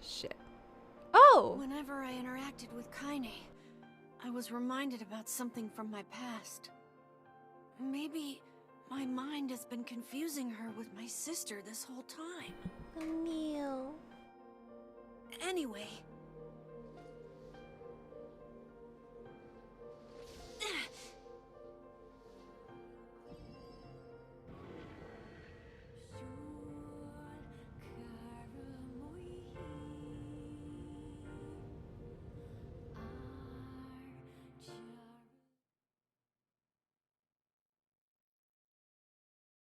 Shit. Oh! Whenever I interacted with Kaine, I was reminded about something from my past. Maybe my mind has been confusing her with my sister this whole time. Emil. Anyway.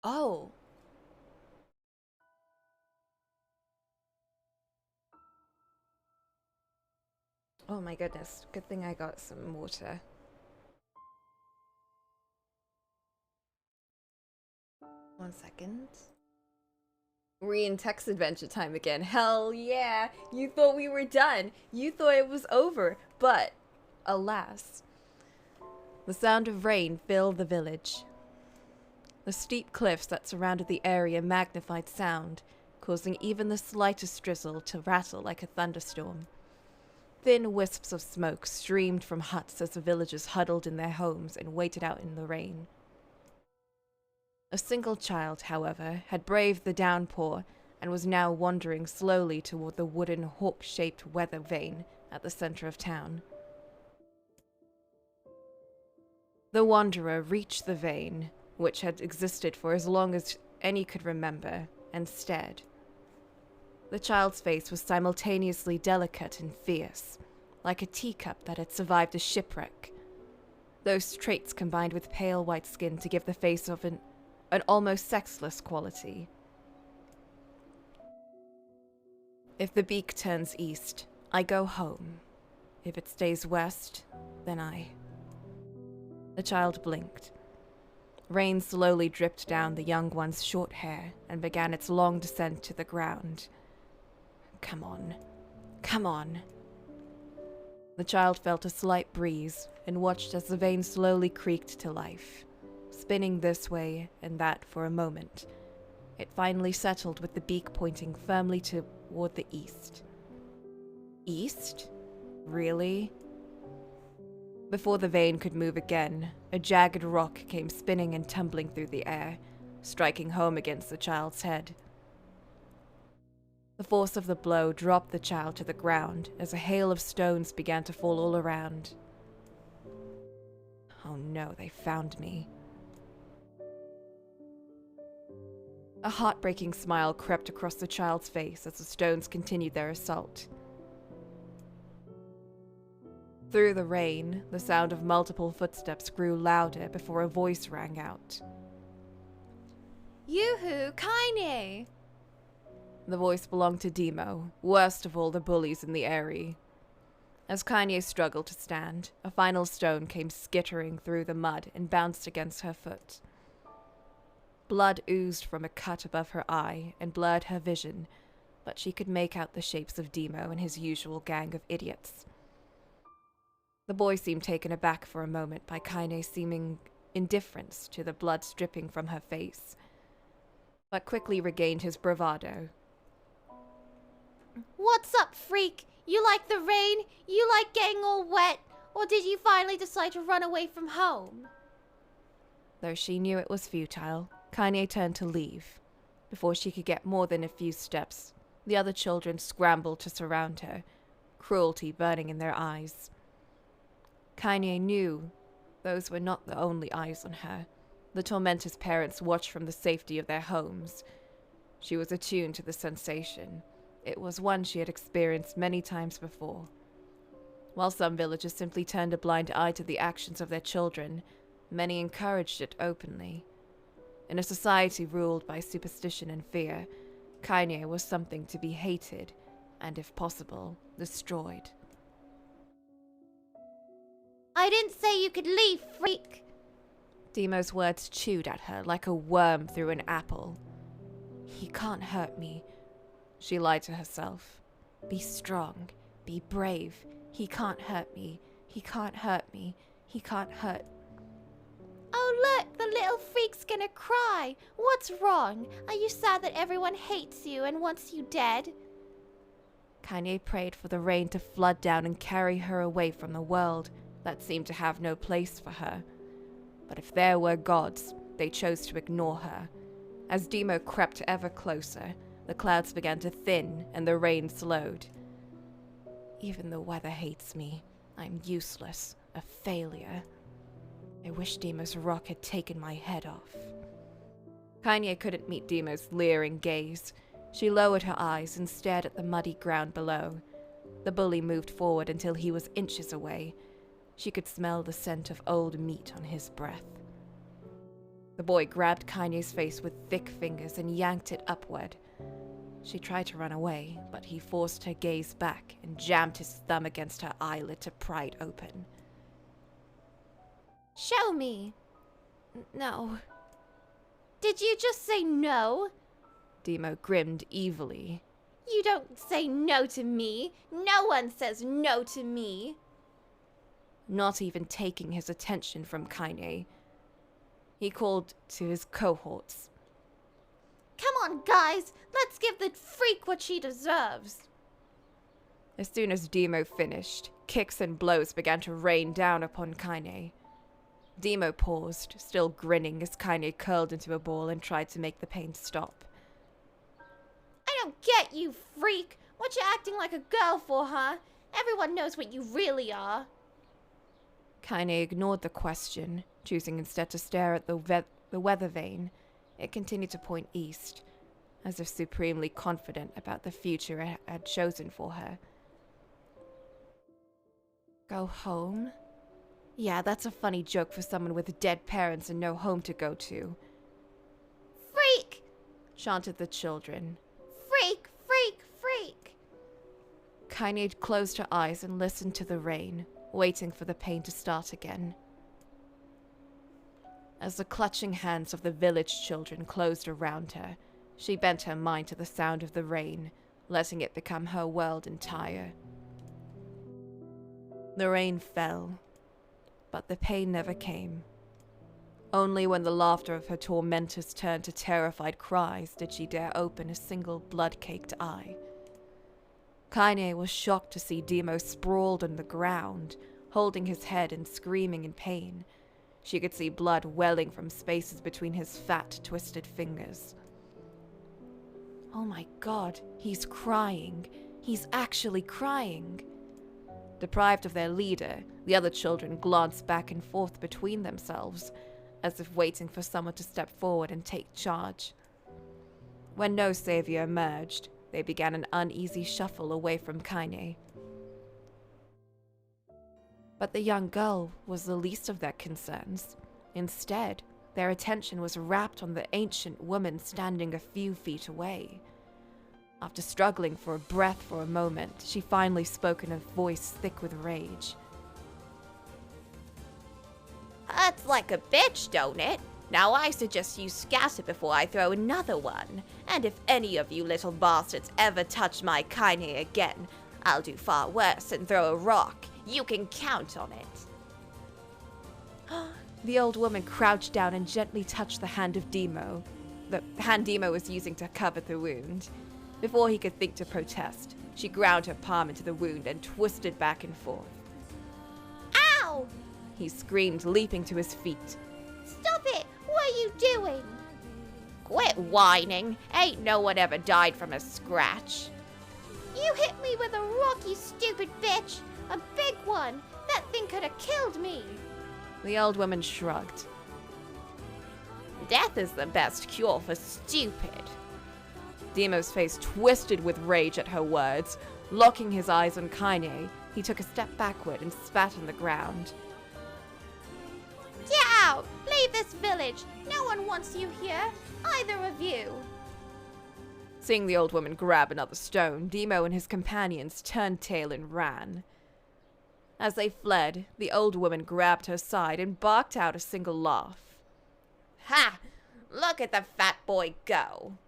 Oh. Oh my goodness. Good thing I got some water. One second. We're in text adventure time again. Hell yeah! You thought we were done. You thought it was over. But, alas. The sound of rain filled the village. The steep cliffs that surrounded the area magnified sound, causing even the slightest drizzle to rattle like a thunderstorm. Thin wisps of smoke streamed from huts as the villagers huddled in their homes and waited out in the rain. A single child, however, had braved the downpour and was now wandering slowly toward the wooden hawk-shaped weather vane at the center of town. The wanderer reached the vane, which had existed for as long as any could remember, and stared. The child's face was simultaneously delicate and fierce, like a teacup that had survived a shipwreck. Those traits combined with pale white skin to give the face of an almost sexless quality. If the beak turns east, I go home. If it stays west, then I... The child blinked. Rain slowly dripped down the young one's short hair and began its long descent to the ground. Come on. Come on. The child felt a slight breeze and watched as the vein slowly creaked to life, spinning this way and that for a moment. It finally settled with the beak pointing firmly toward the east. East? Really? Before the vein could move again, a jagged rock came spinning and tumbling through the air, striking home against the child's head. The force of the blow dropped the child to the ground as a hail of stones began to fall all around. Oh no, they found me. A heartbreaking smile crept across the child's face as the stones continued their assault. Through the rain, the sound of multiple footsteps grew louder before a voice rang out. Yoo-hoo, Kaine! The voice belonged to Demo, worst of all the bullies in the area. As Kaine struggled to stand, a final stone came skittering through the mud and bounced against her foot. Blood oozed from a cut above her eye and blurred her vision, but she could make out the shapes of Demo and his usual gang of idiots. The boy seemed taken aback for a moment by Kaine's seeming indifference to the blood dripping from her face, but quickly regained his bravado. What's up, freak? You like the rain? You like getting all wet? Or did you finally decide to run away from home? Though she knew it was futile, Kaine turned to leave. Before she could get more than a few steps, the other children scrambled to surround her, cruelty burning in their eyes. Kaine knew those were not the only eyes on her. The tormentor's parents watched from the safety of their homes. She was attuned to the sensation. It was one she had experienced many times before. While some villagers simply turned a blind eye to the actions of their children, many encouraged it openly. In a society ruled by superstition and fear, Kaine was something to be hated and, if possible, destroyed. I didn't say you could leave, freak! Demo's words chewed at her like a worm through an apple. He can't hurt me, she lied to herself. Be strong, be brave. He can't hurt me, he can't hurt me, he can't hurt. Oh look, the little freak's gonna cry. What's wrong? Are you sad that everyone hates you and wants you dead? Kaine prayed for the rain to flood down and carry her away from the world that seemed to have no place for her. But if there were gods, they chose to ignore her. As Demo crept ever closer, the clouds began to thin and the rain slowed. Even the weather hates me. I'm useless, a failure. I wish Demo's rock had taken my head off. Kaine couldn't meet Demo's leering gaze. She lowered her eyes and stared at the muddy ground below. The bully moved forward until he was inches away. She could smell the scent of old meat on his breath. The boy grabbed Kaine's face with thick fingers and yanked it upward. She tried to run away, but he forced her gaze back and jammed his thumb against her eyelid to pry it open. Show me. No. Did you just say no? Demo grinned evilly. You don't say no to me. No one says no to me. Not even taking his attention from Kaine, he called to his cohorts. Come on, guys. Let's give the freak what she deserves. As soon as Demo finished, kicks and blows began to rain down upon Kaine. Demo paused, still grinning as Kaine curled into a ball and tried to make the pain stop. I don't get you, freak. What you acting like a girl for, huh? Everyone knows what you really are. Kaine ignored the question, choosing instead to stare at the weather vane. It continued to point east, as if supremely confident about the future it had chosen for her. Go home? Yeah, that's a funny joke for someone with dead parents and no home to go to. Freak! Chanted the children. Freak, freak, freak! Kaine closed her eyes and listened to the rain, waiting for the pain to start again. As the clutching hands of the village children closed around her, she bent her mind to the sound of the rain, letting it become her world entire. The rain fell, but the pain never came. Only when the laughter of her tormentors turned to terrified cries did she dare open a single blood-caked eye. Kaine was shocked to see Demo sprawled on the ground, holding his head and screaming in pain. She could see blood welling from spaces between his fat, twisted fingers. Oh my God, he's crying. He's actually crying. Deprived of their leader, the other children glanced back and forth between themselves, as if waiting for someone to step forward and take charge. When no savior emerged, they began an uneasy shuffle away from Kaine. But the young girl was the least of their concerns. Instead, their attention was wrapped on the ancient woman standing a few feet away. After struggling for a breath for a moment, she finally spoke in a voice thick with rage. Hurts like a bitch, don't it? Now I suggest you scatter before I throw another one. And if any of you little bastards ever touch my Kaine again, I'll do far worse and throw a rock. You can count on it. The old woman crouched down and gently touched the hand of Demo. The hand Demo was using to cover the wound. Before he could think to protest, she ground her palm into the wound and twisted back and forth. Ow! He screamed, leaping to his feet. Stop it! What are you doing? Quit whining. Ain't no one ever died from a scratch. You hit me with a rock, you stupid bitch! A big one! That thing could have killed me! The old woman shrugged. Death is the best cure for stupid. Demo's face twisted with rage at her words. Locking his eyes on Kaine, he took a step backward and spat on the ground. Get out! Leave this village! No one wants you here! Either of you! Seeing the old woman grab another stone, Demo and his companions turned tail and ran. As they fled, the old woman grabbed her side and barked out a single laugh. Ha! Look at the fat boy go.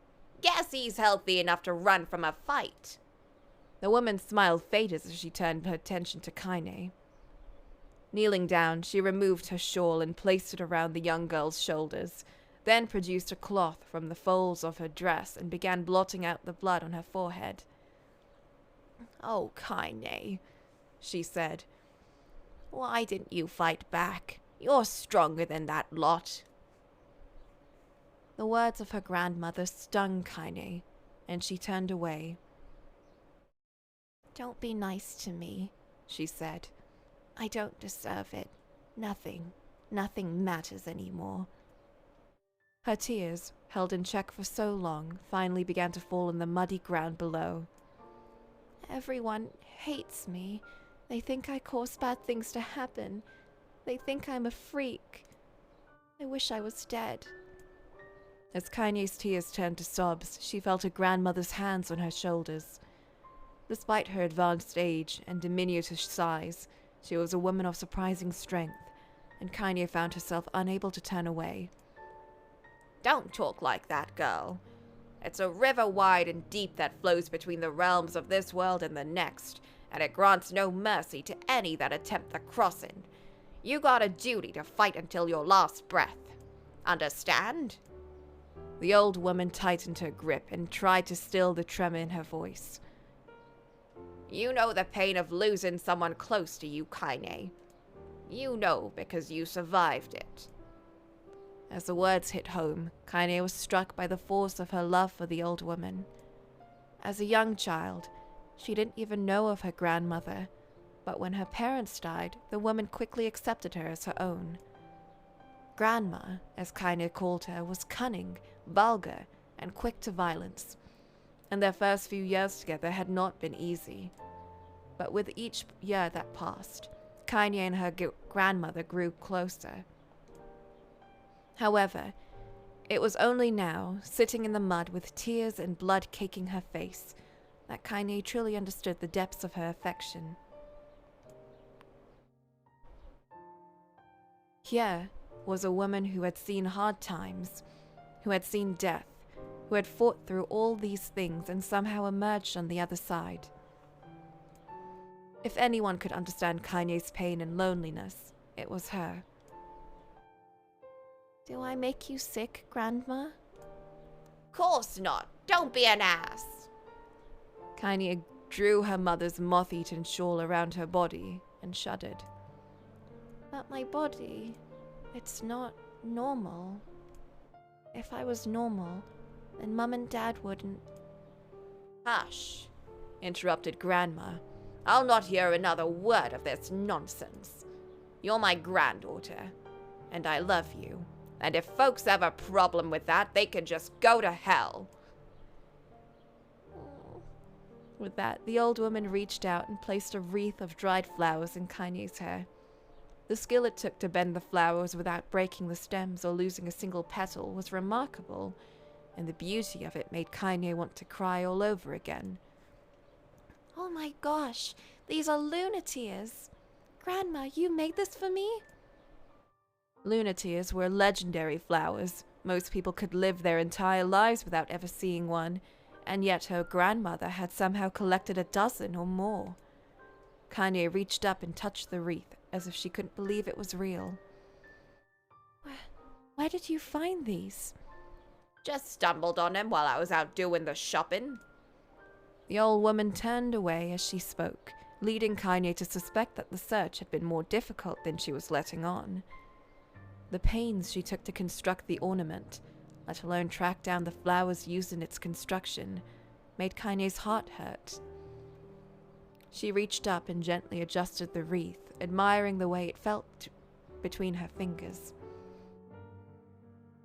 Guess he's healthy enough to run from a fight. The woman's smile faded as she turned her attention to Kaine. Kneeling down, she removed her shawl and placed it around the young girl's shoulders, then produced a cloth from the folds of her dress and began blotting out the blood on her forehead. Oh, Kaine, she said. Why didn't you fight back? You're stronger than that lot. The words of her grandmother stung Kaine, and she turned away. Don't be nice to me, she said. I don't deserve it. Nothing matters anymore. Her tears, held in check for so long, finally began to fall on the muddy ground below. Everyone hates me. They think I cause bad things to happen. They think I'm a freak. I wish I was dead. As Kaine's tears turned to sobs, she felt her grandmother's hands on her shoulders. Despite her advanced age and diminutive size, she was a woman of surprising strength, and Kaine found herself unable to turn away. Don't talk like that, girl. It's a river wide and deep that flows between the realms of this world and the next, and it grants no mercy to any that attempt the crossing. You got a duty to fight until your last breath. Understand? The old woman tightened her grip and tried to still the tremor in her voice. You know the pain of losing someone close to you, Kaine. You know because you survived it. As the words hit home, Kaine was struck by the force of her love for the old woman. As a young child, she didn't even know of her grandmother, but when her parents died, the woman quickly accepted her as her own. Grandma, as Kaine called her, was cunning, vulgar, and quick to violence, and their first few years together had not been easy. But with each year that passed, Kaine and her grandmother grew closer. However, it was only now, sitting in the mud with tears and blood caking her face, that Kaine truly understood the depths of her affection. Here was a woman who had seen hard times, who had seen death, who had fought through all these things and somehow emerged on the other side. If anyone could understand Kaine's pain and loneliness, it was her. Do I make you sick, Grandma? Course not. Don't be an ass. Kaine drew her mother's moth-eaten shawl around her body and shuddered. But my body, it's not normal. If I was normal, then Mum and Dad wouldn't. Hush, interrupted Grandma. I'll not hear another word of this nonsense. You're my granddaughter, and I love you. And if folks have a problem with that, they can just go to hell. With that, the old woman reached out and placed a wreath of dried flowers in Kaine's hair. The skill it took to bend the flowers without breaking the stems or losing a single petal was remarkable, and the beauty of it made Kaine want to cry all over again. Oh my gosh, these are lunatears! Grandma, you made this for me? Lunatears were legendary flowers. Most people could live their entire lives without ever seeing one, and yet her grandmother had somehow collected a dozen or more. Kaine reached up and touched the wreath, as if she couldn't believe it was real. Where did you find these? Just stumbled on them while I was out doing the shopping. The old woman turned away as she spoke, leading Kaine to suspect that the search had been more difficult than she was letting on. The pains she took to construct the ornament, let alone track down the flowers used in its construction, made Kaine's heart hurt. She reached up and gently adjusted the wreath, admiring the way it felt between her fingers.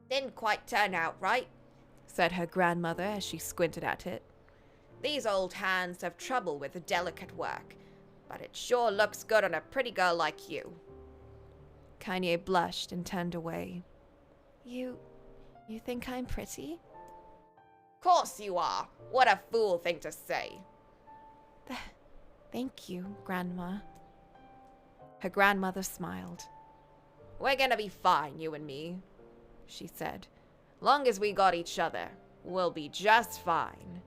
Didn't quite turn out right, said her grandmother as she squinted at it. These old hands have trouble with the delicate work, but it sure looks good on a pretty girl like you. Kaine blushed and turned away. You think I'm pretty? Course you are. What a fool thing to say. Thank you, Grandma. Her grandmother smiled. We're gonna be fine, you and me, she said. Long as we got each other, we'll be just fine.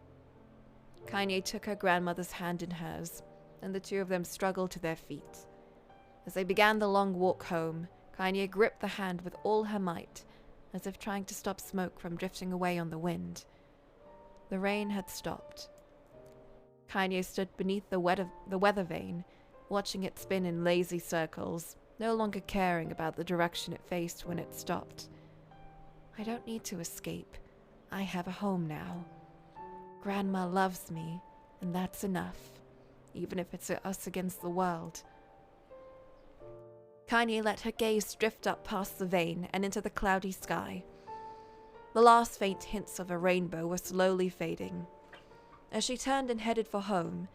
Kaine took her grandmother's hand in hers, and the two of them struggled to their feet. As they began the long walk home, Kaine gripped the hand with all her might, as if trying to stop smoke from drifting away on the wind. The rain had stopped. Kanye stood beneath the weather vane, watching it spin in lazy circles, no longer caring about the direction it faced when it stopped. I don't need to escape. I have a home now. Grandma loves me, and that's enough, even if it's us against the world. Kanye let her gaze drift up past the vane and into the cloudy sky. The last faint hints of a rainbow were slowly fading. As she turned and headed for home,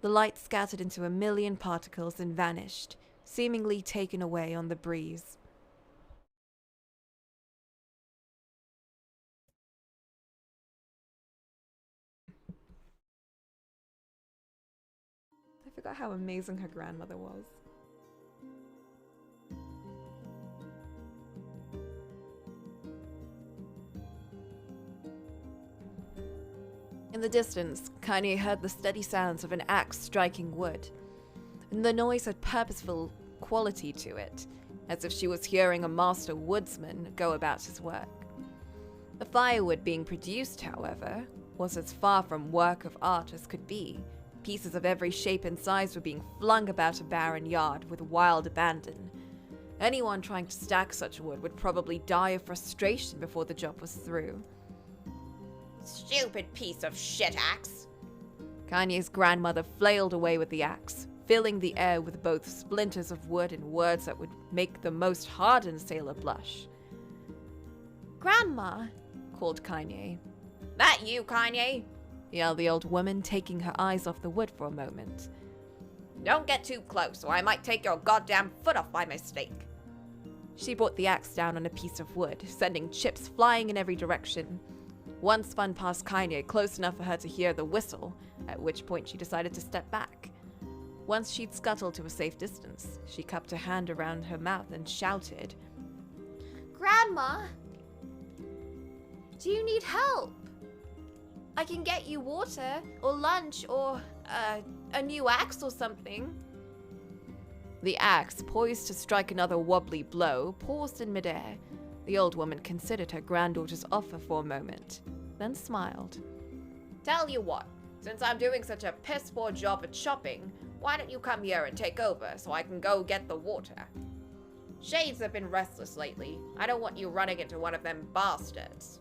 the light scattered into a million particles and vanished, seemingly taken away on the breeze. I forgot how amazing her grandmother was. In the distance, Kanye heard the steady sounds of an axe striking wood, and the noise had purposeful quality to it, as if she was hearing a master woodsman go about his work. The firewood being produced, however, was as far from work of art as could be. Pieces of every shape and size were being flung about a barren yard with wild abandon. Anyone trying to stack such wood would probably die of frustration before the job was through. Stupid piece of shit axe. Kanye's grandmother flailed away with the axe, filling the air with both splinters of wood and words that would make the most hardened sailor blush. Grandma, called Kanye. That you, Kanye? Yelled the old woman, taking her eyes off the wood for a moment. Don't get too close, or I might take your goddamn foot off by mistake. She brought the axe down on a piece of wood, sending chips flying in every direction. One spun past Kanye, close enough for her to hear the whistle, at which point she decided to step back. Once she'd scuttled to a safe distance, she cupped her hand around her mouth and shouted, Grandma, do you need help? I can get you water, or lunch, or a new axe or something. The axe, poised to strike another wobbly blow, paused in midair. The old woman considered her granddaughter's offer for a moment, then smiled. Tell you what, since I'm doing such a piss-poor job at shopping, why don't you come here and take over so I can go get the water? Shades have been restless lately. I don't want you running into one of them bastards.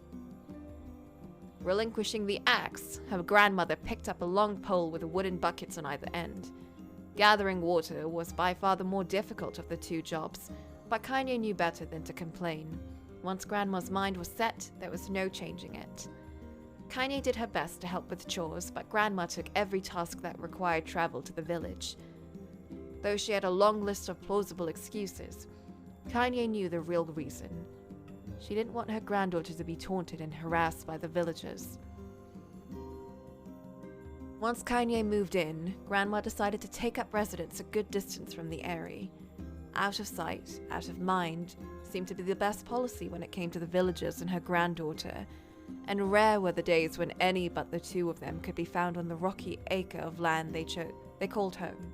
Relinquishing the axe, her grandmother picked up a long pole with wooden buckets on either end. Gathering water was by far the more difficult of the two jobs, but Kanye knew better than to complain. Once Grandma's mind was set, there was no changing it. Kanye did her best to help with chores, but Grandma took every task that required travel to the village. Though she had a long list of plausible excuses, Kanye knew the real reason. She didn't want her granddaughter to be taunted and harassed by the villagers. Once Kanye moved in, Grandma decided to take up residence a good distance from the area. Out of sight, out of mind seemed to be the best policy when it came to the villagers and her granddaughter, and rare were the days when any but the two of them could be found on the rocky acre of land they called home.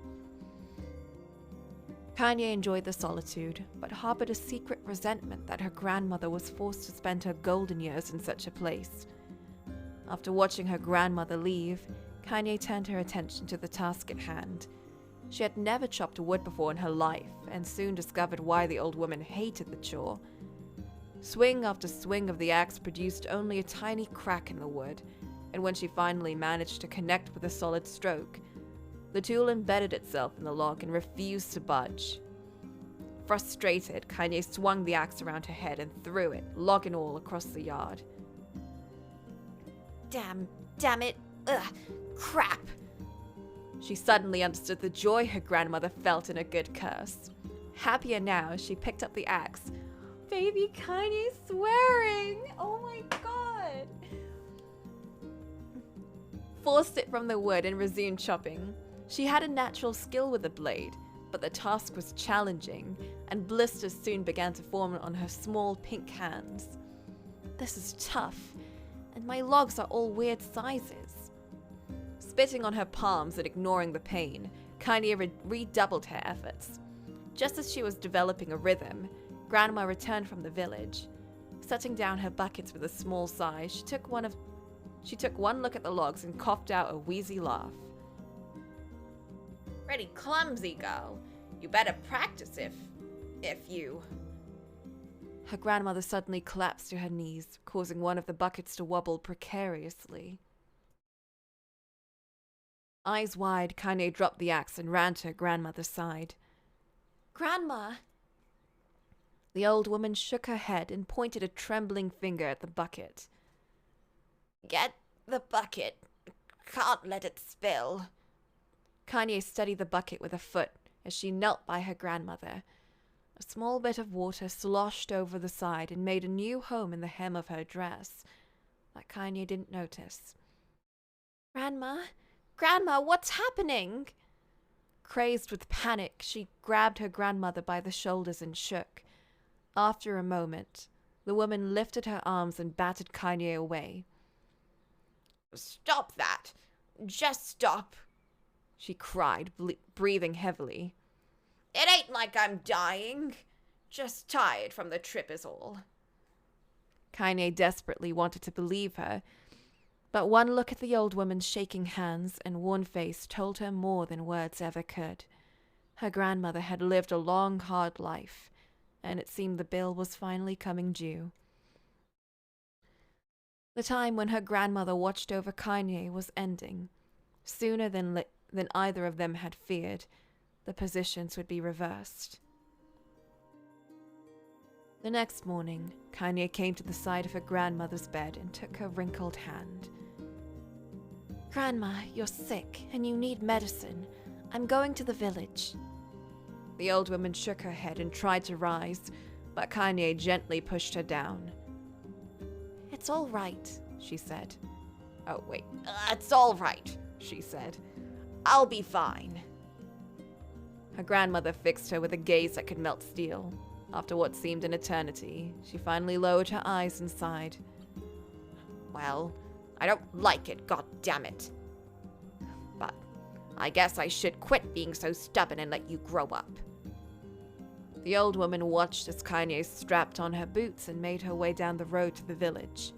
Kanye enjoyed the solitude, but harbored a secret resentment that her grandmother was forced to spend her golden years in such a place. After watching her grandmother leave, Kanye turned her attention to the task at hand. She had never chopped wood before in her life, and soon discovered why the old woman hated the chore. Swing after swing of the axe produced only a tiny crack in the wood, and when she finally managed to connect with a solid stroke, the tool embedded itself in the log and refused to budge. Frustrated, Kanye swung the axe around her head and threw it, log and all, across the yard. Damn it, ugh, crap. She suddenly understood the joy her grandmother felt in a good curse. Happier now, she picked up the axe. Baby Kanye's swearing! Oh my god! Forced it from the wood and resumed chopping. She had a natural skill with the blade, but the task was challenging, and blisters soon began to form on her small pink hands. This is tough, and my logs are all weird sizes. Spitting on her palms and ignoring the pain, Kanye redoubled her efforts. Just as she was developing a rhythm, Grandma returned from the village. Setting down her buckets with a small sigh, she took one of She took one look at the logs and coughed out a wheezy laugh. Pretty clumsy, girl. You better practice if you... Her grandmother suddenly collapsed to her knees, causing one of the buckets to wobble precariously. Eyes wide, Kaine dropped the axe and ran to her grandmother's side. Grandma, The old woman shook her head and pointed a trembling finger at the bucket. Get the bucket. Can't let it spill. Kaine steadied the bucket with a foot as she knelt by her grandmother. A small bit of water sloshed over the side and made a new home in the hem of her dress, but Kaine didn't notice. Grandma, what's happening? Crazed with panic, she grabbed her grandmother by the shoulders and shook. After a moment, the woman lifted her arms and batted Kaine away. Stop that. Just stop, she cried, breathing heavily. It ain't like I'm dying. Just tired from the trip is all. Kaine desperately wanted to believe her, but one look at the old woman's shaking hands and worn face told her more than words ever could. Her grandmother had lived a long, hard life, and it seemed the bill was finally coming due. The time when her grandmother watched over Kaine was ending. Sooner than either of them had feared, the positions would be reversed. The next morning, Kaine came to the side of her grandmother's bed and took her wrinkled hand. Grandma, you're sick and you need medicine. I'm going to the village. The old woman shook her head and tried to rise, but Kaine gently pushed her down. It's all right, she said. Oh, wait. It's all right, she said. I'll be fine. Her grandmother fixed her with a gaze that could melt steel. After what seemed an eternity, she finally lowered her eyes and sighed. Well, I don't like it, goddammit. But I guess I should quit being so stubborn and let you grow up. The old woman watched as Kaine strapped on her boots and made her way down the road to the village.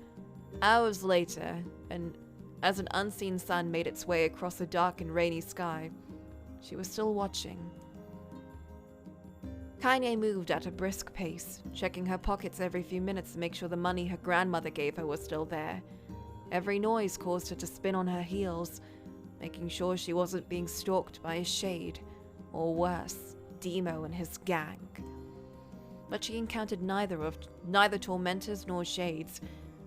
Hours later, as an unseen sun made its way across the dark and rainy sky, she was still watching. Kaine moved at a brisk pace, checking her pockets every few minutes to make sure the money her grandmother gave her was still there. Every noise caused her to spin on her heels, making sure she wasn't being stalked by a shade, or worse, Demo and his gang. But she encountered neither tormentors nor shades,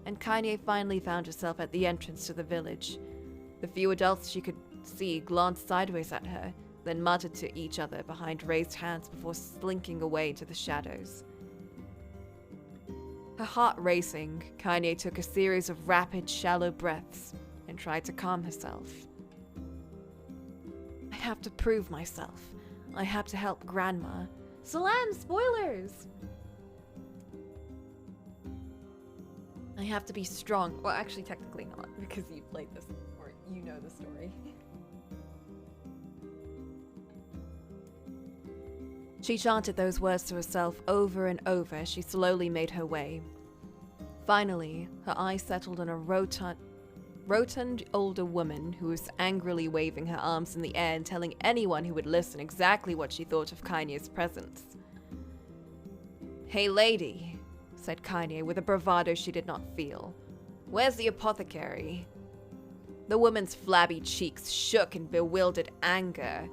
and Kaine finally found herself at the entrance to the village. The few adults she could see glanced sideways at her, then muttered to each other behind raised hands before slinking away into the shadows. Her heart racing, Kaine took a series of rapid, shallow breaths and tried to calm herself. I have to prove myself. I have to help Grandma. Solan, spoilers! I have to be strong. Well, actually, technically not, because you played this, or you know the story. She chanted those words to herself over and over as she slowly made her way. Finally, her eyes settled on a rotund older woman who was angrily waving her arms in the air and telling anyone who would listen exactly what she thought of Kaine's presence. "Hey lady," said Kaine with a bravado she did not feel. "Where's the apothecary?" The woman's flabby cheeks shook in bewildered anger.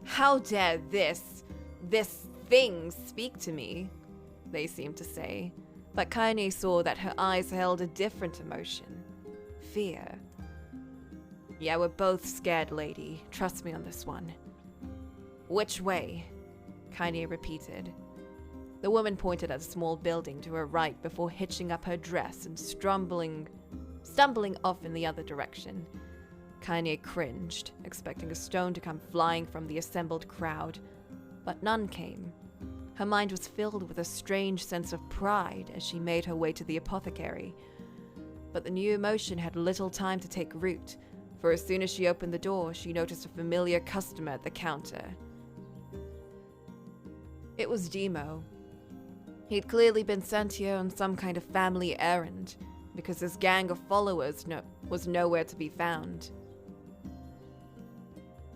"How dare this thing speak to me?" they seemed to say, but Kaine saw that her eyes held a different emotion. Fear. "Yeah, we're both scared, lady. Trust me on this one." "Which way?" Kaine repeated. The woman pointed at a small building to her right before hitching up her dress and stumbling off in the other direction. Kaine cringed, expecting a stone to come flying from the assembled crowd, but none came. Her mind was filled with a strange sense of pride as she made her way to the apothecary. But the new emotion had little time to take root, for as soon as she opened the door, she noticed a familiar customer at the counter. It was Demo. He'd clearly been sent here on some kind of family errand, because his gang of followers was nowhere to be found.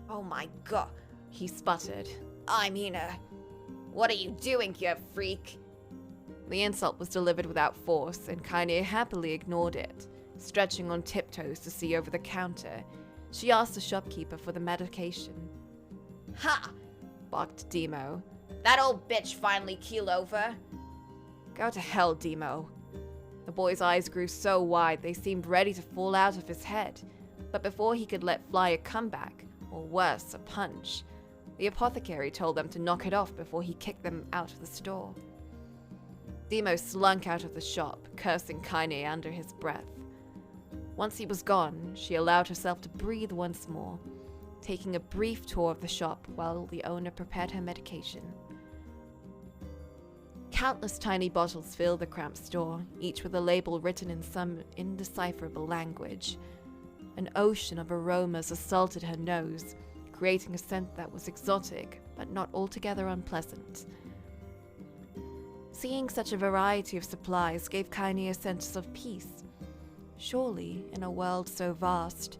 Oh my god, He sputtered. What are you doing, you freak? The insult was delivered without force, and Kaine happily ignored it. Stretching on tiptoes to see over the counter, she asked the shopkeeper for the medication. Ha! Barked Demo. That old bitch finally keel over. Go to hell, Demo. The boy's eyes grew so wide they seemed ready to fall out of his head, but before he could let fly a comeback, or worse, a punch, the apothecary told them to knock it off before he kicked them out of the store. Demo slunk out of the shop, cursing Kaine under his breath. Once he was gone, she allowed herself to breathe once more, taking a brief tour of the shop while the owner prepared her medication. Countless tiny bottles filled the cramped store, each with a label written in some indecipherable language. An ocean of aromas assaulted her nose, creating a scent that was exotic, but not altogether unpleasant. Seeing such a variety of supplies gave Kaine a sense of peace. Surely, in a world so vast,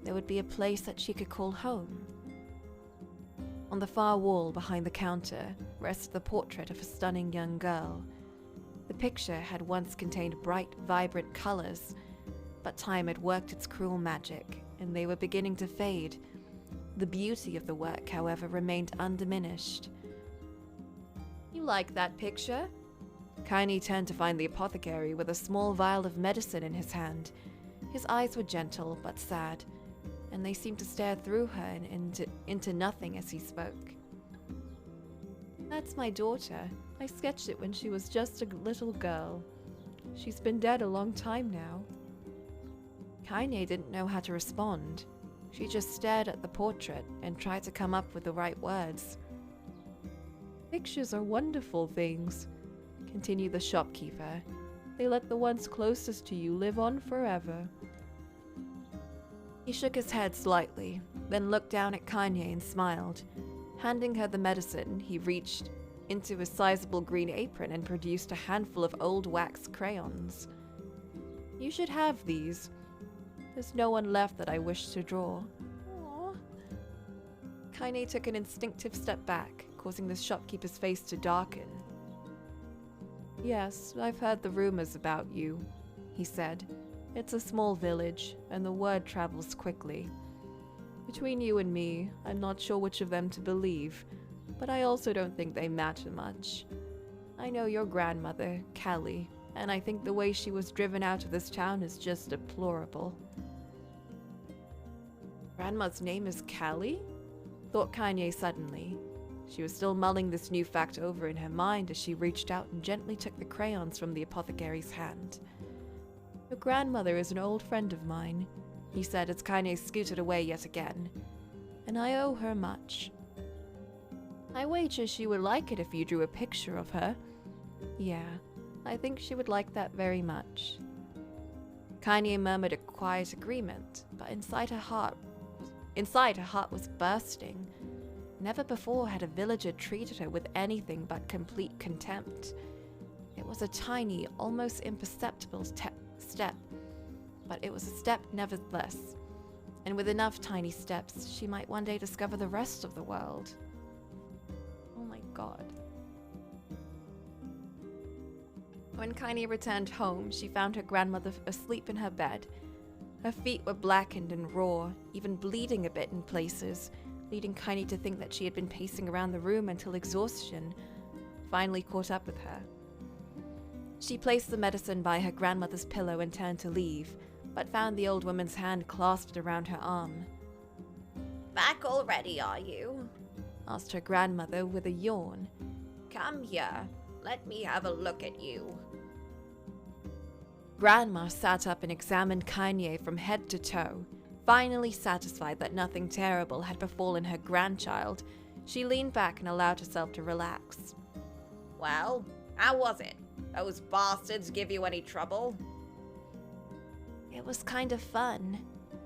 there would be a place that she could call home. On the far wall behind the counter rested the portrait of a stunning young girl. The picture had once contained bright, vibrant colors, but time had worked its cruel magic, and they were beginning to fade. The beauty of the work, however, remained undiminished. You like that picture? Kaine turned to find the apothecary with a small vial of medicine in his hand. His eyes were gentle but sad, and they seemed to stare through her and into nothing as he spoke. That's my daughter. I sketched it when she was just a little girl. She's been dead a long time now. Kaine didn't know how to respond. She just stared at the portrait and tried to come up with the right words. Pictures are wonderful things, continued the shopkeeper. They let the ones closest to you live on forever. He shook his head slightly, then looked down at Kaine and smiled. Handing her the medicine, he reached into his sizable green apron and produced a handful of old wax crayons. You should have these. There's no one left that I wish to draw. Aww. Kaine took an instinctive step back, causing the shopkeeper's face to darken. Yes, I've heard the rumors about you, he said. It's a small village, and the word travels quickly. Between you and me, I'm not sure which of them to believe, but I also don't think they matter much. I know your grandmother, Callie, and I think the way she was driven out of this town is just deplorable. Grandma's name is Callie? Thought Kaine suddenly. She was still mulling this new fact over in her mind as she reached out and gently took the crayons from the apothecary's hand. Your grandmother is an old friend of mine, he said as Kaine scooted away yet again, and I owe her much. I wager she would like it if you drew a picture of her. Yeah, I think she would like that very much. Kaine murmured a quiet agreement, but inside her heart was bursting. Never before had a villager treated her with anything but complete contempt. It was a tiny, almost imperceptible step, but it was a step nevertheless. And with enough tiny steps, she might one day discover the rest of the world. Oh my god. When Kaine returned home, she found her grandmother asleep in her bed. Her feet were blackened and raw, even bleeding a bit in places, leading Kaine to think that she had been pacing around the room until exhaustion finally caught up with her. She placed the medicine by her grandmother's pillow and turned to leave, but found the old woman's hand clasped around her arm. Back already, are you? Asked her grandmother with a yawn. Come here, let me have a look at you. Grandma sat up and examined Kaine from head to toe. Finally satisfied that nothing terrible had befallen her grandchild, she leaned back and allowed herself to relax. Well, how was it? Those bastards give you any trouble? It was kind of fun,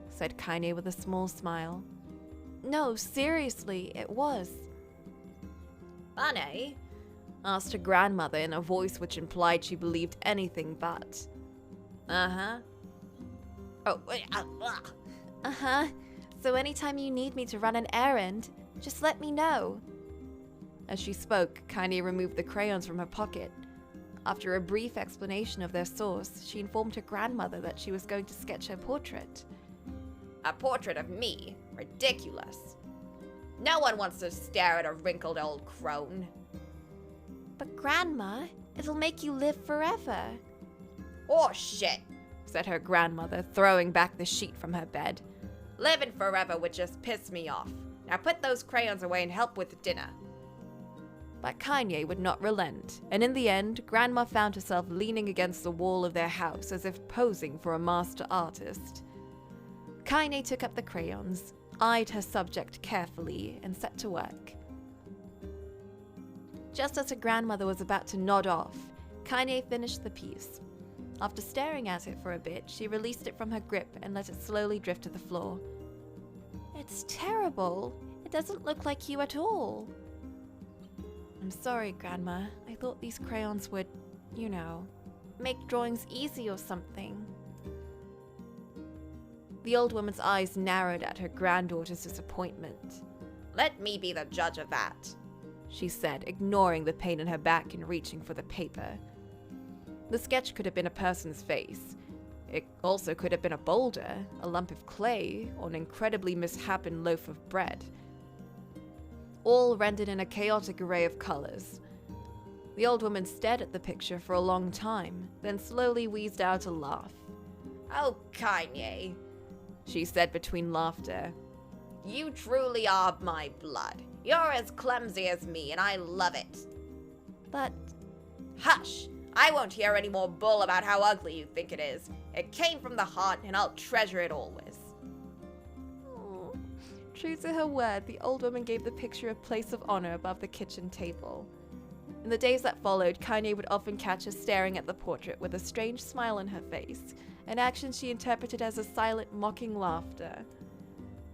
said Kaine with a small smile. No, seriously, it was. Fun, eh? Asked her grandmother in a voice which implied she believed anything but. Uh-huh. Oh, wait, Uh-huh. So anytime you need me to run an errand, just let me know. As she spoke, Kaine removed the crayons from her pocket. After a brief explanation of their source, she informed her grandmother that she was going to sketch her portrait. A portrait of me? Ridiculous. No one wants to stare at a wrinkled old crone. But Grandma, it'll make you live forever. Oh shit! Said her grandmother, throwing back the sheet from her bed. Living forever would just piss me off. Now put those crayons away and help with dinner. But Kaine would not relent, and in the end, Grandma found herself leaning against the wall of their house as if posing for a master artist. Kaine took up the crayons, eyed her subject carefully, and set to work. Just as her grandmother was about to nod off, Kaine finished the piece. After staring at it for a bit, she released it from her grip and let it slowly drift to the floor. It's terrible. It doesn't look like you at all. I'm sorry, Grandma. I thought these crayons would, you know, make drawings easy or something. The old woman's eyes narrowed at her granddaughter's disappointment. Let me be the judge of that, she said, ignoring the pain in her back and reaching for the paper. The sketch could have been a person's face. It also could have been a boulder, a lump of clay, or an incredibly misshapen loaf of bread. All rendered in a chaotic array of colors. The old woman stared at the picture for a long time, then slowly wheezed out a laugh. Oh, Kaine, she said between laughter. You truly are my blood. You're as clumsy as me, and I love it. But... Hush! I won't hear any more bull about how ugly you think it is. It came from the heart, and I'll treasure it always. Oh. True to her word, the old woman gave the picture a place of honor above the kitchen table. In the days that followed, Kaine would often catch her staring at the portrait with a strange smile on her face, an action she interpreted as a silent, mocking laughter.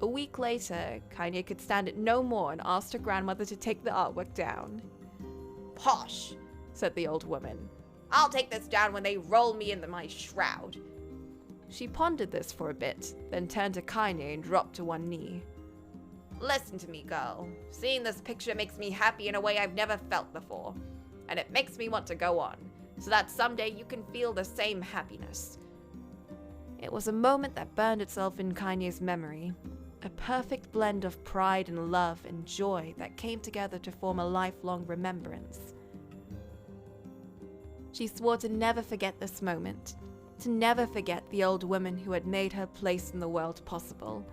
A week later, Kaine could stand it no more and asked her grandmother to take the artwork down. Posh, said the old woman. I'll take this down when they roll me into my shroud. She pondered this for a bit, then turned to Kaine and dropped to one knee. Listen to me, girl. Seeing this picture makes me happy in a way I've never felt before. And it makes me want to go on, so that someday you can feel the same happiness. It was a moment that burned itself in Kaine's memory. A perfect blend of pride and love and joy that came together to form a lifelong remembrance. She swore to never forget this moment, to never forget the old woman who had made her place in the world possible.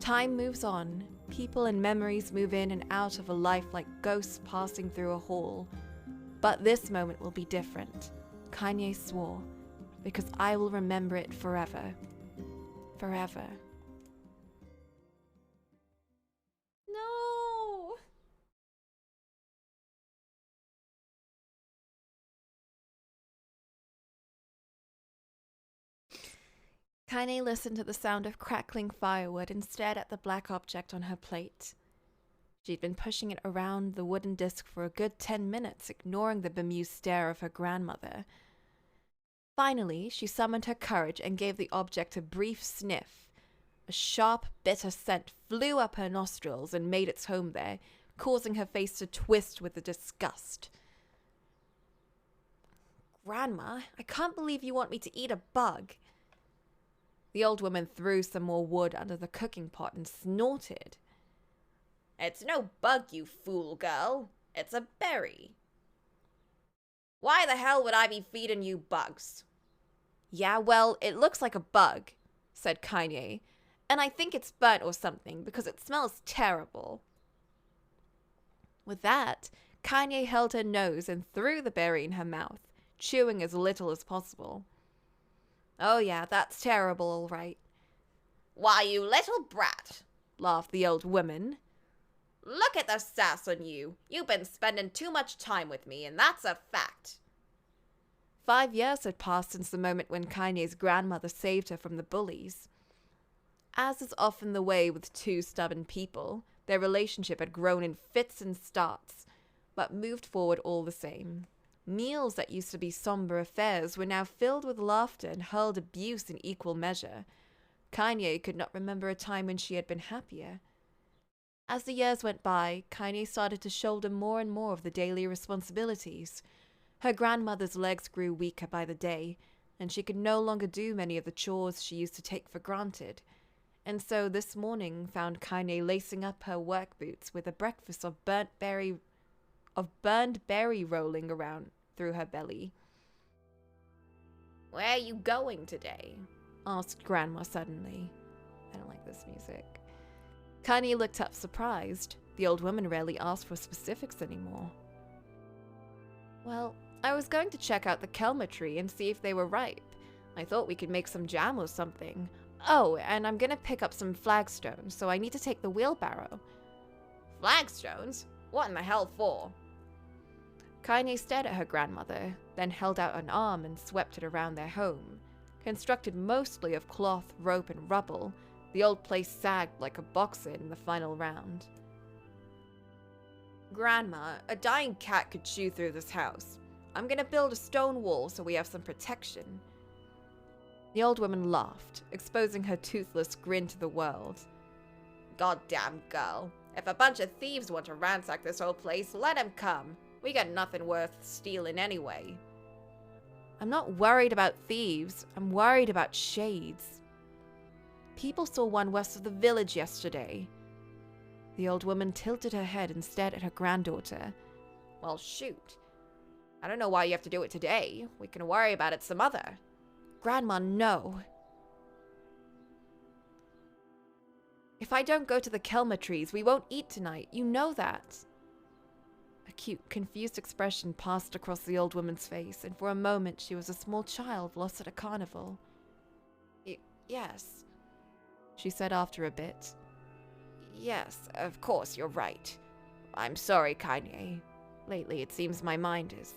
Time moves on, people and memories move in and out of a life like ghosts passing through a hall. But this moment will be different, Kaine swore, because I will remember it forever. Forever. No! Kaine listened to the sound of crackling firewood and stared at the black object on her plate. She'd been pushing it around the wooden disc for a good 10 minutes, ignoring the bemused stare of her grandmother. Finally, she summoned her courage and gave the object a brief sniff. A sharp, bitter scent flew up her nostrils and made its home there, causing her face to twist with disgust. Grandma, I can't believe you want me to eat a bug. The old woman threw some more wood under the cooking pot and snorted. It's no bug, you fool girl. It's a berry. Why the hell would I be feeding you bugs? Yeah, well, it looks like a bug, said Kaine, and I think it's burnt or something because it smells terrible. With that, Kaine held her nose and threw the berry in her mouth, chewing as little as possible. Oh yeah, that's terrible, all right. Why, you little brat, laughed the old woman. Look at the sass on you. You've been spending too much time with me, and that's a fact. 5 years had passed since the moment when Kaine's grandmother saved her from the bullies. As is often the way with two stubborn people, their relationship had grown in fits and starts, but moved forward all the same. Meals that used to be somber affairs were now filled with laughter and hurled abuse in equal measure. Kanye could not remember a time when she had been happier. As the years went by, Kanye started to shoulder more and more of the daily responsibilities. Her grandmother's legs grew weaker by the day, and she could no longer do many of the chores she used to take for granted. And so this morning found Kanye lacing up her work boots with a breakfast of burned berry rolling around through her belly. Where are you going today? Asked Grandma suddenly. I don't like this music. Kanye looked up surprised. The old woman rarely asked for specifics anymore. Well, I was going to check out the kelma tree and see if they were ripe. I thought we could make some jam or something. Oh, and I'm gonna pick up some flagstones, so I need to take the wheelbarrow. Flagstones? What in the hell for? Kanye stared at her grandmother, then held out an arm and swept it around their home. Constructed mostly of cloth, rope, and rubble, the old place sagged like a boxer in the final round. Grandma, a dying cat could chew through this house. I'm gonna build a stone wall so we have some protection. The old woman laughed, exposing her toothless grin to the world. Goddamn girl. If a bunch of thieves want to ransack this old place, let 'em come. We got nothing worth stealing anyway. I'm not worried about thieves. I'm worried about shades. People saw one west of the village yesterday. The old woman tilted her head and stared at her granddaughter. Well, shoot. I don't know why you have to do it today. We can worry about it some other. Grandma, no. If I don't go to the kelma trees, we won't eat tonight. You know that. A cute, confused expression passed across the old woman's face, and for a moment she was a small child lost at a carnival. Yes, she said after a bit. Yes, of course, you're right. I'm sorry, Kanye. Lately, it seems my mind is...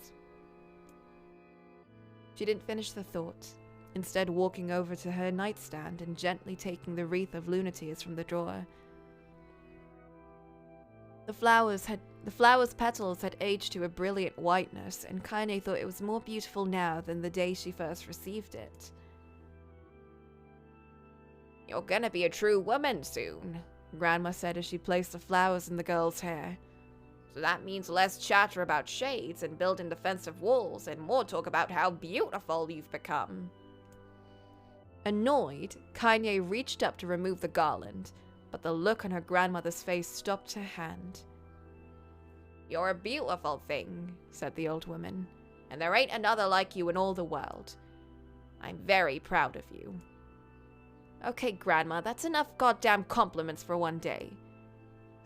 She didn't finish the thought, instead walking over to her nightstand and gently taking the wreath of lunateas from the drawer. The flower's petals had aged to a brilliant whiteness, and Kanye thought it was more beautiful now than the day she first received it. You're gonna be a true woman soon, Grandma said as she placed the flowers in the girl's hair. So that means less chatter about shades and building defensive walls, and more talk about how beautiful you've become. Annoyed, Kanye reached up to remove the garland, but the look on her grandmother's face stopped her hand. You're a beautiful thing, said the old woman, and there ain't another like you in all the world. I'm very proud of you. Okay, Grandma, that's enough goddamn compliments for one day.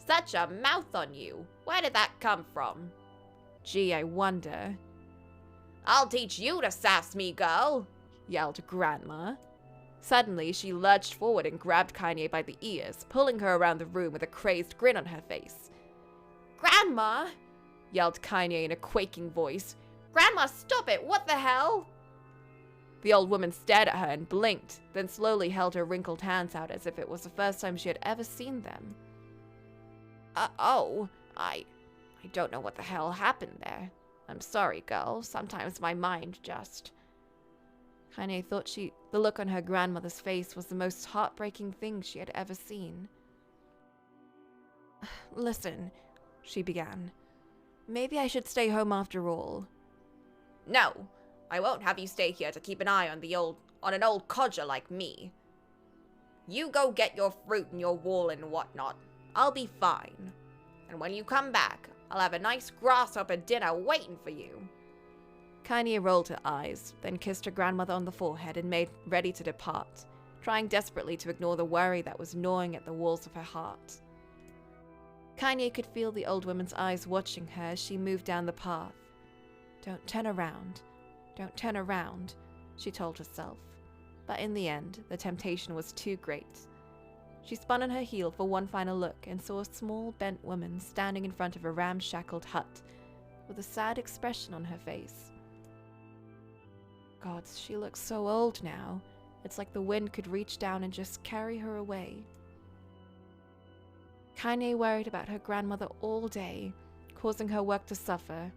Such a mouth on you. Where did that come from? Gee, I wonder. I'll teach you to sass me, girl, yelled Grandma. Suddenly, she lurched forward and grabbed Kanye by the ears, pulling her around the room with a crazed grin on her face. Grandma, yelled Kanye in a quaking voice. Grandma, stop it! What the hell? The old woman stared at her and blinked, then slowly held her wrinkled hands out as if it was the first time she had ever seen them. I don't know what the hell happened there. I'm sorry, girl. Sometimes my mind just... Kanye thought the look on her grandmother's face was the most heartbreaking thing she had ever seen. Listen, she began. Maybe I should stay home after all. No, I won't have you stay here to keep an eye on an old codger like me. You go get your fruit and your wool and whatnot. I'll be fine. And when you come back, I'll have a nice grasshopper dinner waiting for you. Kanye rolled her eyes, then kissed her grandmother on the forehead and made ready to depart, trying desperately to ignore the worry that was gnawing at the walls of her heart. Kanye could feel the old woman's eyes watching her as she moved down the path. Don't turn around. Don't turn around, she told herself. But in the end, the temptation was too great. She spun on her heel for one final look and saw a small, bent woman standing in front of a ramshackled hut, with a sad expression on her face. Gods, she looks so old now. It's like the wind could reach down and just carry her away. Kanye worried about her grandmother all day, causing her work to suffer.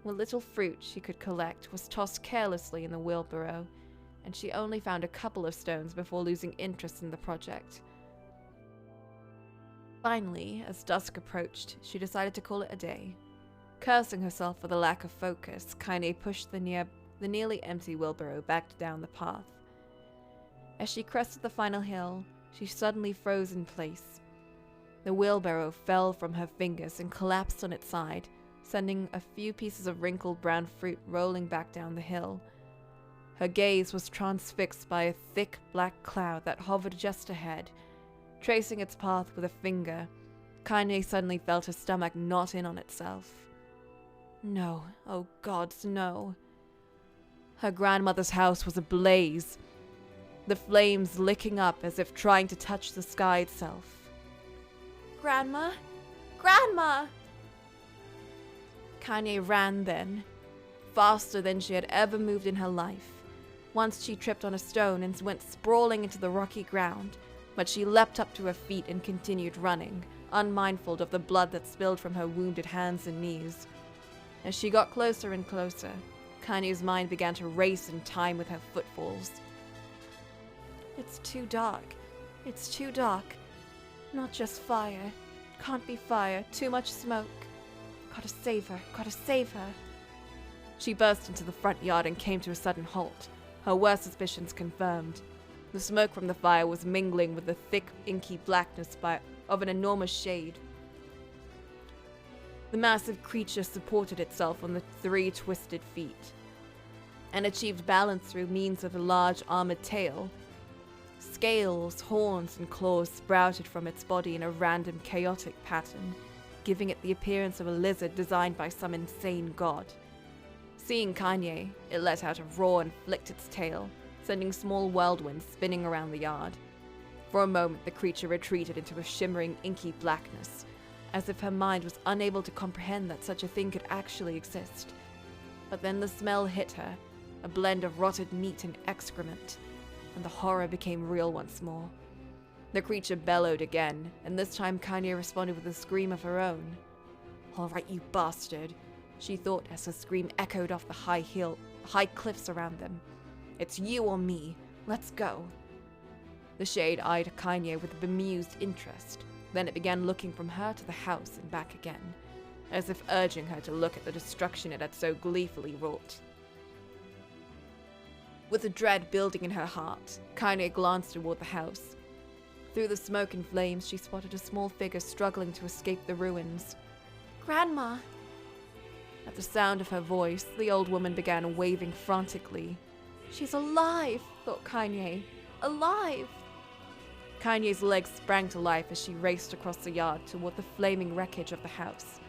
What little fruit she could collect was tossed carelessly in the wheelbarrow, and she only found a couple of stones before losing interest in the project. Finally, as dusk approached, she decided to call it a day. Cursing herself for the lack of focus, Kaine pushed the nearly empty wheelbarrow back down the path. As she crested the final hill, she suddenly froze in place. The wheelbarrow fell from her fingers and collapsed on its side, sending a few pieces of wrinkled brown fruit rolling back down the hill. Her gaze was transfixed by a thick black cloud that hovered just ahead. Tracing its path with a finger, Kaine suddenly felt her stomach knot in on itself. No, oh gods, no. Her grandmother's house was ablaze, the flames licking up as if trying to touch the sky itself. Grandma? Grandma! Kaine ran then, faster than she had ever moved in her life. Once she tripped on a stone and went sprawling into the rocky ground, but she leapt up to her feet and continued running, unmindful of the blood that spilled from her wounded hands and knees. As she got closer and closer, Kaine's mind began to race in time with her footfalls. It's too dark. It's too dark. Not just fire. Can't be fire. Too much smoke. Gotta save her. Gotta save her. She burst into the front yard and came to a sudden halt, her worst suspicions confirmed. The smoke from the fire was mingling with the thick, inky blackness of an enormous shade. The massive creature supported itself on the 3 twisted feet, and achieved balance through means of a large armored tail. Scales, horns, and claws sprouted from its body in a random, chaotic pattern, giving it the appearance of a lizard designed by some insane god. Seeing Kaine, it let out a roar and flicked its tail, sending small whirlwinds spinning around the yard. For a moment, the creature retreated into a shimmering, inky blackness, as if her mind was unable to comprehend that such a thing could actually exist. But then the smell hit her, a blend of rotted meat and excrement, and the horror became real once more. The creature bellowed again, and this time Kaine responded with a scream of her own. "All right, you bastard," she thought as her scream echoed off the high cliffs around them. "It's you or me. Let's go." The shade eyed Kaine with bemused interest. Then it began looking from her to the house and back again, as if urging her to look at the destruction it had so gleefully wrought. With a dread building in her heart, Kaine glanced toward the house. Through the smoke and flames, she spotted a small figure struggling to escape the ruins. Grandma! At the sound of her voice, the old woman began waving frantically. She's alive, thought Kaine. Alive! Kaine's legs sprang to life as she raced across the yard toward the flaming wreckage of the house.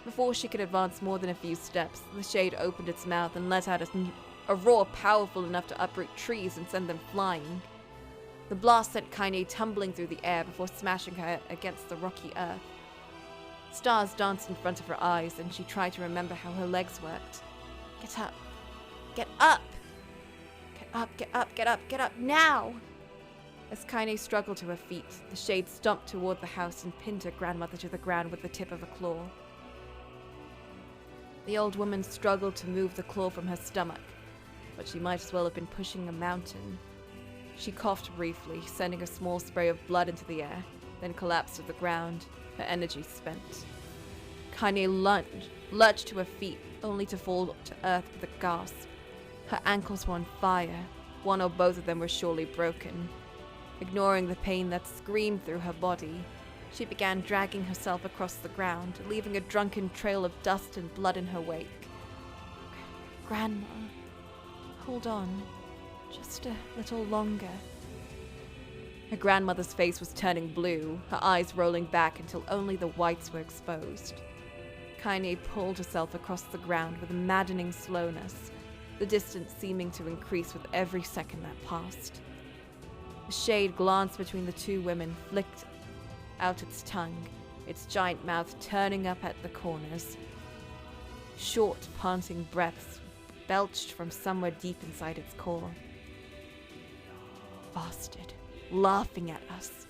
Before she could advance more than a few steps, the shade opened its mouth and let out a roar powerful enough to uproot trees and send them flying. The blast sent Kaine tumbling through the air before smashing her against the rocky earth. Stars danced in front of her eyes, and she tried to remember how her legs worked. Get up! Get up! Get up, get up, get up, get up, now! As Kaine struggled to her feet, the shade stomped toward the house and pinned her grandmother to the ground with the tip of a claw. The old woman struggled to move the claw from her stomach, but she might as well have been pushing a mountain. She coughed briefly, sending a small spray of blood into the air, then collapsed to the ground, her energy spent. Kaine lurched to her feet, only to fall to earth with a gasp. Her ankles were on fire. One or both of them were surely broken. Ignoring the pain that screamed through her body, she began dragging herself across the ground, leaving a drunken trail of dust and blood in her wake. Grandma, hold on. Just a little longer. Her grandmother's face was turning blue, her eyes rolling back until only the whites were exposed. Kaine pulled herself across the ground with a maddening slowness, the distance seeming to increase with every second that passed. The shade glanced between the two women, flicked out its tongue, its giant mouth turning up at the corners. Short, panting breaths belched from somewhere deep inside its core. Bastard, laughing at us.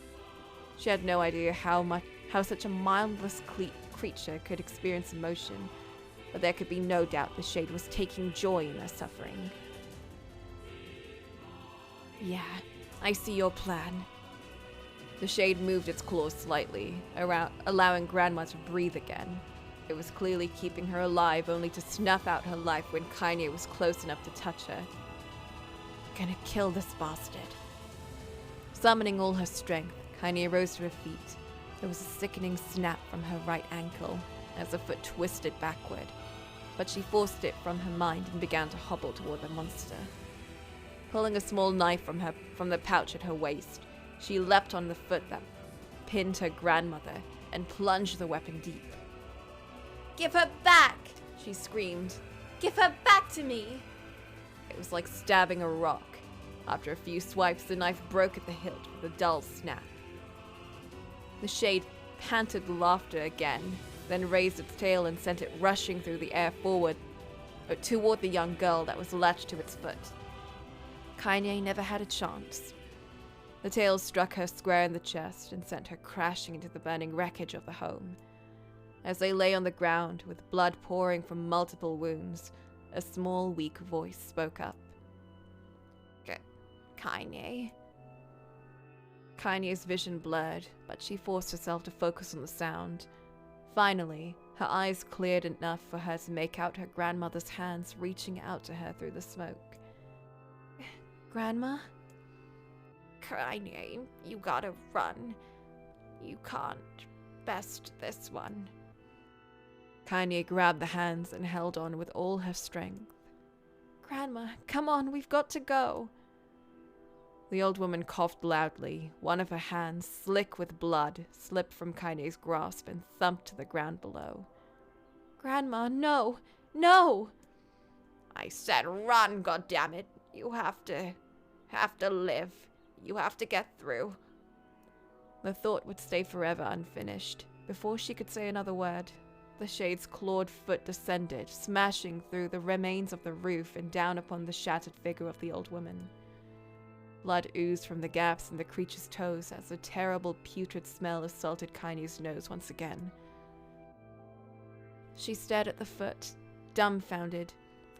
She had no idea how such a mindless creature could experience emotion, but there could be no doubt the Shade was taking joy in her suffering. Yeah, I see your plan. The Shade moved its claws slightly, allowing Grandma to breathe again. It was clearly keeping her alive, only to snuff out her life when Kaine was close enough to touch her. Gonna kill this bastard. Summoning all her strength, Kaine rose to her feet. There was a sickening snap from her right ankle as the foot twisted backward, but she forced it from her mind and began to hobble toward the monster. Pulling a small knife from the pouch at her waist, she leapt on the foot that pinned her grandmother and plunged the weapon deep. Give her back! She screamed. Give her back to me! It was like stabbing a rock. After a few swipes, the knife broke at the hilt with a dull snap. The Shade panted laughter again, then raised its tail and sent it rushing through the air toward the young girl that was latched to its foot. Kaine never had a chance. The tail struck her square in the chest and sent her crashing into the burning wreckage of the home. As they lay on the ground, with blood pouring from multiple wounds, a small, weak voice spoke up. Kaine. Kaine's vision blurred, but she forced herself to focus on the sound. Finally, her eyes cleared enough for her to make out her grandmother's hands reaching out to her through the smoke. Grandma? Kaine, you gotta run. You can't best this one. Kaine grabbed the hands and held on with all her strength. Grandma, come on, we've got to go. The old woman coughed loudly. One of her hands, slick with blood, slipped from Kaine's grasp and thumped to the ground below. Grandma, no! No! I said run, goddammit. You have to live. You have to get through. The thought would stay forever unfinished. Before she could say another word, the Shade's clawed foot descended, smashing through the remains of the roof and down upon the shattered figure of the old woman. Blood oozed from the gaps in the creature's toes as a terrible putrid smell assaulted Kaine's nose once again. She stared at the foot, dumbfounded,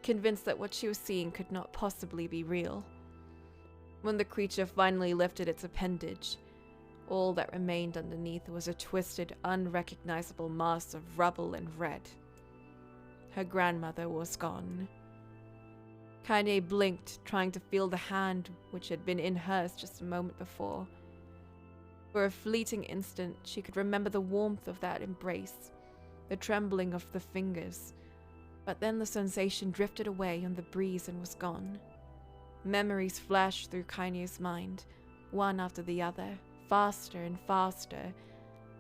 convinced that what she was seeing could not possibly be real. When the creature finally lifted its appendage, all that remained underneath was a twisted, unrecognizable mass of rubble and red. Her grandmother was gone. Kaine blinked, trying to feel the hand which had been in hers just a moment before. For a fleeting instant, she could remember the warmth of that embrace, the trembling of the fingers, but then the sensation drifted away on the breeze and was gone. Memories flashed through Kaine's mind, one after the other, faster and faster,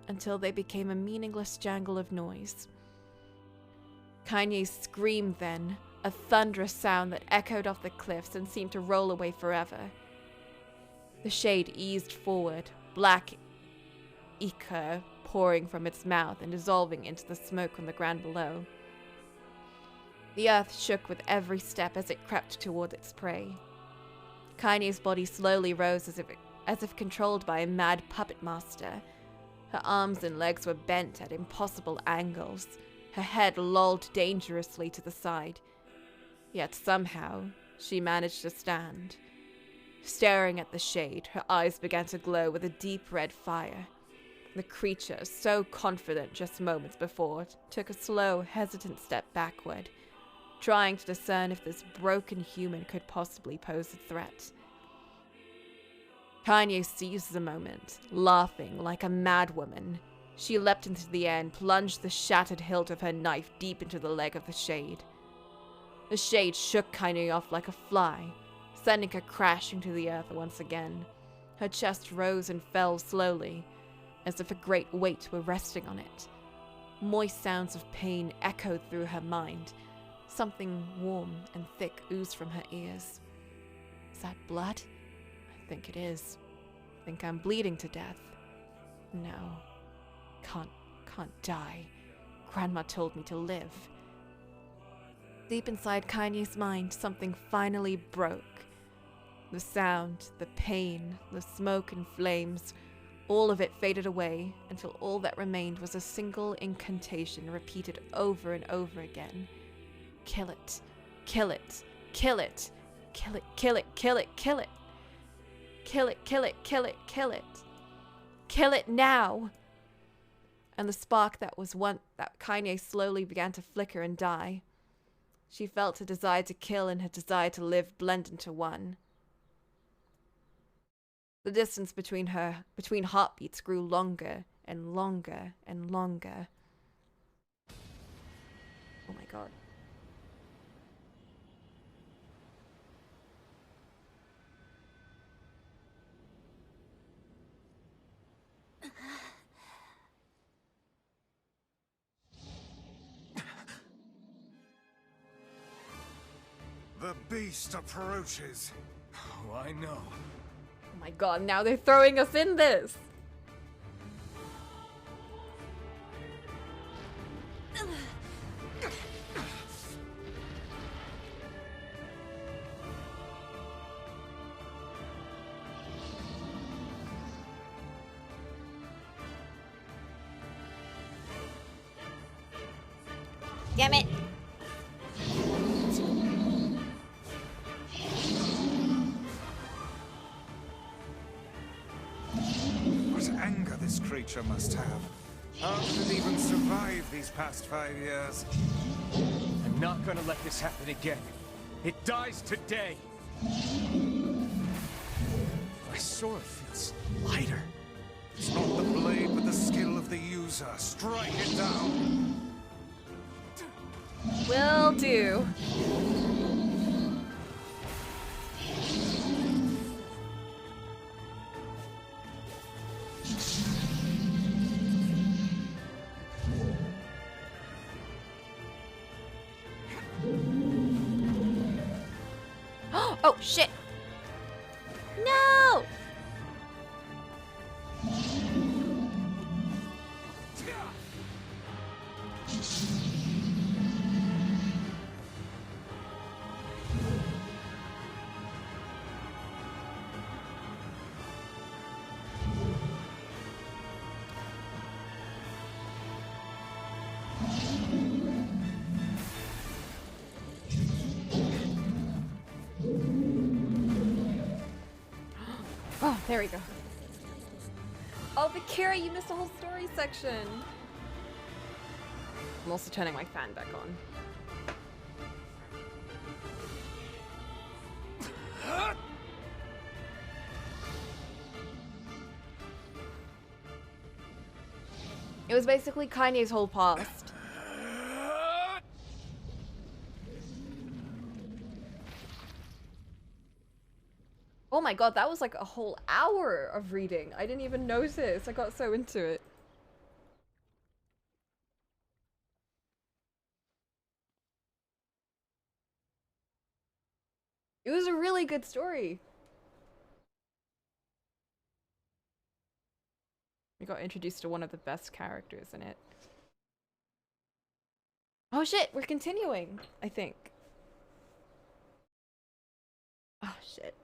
until they became a meaningless jangle of noise. Kaine screamed then, a thunderous sound that echoed off the cliffs and seemed to roll away forever. The Shade eased forward, black ichor pouring from its mouth and dissolving into the smoke on the ground below. The earth shook with every step as it crept toward its prey. Kaine's body slowly rose as if controlled by a mad puppet master. Her arms and legs were bent at impossible angles, her head lolled dangerously to the side. Yet somehow, she managed to stand. Staring at the Shade, her eyes began to glow with a deep red fire. The creature, so confident just moments before, took a slow, hesitant step backward, trying to discern if this broken human could possibly pose a threat. Kaine seized the moment, laughing like a madwoman. She leapt into the air and plunged the shattered hilt of her knife deep into the leg of the Shade. The Shade shook Kaine off like a fly, sending her crashing to the earth once again. Her chest rose and fell slowly, as if a great weight were resting on it. Moist sounds of pain echoed through her mind. Something warm and thick oozed from her ears. Is that blood? I think it is. I think I'm bleeding to death. No. Can't die. Grandma told me to live. Deep inside Kaine's mind, something finally broke. The sound, the pain, the smoke and flames, All of it faded away until all that remained was a single incantation repeated over and over again. Kill it. Kill it. Kill it. Kill it. Kill it. Kill it. Kill it. Kill it. Kill it. Kill it. Kill it. Kill it now. And the spark that was one that Kaine slowly began to flicker and die. She felt her desire to kill and her desire to live blend into one. The distance between heartbeats grew longer and longer and longer. Oh my god. The beast approaches. Oh, I know. Oh my god, now they're throwing us in this! Damn it. What anger this creature must have. How did it even survive these past 5 years? I'm not gonna let this happen again. It dies today. My sword feels lighter. It's not the blade, but the skill of the user. Strike it down. Will do. Oh, shit! No! Oh, there we go. Oh, but Kira, you missed the whole story section. I'm also turning my fan back on. It was basically Kaine's whole past. Oh my god, that was like a whole hour of reading. I didn't even notice. I got so into it. It was a really good story. We got introduced to one of the best characters in it. Oh shit, we're continuing, I think. Oh shit.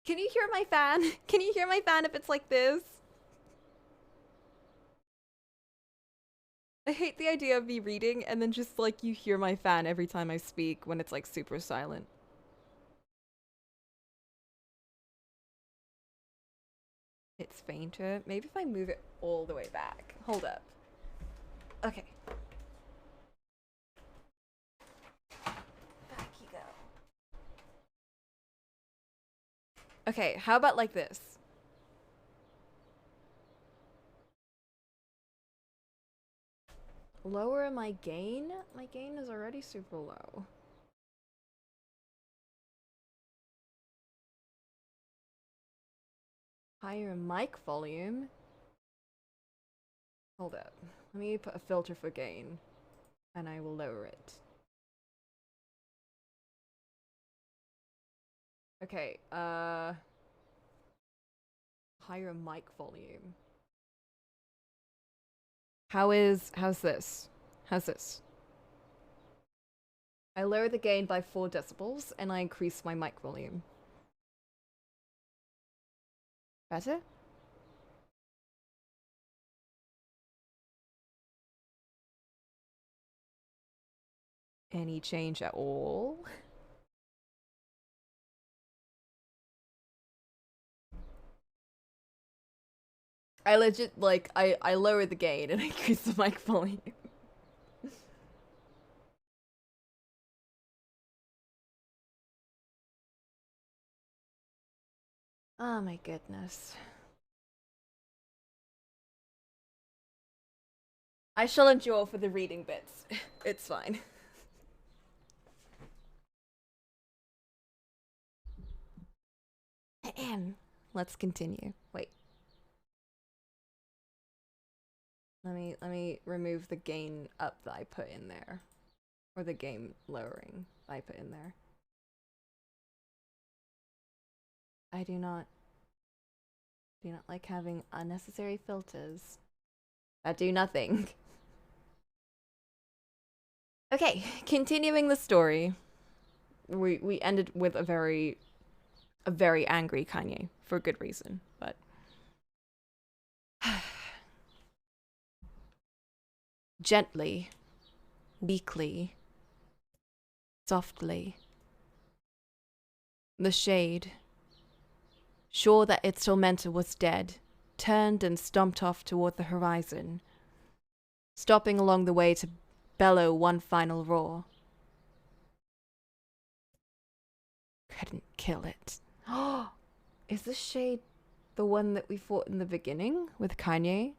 Can you hear my fan? Can you hear my fan if it's like this? I hate the idea of me reading and then just like you hear my fan every time I speak when it's like super silent. It's fainter. Maybe if I move it all the way back. Hold up. Okay. Back you go. Okay, how about like this? Lower my gain? My gain is already super low. Higher mic volume? Hold up. Let me put a filter for gain. And I will lower it. Okay, higher mic volume. How's this? How's this? I lower the gain by 4 decibels and I increase my mic volume. Better? any change at all. I legit, like, I lower the gain and increase the mic volume. Oh my goodness. I shall endure for the reading bits. It's fine. Let's continue. Wait. Let me remove the gain up that I put in there. Or the gain lowering I put in there. I do not like having unnecessary filters that do nothing. Okay, continuing the story. We ended with a very angry Kanye for good reason, but gently, weakly, softly, the shade, sure that its tormentor was dead, turned and stomped off toward the horizon, stopping along the way to bellow one final roar. Couldn't kill it. Oh, is this shade the one that we fought in the beginning with Kanye?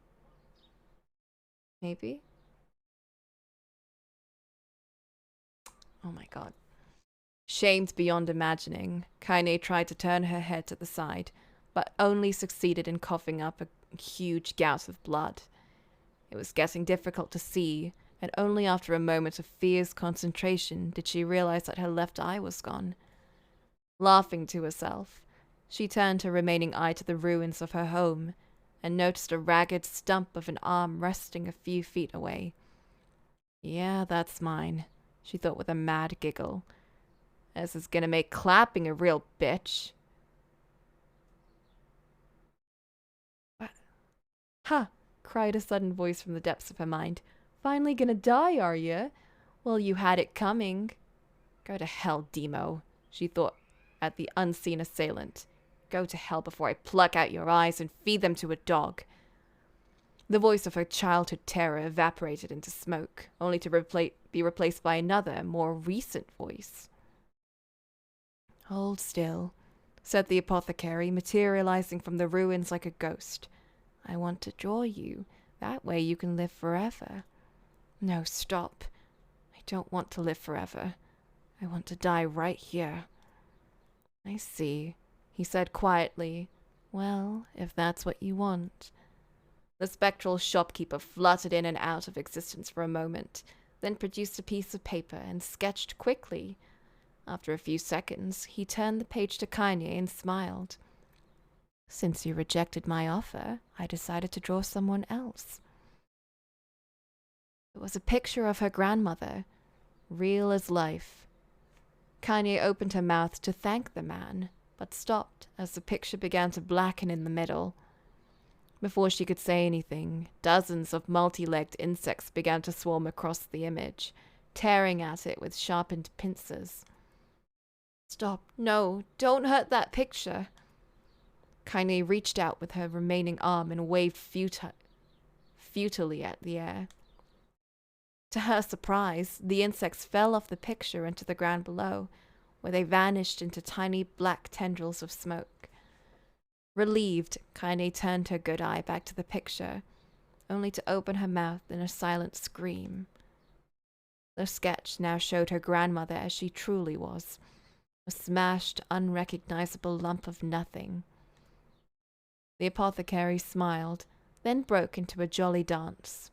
Maybe? Oh my god. Shamed beyond imagining, Kanye tried to turn her head to the side, but only succeeded in coughing up a huge gout of blood. It was getting difficult to see, and only after a moment of fierce concentration did she realize that her left eye was gone. Laughing to herself, she turned her remaining eye to the ruins of her home, and noticed a ragged stump of an arm resting a few feet away. Yeah, that's mine, she thought with a mad giggle. This is gonna make clapping a real bitch. What? Huh, cried a sudden voice from the depths of her mind. Finally gonna die, are you? Well, you had it coming. Go to hell, Demo, she thought at the unseen assailant. Go to hell before I pluck out your eyes and feed them to a dog. The voice of her childhood terror evaporated into smoke, only to be replaced by another, more recent voice. Hold still, said the apothecary, materializing from the ruins like a ghost. I want to draw you. That way you can live forever. No, stop. I don't want to live forever. I want to die right here. I see, he said quietly. Well, if that's what you want. The spectral shopkeeper fluttered in and out of existence for a moment, then produced a piece of paper and sketched quickly. After a few seconds, he turned the page to Kanye and smiled. Since you rejected my offer, I decided to draw someone else. It was a picture of her grandmother, real as life. Kanye opened her mouth to thank the man, but stopped as the picture began to blacken in the middle. Before she could say anything, dozens of multi-legged insects began to swarm across the image, tearing at it with sharpened pincers. Stop. No, don't hurt that picture. Kanye reached out with her remaining arm and waved futilely at the air. To her surprise, the insects fell off the picture into the ground below, where they vanished into tiny black tendrils of smoke. Relieved, Kanye turned her good eye back to the picture, only to open her mouth in a silent scream. The sketch now showed her grandmother as she truly was, a smashed, unrecognizable lump of nothing. The apothecary smiled, then broke into a jolly dance.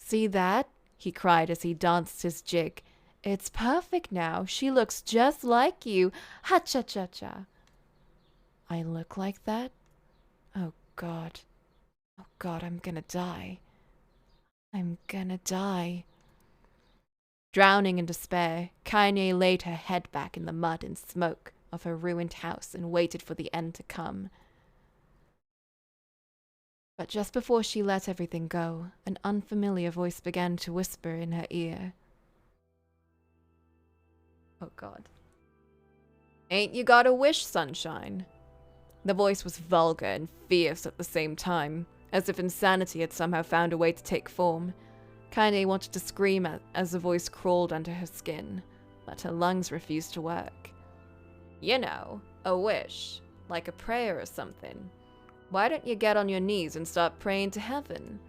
See that? He cried as he danced his jig. It's perfect now. She looks just like you. Ha-cha-cha-cha. I look like that? Oh, God. Oh, God, I'm gonna die. I'm gonna die. Drowning in despair, Kanye laid her head back in the mud and smoke of her ruined house and waited for the end to come. But just before she let everything go, an unfamiliar voice began to whisper in her ear, Oh god. Ain't you got a wish, sunshine? The voice was vulgar and fierce at the same time, as if insanity had somehow found a way to take form. Kaine wanted to scream as the voice crawled under her skin, but her lungs refused to work. You know, a wish, like a prayer or something. Why don't you get on your knees and start praying to heaven?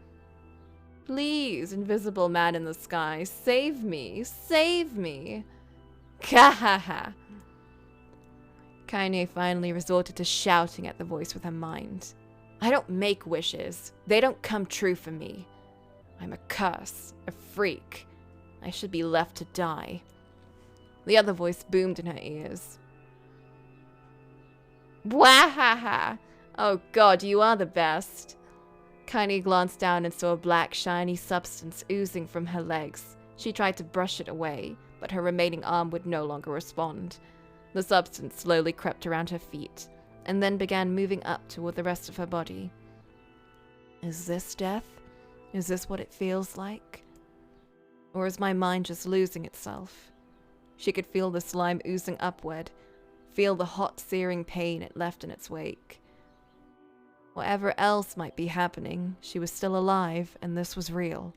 Please, invisible man in the sky, save me, save me. Kahaha. Kaine finally resorted to shouting at the voice with her mind. I don't make wishes. They don't come true for me. I'm a curse, a freak. I should be left to die. The other voice boomed in her ears. Wahaha! Oh god, you are the best. Kaine glanced down and saw a black, shiny substance oozing from her legs. She tried to brush it away, but her remaining arm would no longer respond. The substance slowly crept around her feet, and then began moving up toward the rest of her body. Is this death? Is this what it feels like? Or is my mind just losing itself? She could feel the slime oozing upward, feel the hot, searing pain it left in its wake. Whatever else might be happening, she was still alive, and this was real.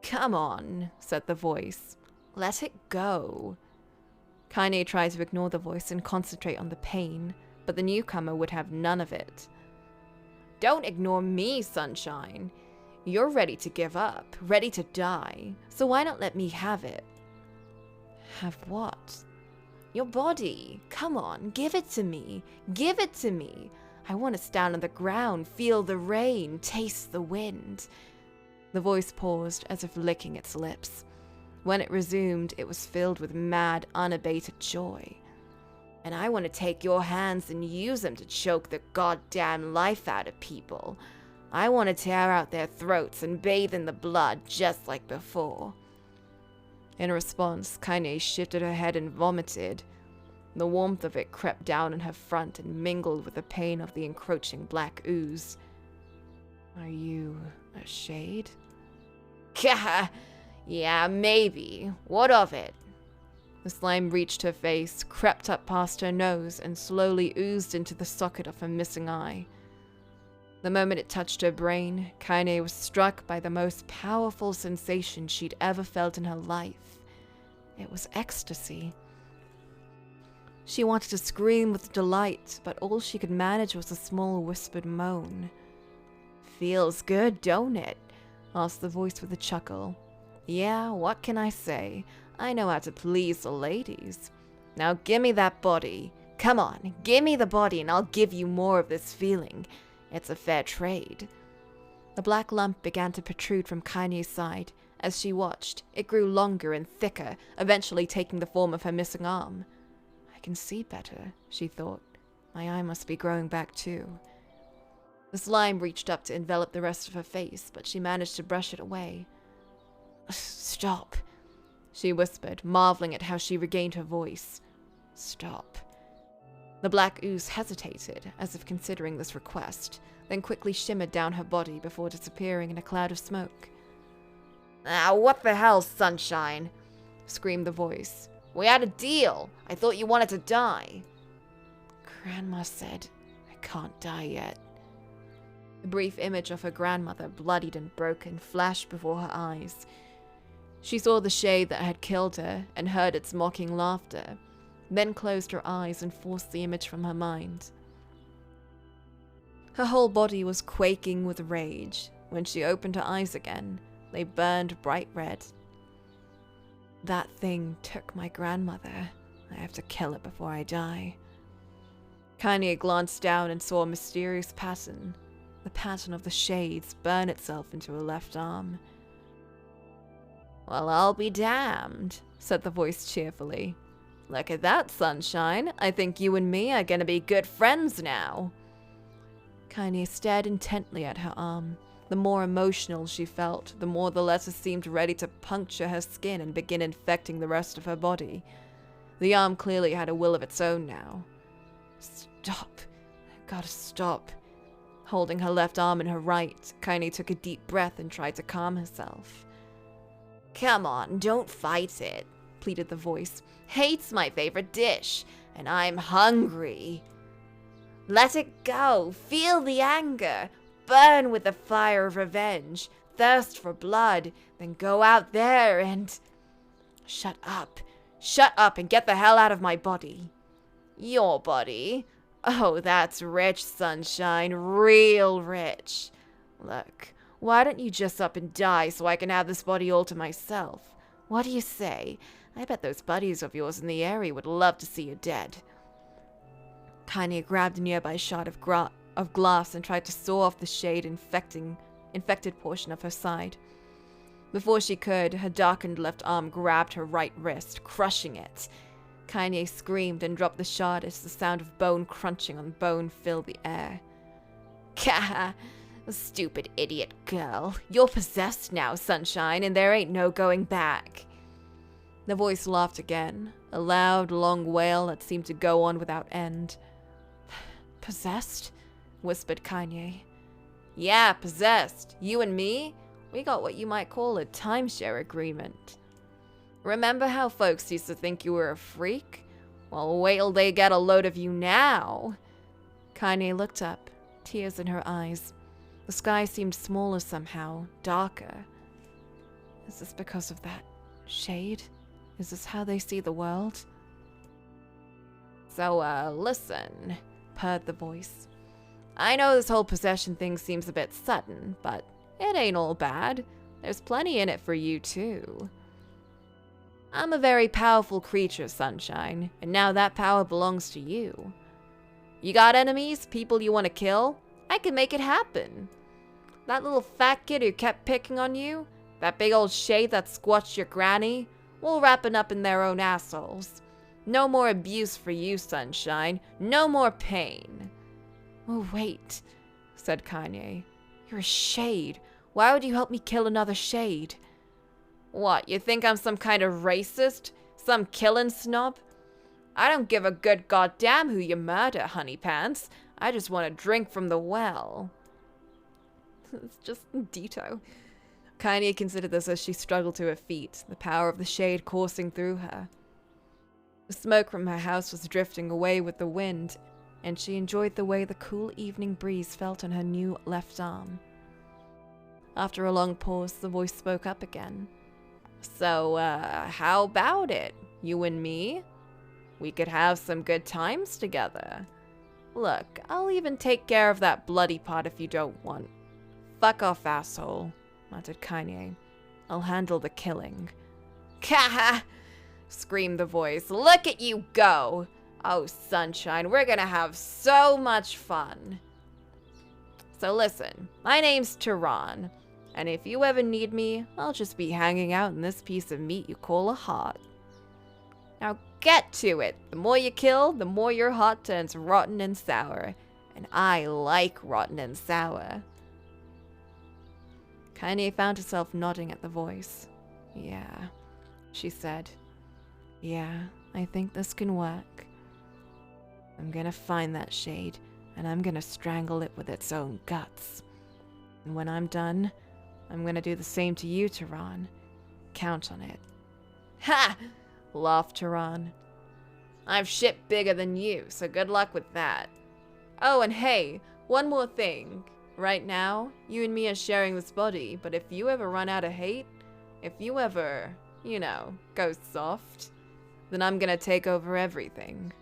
Come on, said the voice. Let it go. Kaine tried to ignore the voice and concentrate on the pain, but the newcomer would have none of it. Don't ignore me, sunshine. You're ready to give up, ready to die, so why not let me have it? Have what? Your body. Come on, give it to me. Give it to me. I want to stand on the ground, feel the rain, taste the wind. The voice paused, as if licking its lips. When it resumed, it was filled with mad, unabated joy. And I want to take your hands and use them to choke the goddamn life out of people. I want to tear out their throats and bathe in the blood just like before. In response, Kaine shifted her head and vomited. The warmth of it crept down in her front and mingled with the pain of the encroaching black ooze. Are you a shade? Gah! Yeah, maybe. What of it? The slime reached her face, crept up past her nose, and slowly oozed into the socket of her missing eye. The moment it touched her brain, Kaine was struck by the most powerful sensation she'd ever felt in her life. It was ecstasy. She wanted to scream with delight, but all she could manage was a small whispered moan. Feels good, don't it? Asked the voice with a chuckle. Yeah, what can I say? I know how to please the ladies. Now gimme that body. Come on, gimme the body and I'll give you more of this feeling. It's a fair trade. The black lump began to protrude from Kaine's side. As she watched, it grew longer and thicker, eventually taking the form of her missing arm. I can see better, she thought. My eye must be growing back too. The slime reached up to envelop the rest of her face, but she managed to brush it away. Stop, she whispered, marveling at how she regained her voice. Stop. The black ooze hesitated, as if considering this request, then quickly shimmered down her body before disappearing in a cloud of smoke. Ah, what the hell, sunshine? Screamed the voice. We had a deal. I thought you wanted to die. Grandma said, I can't die yet. A brief image of her grandmother, bloodied and broken, flashed before her eyes. She saw the shade that had killed her and heard its mocking laughter, then closed her eyes and forced the image from her mind. Her whole body was quaking with rage. When she opened her eyes again, they burned bright red. That thing took my grandmother. I have to kill it before I die. Kaine glanced down and saw a mysterious pattern. The pattern of the shades burn itself into her left arm. Well, I'll be damned, said the voice cheerfully. Look at that, sunshine. I think you and me are gonna be good friends now. Kaine stared intently at her arm. The more emotional she felt, the more the letter seemed ready to puncture her skin and begin infecting the rest of her body. The arm clearly had a will of its own now. Stop. I gotta stop. Holding her left arm in her right, Kaine took a deep breath and tried to calm herself. Come on, don't fight it. pleaded the voice. Hate's my favorite dish, and I'm hungry. Let it go. Feel the anger. Burn with the fire of revenge. Thirst for blood. Then go out there and... Shut up. Shut up and get the hell out of my body. Your body? Oh, that's rich, Sunshine. Real rich. Look, why don't you just up and die so I can have this body all to myself? What do you say? I bet those buddies of yours in the area would love to see you dead. Kaine grabbed a nearby shard of glass and tried to saw off the shade infected portion of her side. Before she could, her darkened left arm grabbed her right wrist, crushing it. Kaine screamed and dropped the shard as the sound of bone crunching on bone filled the air. Kaha! Stupid idiot girl. You're possessed now, Sunshine, and there ain't no going back. The voice laughed again, a loud, long wail that seemed to go on without end. Possessed? Whispered Kaine. Yeah, possessed. You and me? We got what you might call a timeshare agreement. Remember how folks used to think you were a freak? Well, wait till they get a load of you now. Kaine looked up, tears in her eyes. The sky seemed smaller somehow, darker. Is this because of that shade? Is this how they see the world? So, listen, purred the voice. I know this whole possession thing seems a bit sudden, but it ain't all bad. There's plenty in it for you, too. I'm a very powerful creature, Sunshine, and now that power belongs to you. You got enemies, people you want to kill? I can make it happen. That little fat kid who kept picking on you, that big old shade that squashed your granny, we'll wrap it up in their own assholes. No more abuse for you, Sunshine. No more pain. Oh, wait, said Kaine. You're a shade. Why would you help me kill another shade? What, you think I'm some kind of racist? Some killing snob? I don't give a good goddamn who you murder, honey pants. I just want to drink from the well. It's just Ditto. Kaine considered this as she struggled to her feet, the power of the shade coursing through her. The smoke from her house was drifting away with the wind, and she enjoyed the way the cool evening breeze felt on her new left arm. After a long pause, the voice spoke up again. So, how about it? You and me? We could have some good times together. Look, I'll even take care of that bloody pot if you don't want. Fuck off, asshole, muttered Kaine. I'll handle the killing. Kaha! Screamed the voice. Look at you go! Oh, Sunshine, we're gonna have so much fun. So listen, my name's Tehran, and if you ever need me, I'll just be hanging out in this piece of meat you call a heart. Now get to it. The more you kill, the more your heart turns rotten and sour. And I like rotten and sour. Kaine found herself nodding at the voice. Yeah, she said. Yeah, I think this can work. I'm gonna find that shade, and I'm gonna strangle it with its own guts. And when I'm done, I'm gonna do the same to you, Tehran. Count on it. Ha! Laughed Tehran. I've shit bigger than you, so good luck with that. Oh, and hey, one more thing. Right now, you and me are sharing this body, but if you ever run out of hate, if you ever, go soft, then I'm gonna take over everything.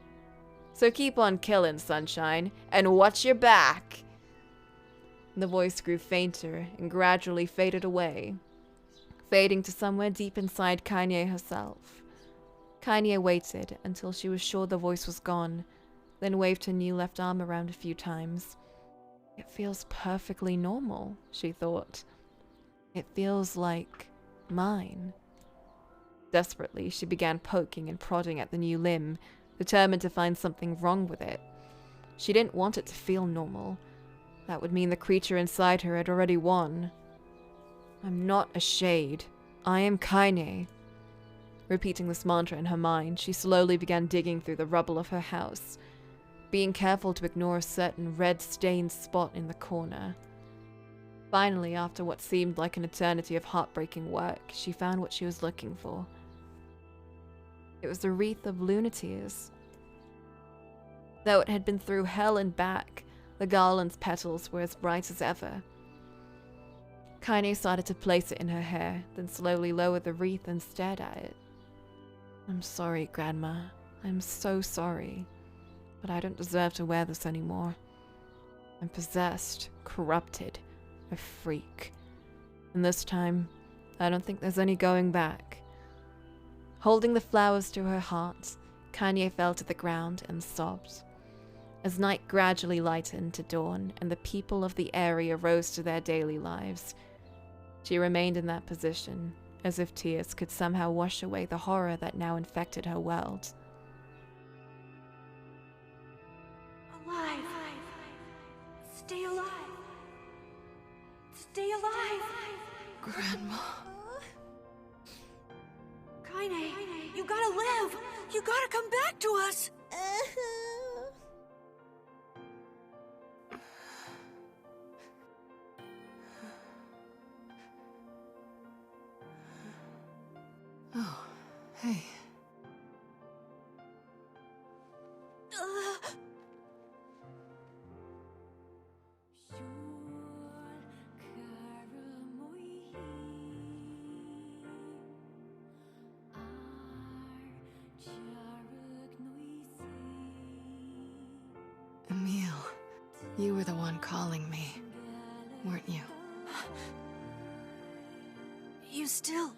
So keep on killing, Sunshine, and watch your back. The voice grew fainter and gradually faded away, fading to somewhere deep inside Kaine herself. Kaine waited until she was sure the voice was gone, then waved her new left arm around a few times. It feels perfectly normal, she thought. It feels like mine. Desperately, she began poking and prodding at the new limb, determined to find something wrong with it. She didn't want it to feel normal. That would mean the creature inside her had already won. I'm not a shade. I am Kaine. Repeating this mantra in her mind, she slowly began digging through the rubble of her house, being careful to ignore a certain red-stained spot in the corner. Finally, after what seemed like an eternity of heartbreaking work, she found what she was looking for. It was a wreath of lunatears. Though it had been through hell and back, the garland's petals were as bright as ever. Kaine started to place it in her hair, then slowly lowered the wreath and stared at it. I'm sorry, Grandma. I'm so sorry. But I don't deserve to wear this anymore. I'm possessed, corrupted, a freak. And this time, I don't think there's any going back. Holding the flowers to her heart, Kaine fell to the ground and sobbed. As night gradually lightened to dawn and the people of the area rose to their daily lives, she remained in that position, as if tears could somehow wash away the horror that now infected her world. Alive! Stay alive! Stay alive! Grandma. Kaine, you gotta live! You gotta come back to us! Oh, hey. Emil, you were the one calling me, weren't you? You still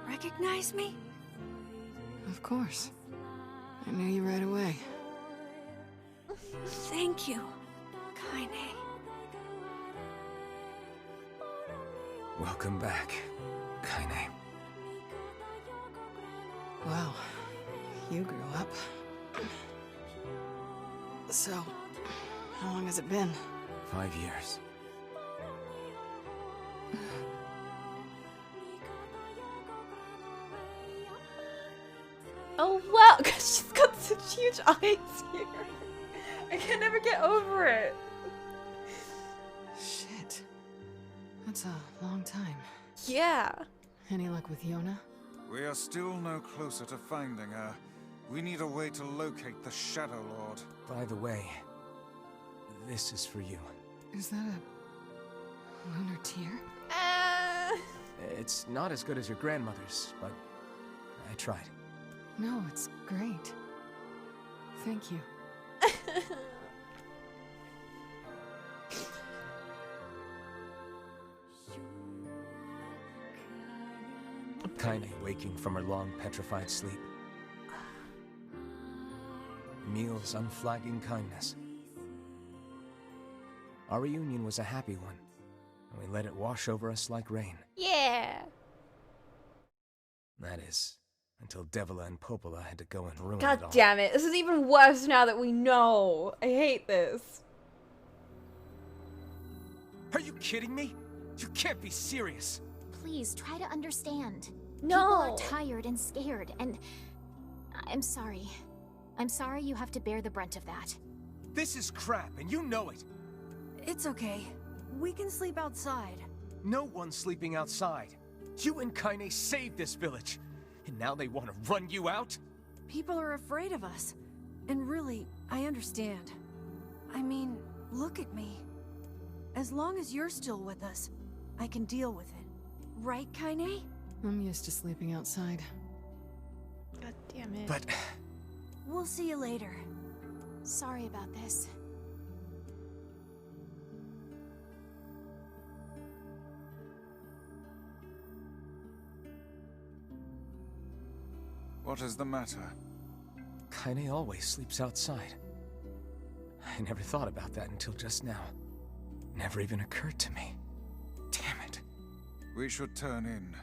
recognize me? Of course. I knew you right away. Thank you, Kaine. Welcome back, Kaine. Wow, you grew up. So, how long has it been? 5 years. Oh wow, she's got such huge eyes here. I can never get over it. Shit. That's a long time. Yeah. Any luck with Yona? We are still no closer to finding her. We need a way to locate the Shadow Lord. By the way, this is for you. Is that a lunar tear? It's not as good as your grandmother's, but I tried. No, it's great. Thank you. Kaine waking from her long petrified sleep. Emil's unflagging kindness. Our reunion was a happy one, and we let it wash over us like rain. Yeah. That is, until Devila and Popola had to go and ruin it God all. damn it. This is even worse now that we know. I hate this. Are you kidding me? You can't be serious. Please try to understand. No. People are tired and scared, and I'm sorry. I'm sorry you have to bear the brunt of that. This is crap, and you know it. It's okay. We can sleep outside. No one's sleeping outside. You and Kaine saved this village, and now they want to run you out? People are afraid of us. And really, I understand. I mean, look at me. As long as you're still with us, I can deal with it. Right, Kaine? I'm used to sleeping outside. God damn it. But We'll see you later. Sorry about this. What is the matter? Kaine always sleeps outside. I never thought about that until just now. Never even occurred to me. Damn it. We should turn in.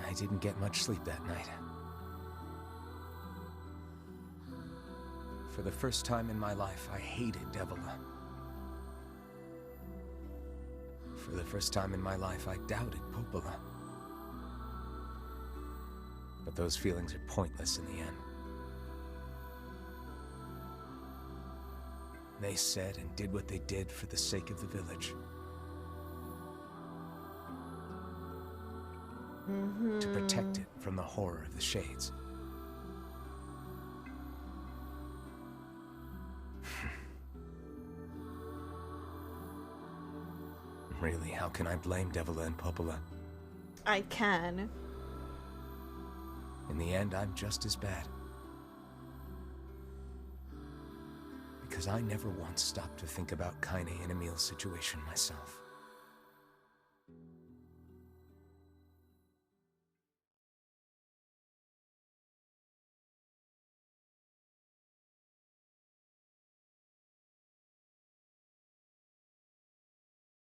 I didn't get much sleep that night. For the first time in my life, I hated Devila. For the first time in my life, I doubted Popola. But those feelings are pointless in the end. They said and did what they did for the sake of the village. to protect it from the horror of the shades. Really, how can I blame Devila and Popola? I can. In the end, I'm just as bad. Because I never once stopped to think about Kaine and Emil's situation myself.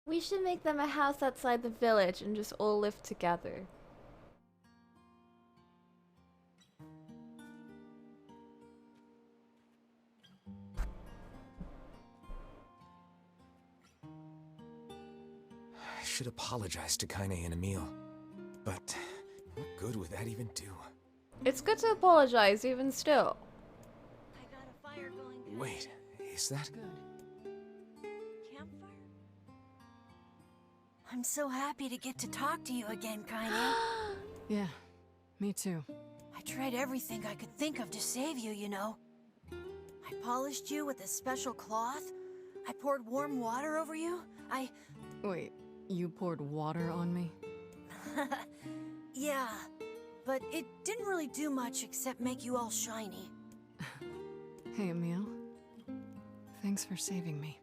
We should make them a house outside the village and just all live together. I should apologize to Kaine and Emil. But what good would that even do? It's good to apologize even still. I got a fire going. Wait, is that... Campfire? I'm so happy to get to talk to you again, Kaine. Yeah, me too. I tried everything I could think of to save you, you know. I polished you with a special cloth. I poured warm water over you. Wait, you poured water on me? Yeah, but it didn't really do much except make you all shiny. Hey, Emil. Thanks for saving me.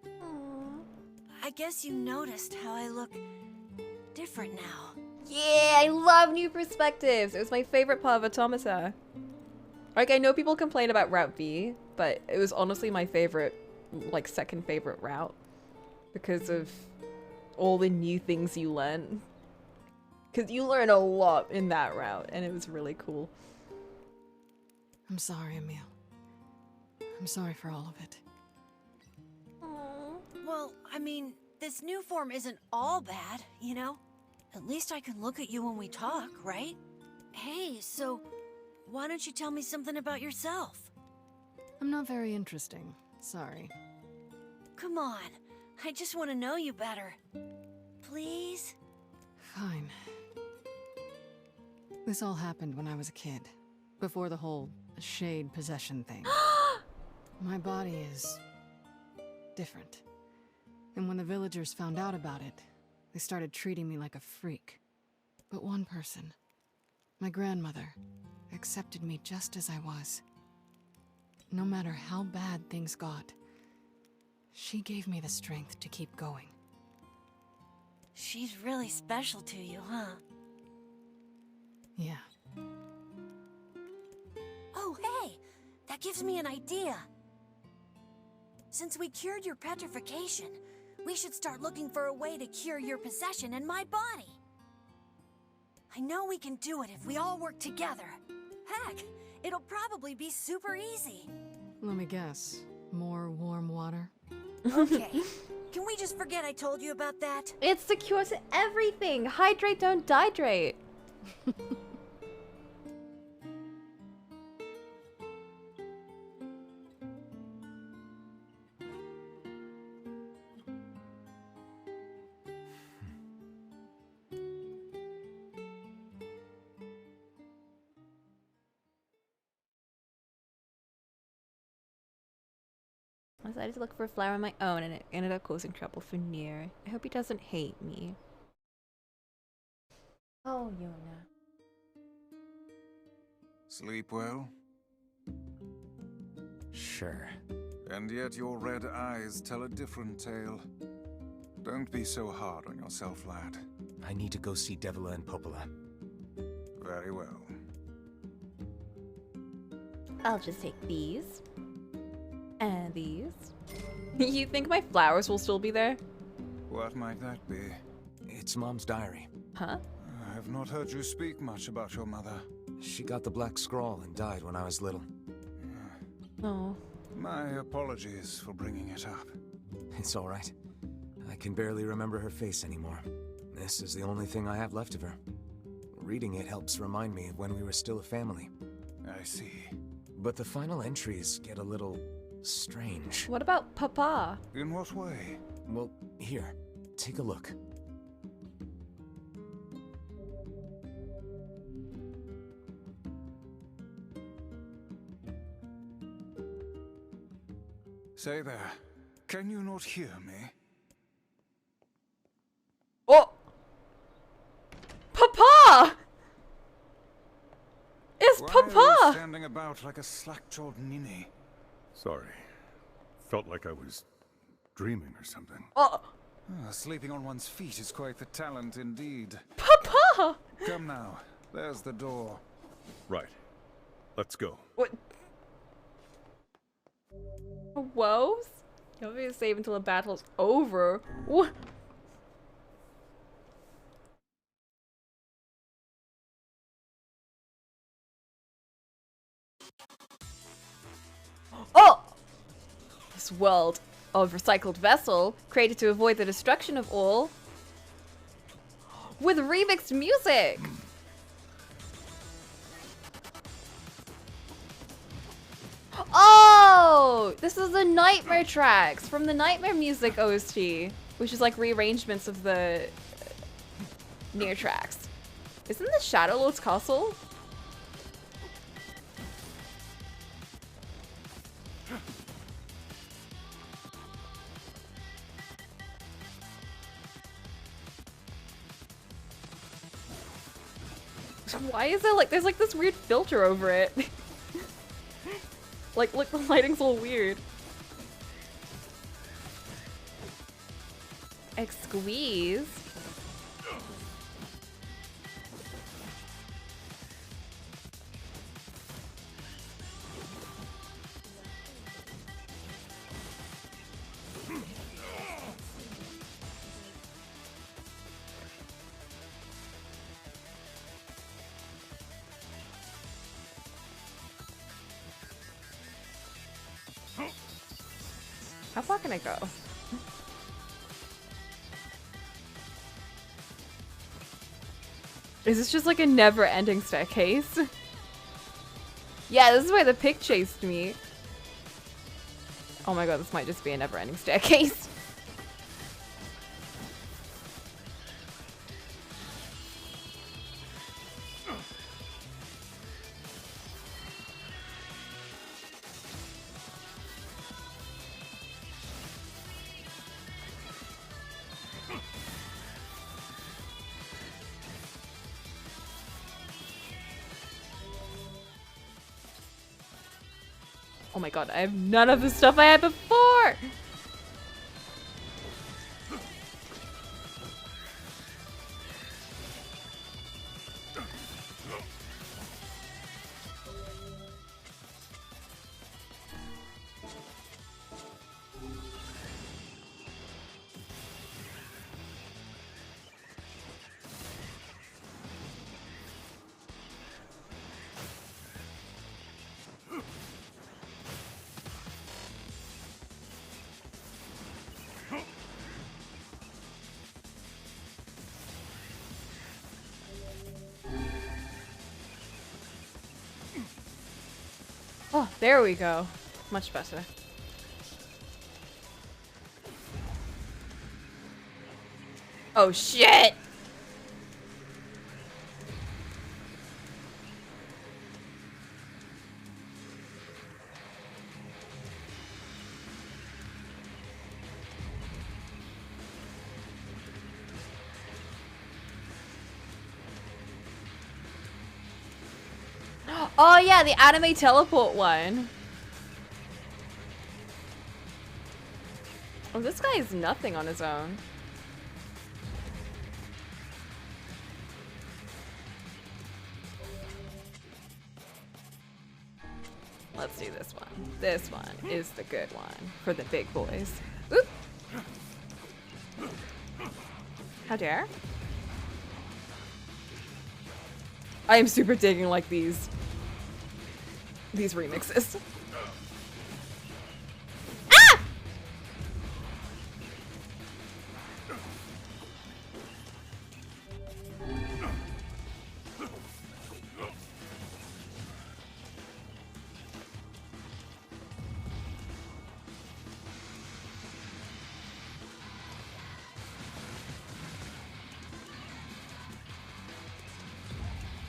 I guess you noticed how I look different now. Yeah, I love new perspectives. It was my favorite part of Automata. Like, I know people complain about Route B, but it was honestly my favorite, like, second favorite route. Because of all the new things you learn. Because you learn a lot in that route, and it was really cool. I'm sorry, Emil. I'm sorry for all of it. Well, I mean, this new form isn't all bad, you know? At least I can look at you when we talk, right? Hey, so why don't you tell me something about yourself? I'm not very interesting. Sorry. Come on, I just want to know you better. Please? Fine. This all happened when I was a kid. Before the whole shade possession thing. My body is... different. And when the villagers found out about it, they started treating me like a freak. But one person, my grandmother, accepted me just as I was. No matter how bad things got, she gave me the strength to keep going. She's really special to you, huh? Yeah. Oh, hey! That gives me an idea. Since we cured your petrification, we should start looking for a way to cure your possession in my body. I know we can do it if we all work together. Heck, it'll probably be super easy. Let me guess. More warm water? Okay, can we just forget I told you about that? It's the cure to everything! Hydrate, don't dihydrate! I decided to look for a flower on my own and it ended up causing trouble for NieR. I hope he doesn't hate me. Oh, Yona. Sleep well? Sure. And yet your red eyes tell a different tale. Don't be so hard on yourself, lad. I need to go see Devila and Popola. Very well. I'll just take these. And these. You think my flowers will still be there? What might that be? It's Mom's diary. Huh? I have not heard you speak much about your mother. She got the Black Scrawl and died when I was little. Oh. My apologies for bringing it up. It's all right. I can barely remember her face anymore. This is the only thing I have left of her. Reading it helps remind me of when we were still a family. I see. But the final entries get a little strange. What about Papa? In what way? Well, here, take a look. Say there, can you not hear me? Oh! Papa! It's Why are you Papa! standing about like a slack-jawed ninny? Sorry. Felt like I was dreaming or something. Oh! Sleeping on one's feet is quite the talent indeed. Papa! Come now, there's the door. Right. Let's go. What? Woes? You'll be safe until the battle's over. What? Oh! This world of recycled vessel, created to avoid the destruction of all, with remixed music! Oh! This is the Nightmare tracks from the Nightmare music OST, which is like rearrangements of the NieR tracks. Isn't this Shadow Lord's castle? Why is there like, there's like this weird filter over it? Like, look, the lighting's all weird. Squeeze. How far can I go? Is this just like a never-ending staircase? Yeah, this is where the pig chased me. Oh my god, this might just be a never-ending staircase. Oh my god, I have none of the stuff I had before! Oh, there we go. Much better. Oh shit! Oh yeah, the anime teleport one. Oh, this guy is nothing on his own. Let's do this one. This one is the good one for the big boys. Oop! How dare? I am super digging like these remixes. Ah!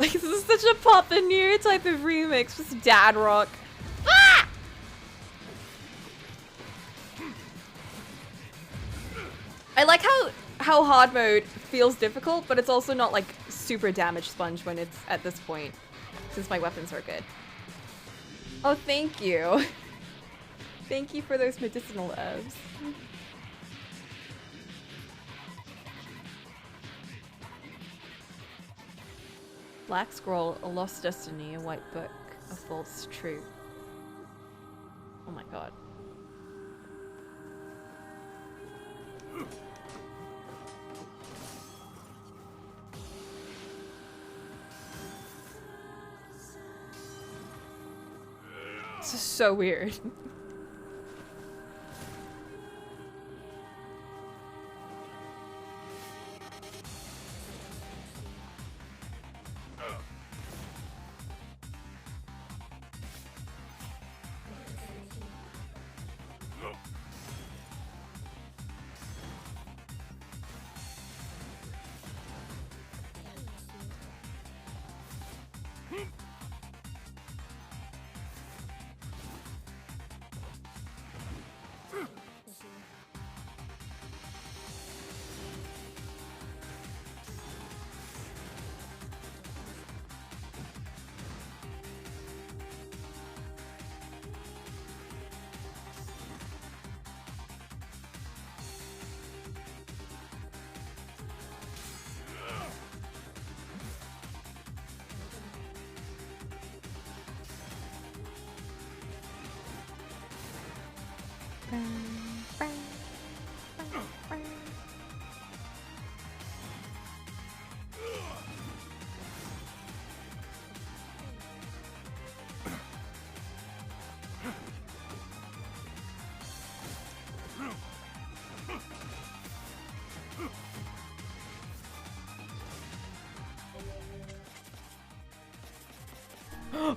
Like, this is such a Pop the NieR type of remix, just dad rock. Ah! I like how hard mode feels difficult, but it's also not like super damage sponge when it's at this point, since my weapons are good. Oh, thank you. Thank you for those medicinal herbs. Black Scroll, a lost destiny, a white book, a false truth. Oh my god. This is so weird.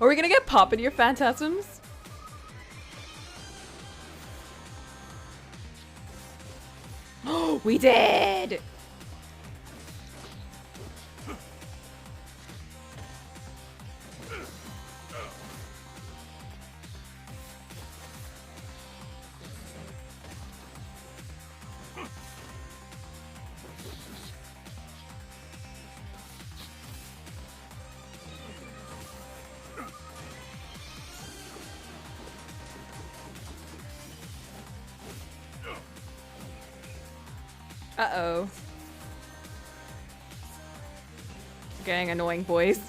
Are we gonna get pop in your phantasms? Oh, we did! Uh-oh. Getting annoying, boys.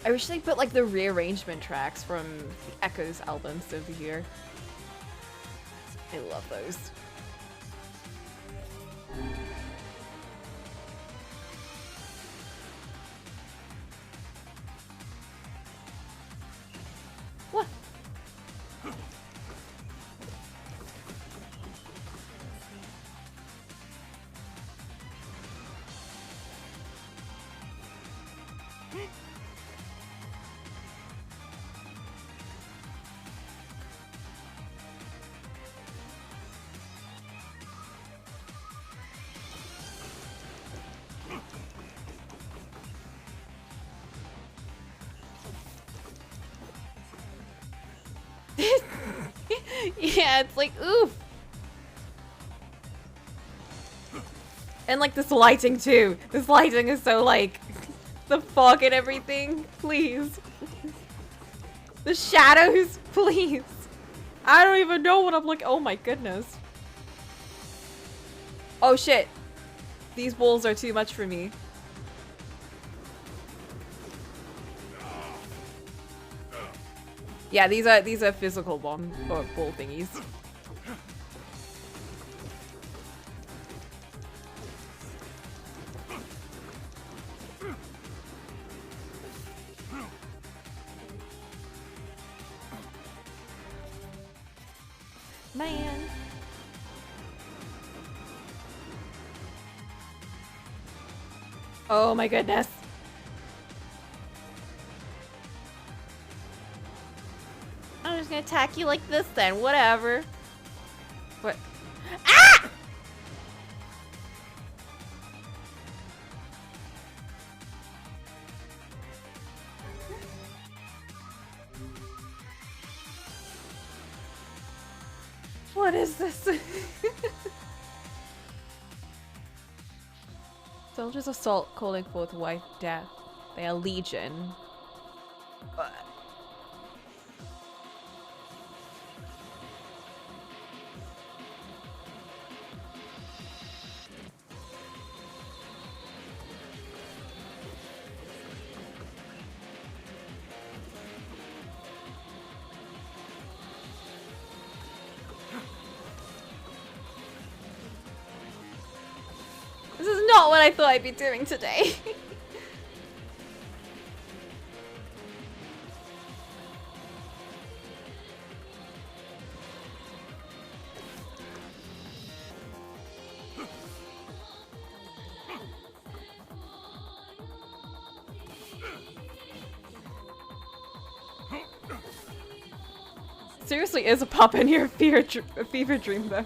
I wish they put like the rearrangement tracks from the Echoes albums over here. I love those. What? Yeah, it's like, oof. And like this lighting too. This lighting is so like, the fog and everything. Please. The shadows, please. I don't even know what I'm like. Oh my goodness. Oh shit. These balls are too much for me. Yeah, these are physical bomb or ball thingies. Man. Oh my goodness. I'm just gonna attack you like this then, whatever. What? Ah! What is this? Soldiers assault, calling forth wife death. They are legion. This is not what I thought I'd be doing today. Seriously is a pop in your fever dream though.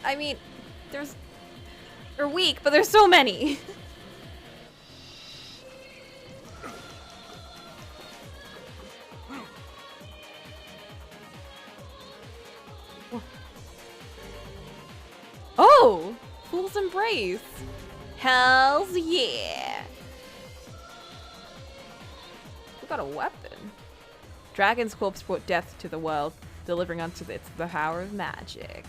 I mean, they're weak, but there's so many. Oh! Fool's Embrace! Hells yeah! We got a weapon. Dragon's corpse brought death to the world, delivering unto it the power of magic.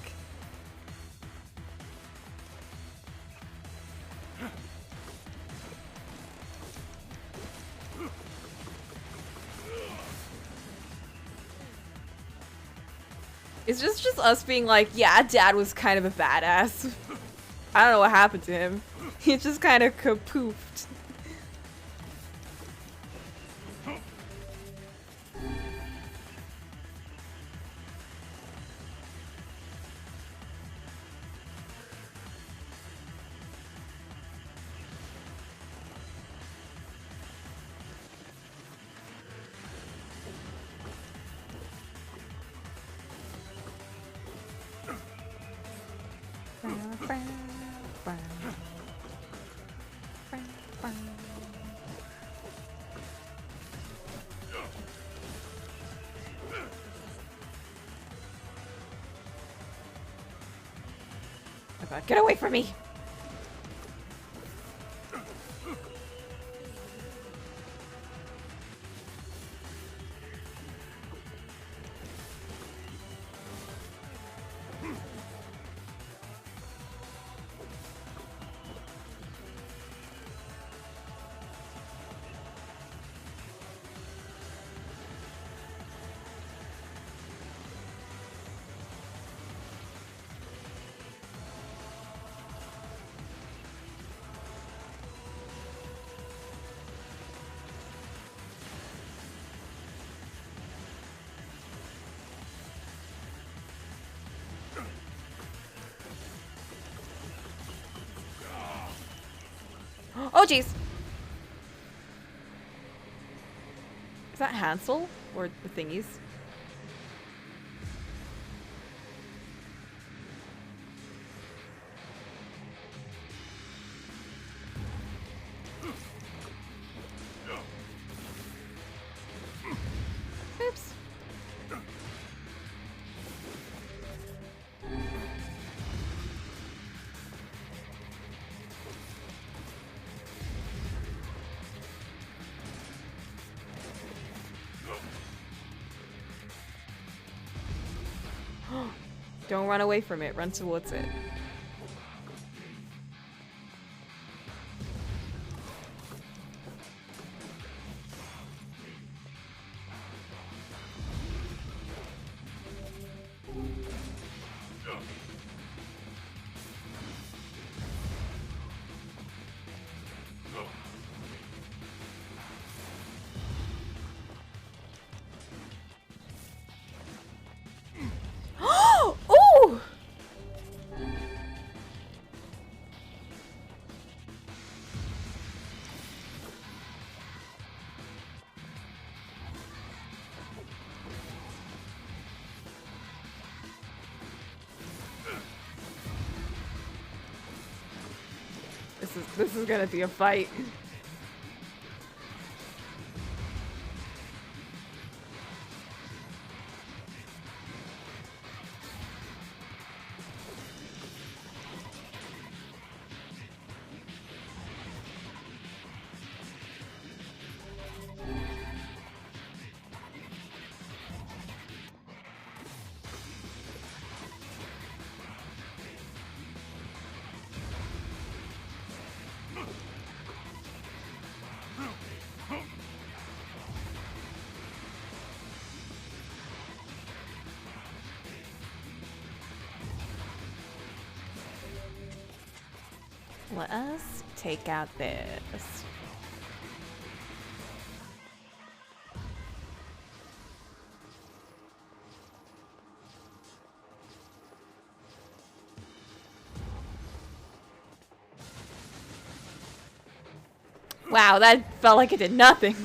It's just us being like, yeah, Dad was kind of a badass. I don't know what happened to him. He just kind of kapoofed. Oh god, get away from me! Oh, jeez. Is that Hansel? Or the thingies? Oops. Don't run away from it, run towards it. Ooh! This is gonna be a fight. Let us take out this. Wow, that felt like it did nothing.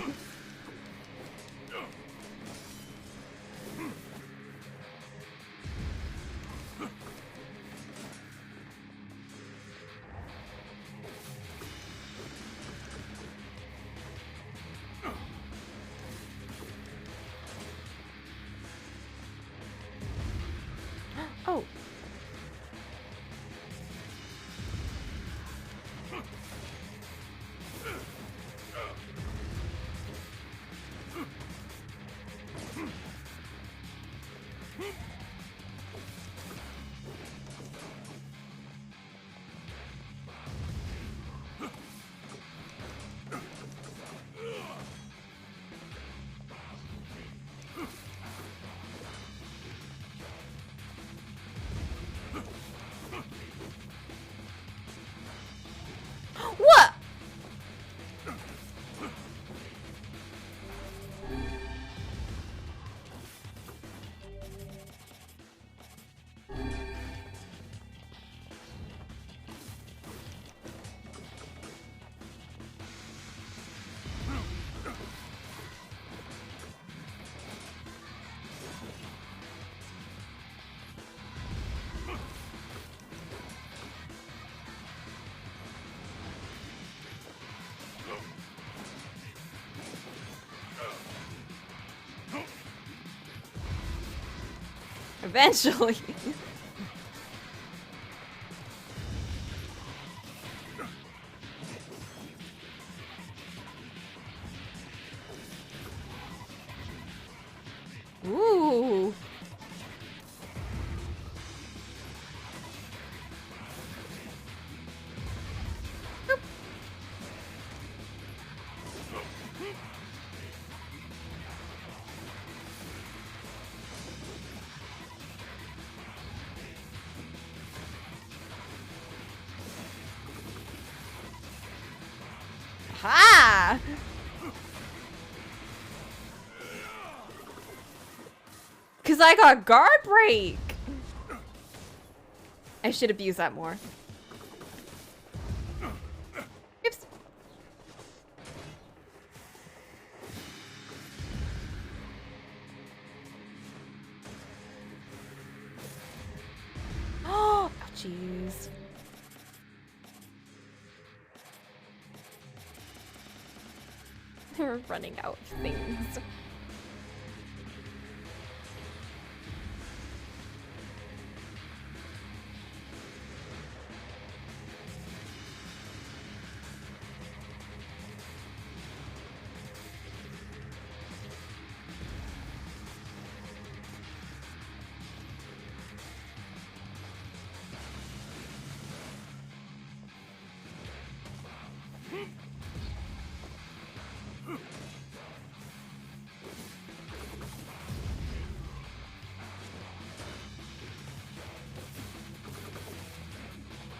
Oh. What? Eventually. Ooh. Ha! Cause I got guard break. I should have used that more. Oops. Jeez. They're running out of things.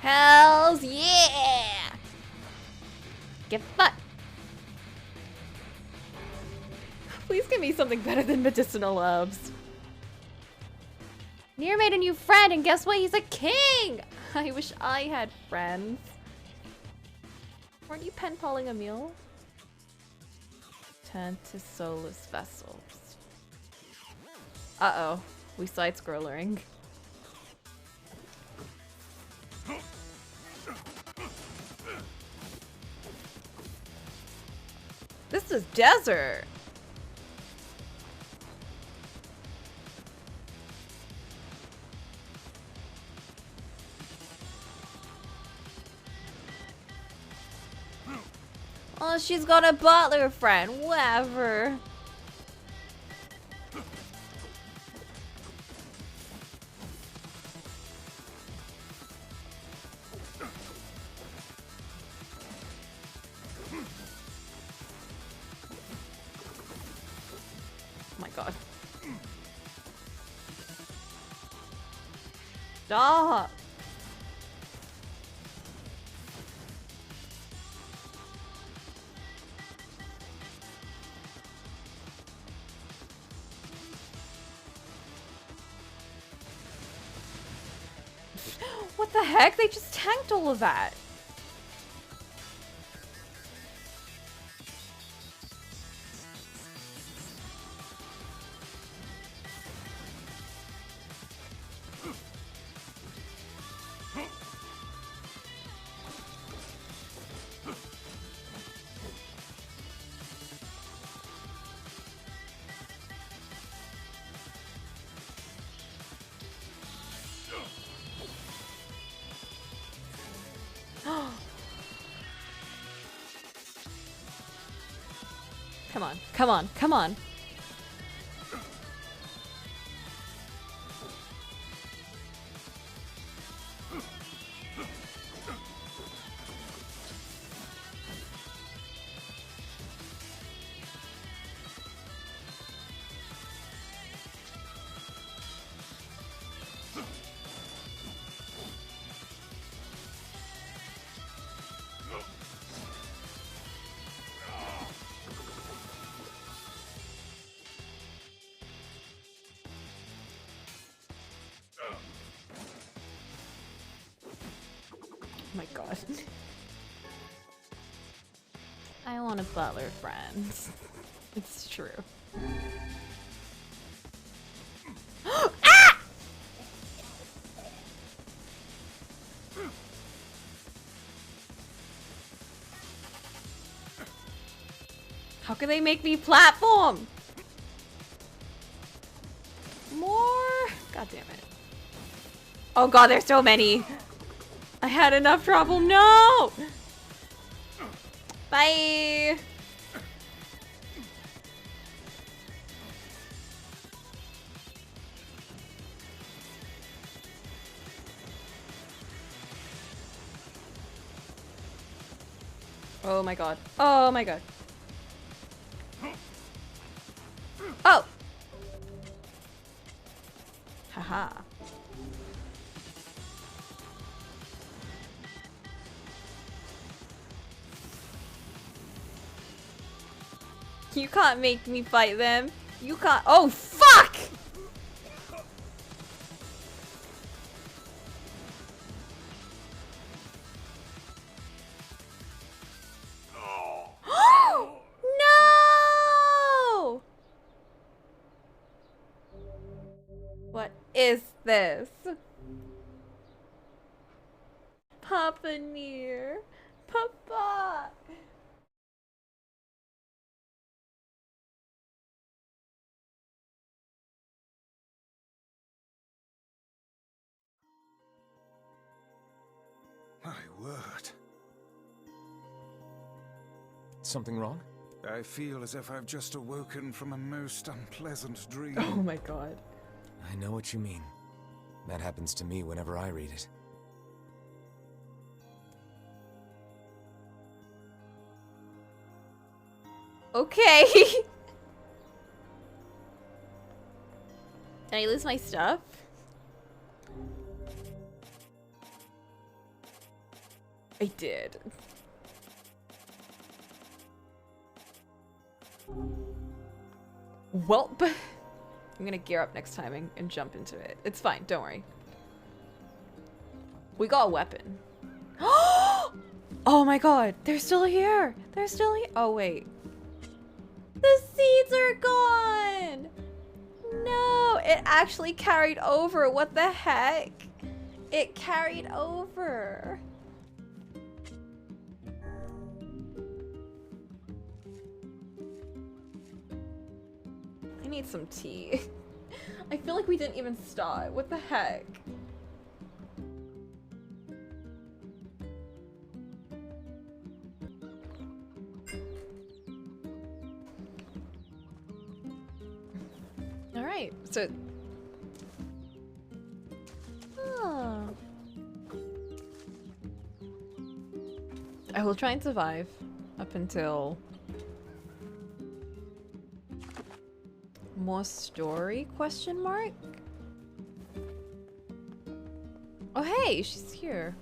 Hells yeah! Get fucked. Please give me something better than medicinal herbs. NieR made a new friend, and guess what? He's a king! I wish I had friends. Weren't you pen paling a mule? Turn to soulless vessels. Uh-oh. We side-scrollering. This is desert. Oh, she's got a butler friend. Whatever. Oh my god. Stop. What the heck? They just tanked all of that. Come on, come on, come on. Oh my god. I want a butler friend. It's true. Ah! How can they make me platform? More? God damn it. Oh god, there's so many. I had enough trouble. No! Bye! Oh my god. Oh my god. Oh! Haha. You can't make me fight them. You can't. Oh, fuck! No! What is this? Papa NieR. Papa! My word. Something wrong? I feel as if I've just awoken from a most unpleasant dream. Oh my god. I know what you mean. That happens to me whenever I read it. Okay. Did I lose my stuff? I did. Welp. I'm gonna gear up next time and jump into it. It's fine, don't worry. We got a weapon. Oh my god, they're still here. They're still here. Oh wait. The seeds are gone. No, it actually carried over. What the heck? It carried over. I need some tea. I feel like we didn't even start. What the heck? Alright, so... Oh. I will try and survive up until... More story, question mark? Oh hey, she's here.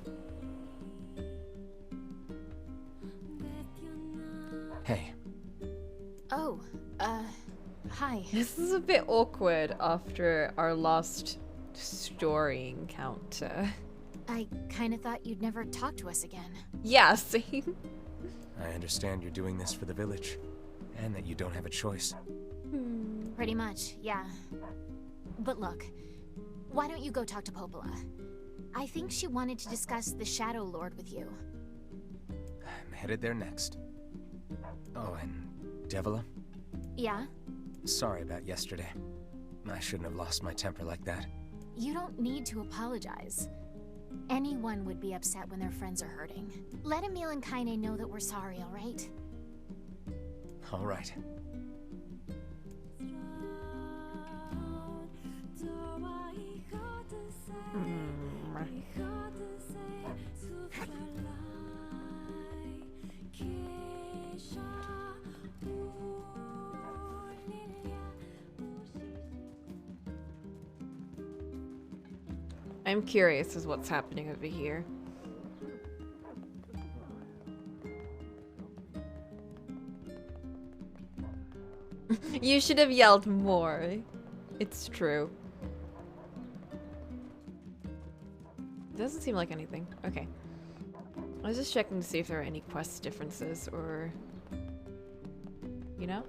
Hey. Oh, hi. This is a bit awkward after our last story encounter. I kinda thought you'd never talk to us again. Yeah, same. I understand you're doing this for the village, and that you don't have a choice. Pretty much, yeah. But look, why don't you go talk to Popola? I think she wanted to discuss the Shadow Lord with you. I'm headed there next. Oh, and Devila? Yeah? Sorry about yesterday. I shouldn't have lost my temper like that. You don't need to apologize. Anyone would be upset when their friends are hurting. Let Emil and Kaine know that we're sorry, alright? Alright. I'm curious as what's happening over here. You should have yelled more. It's true. Doesn't seem like anything. Okay. I was just checking to see if there are any quest differences or... You know?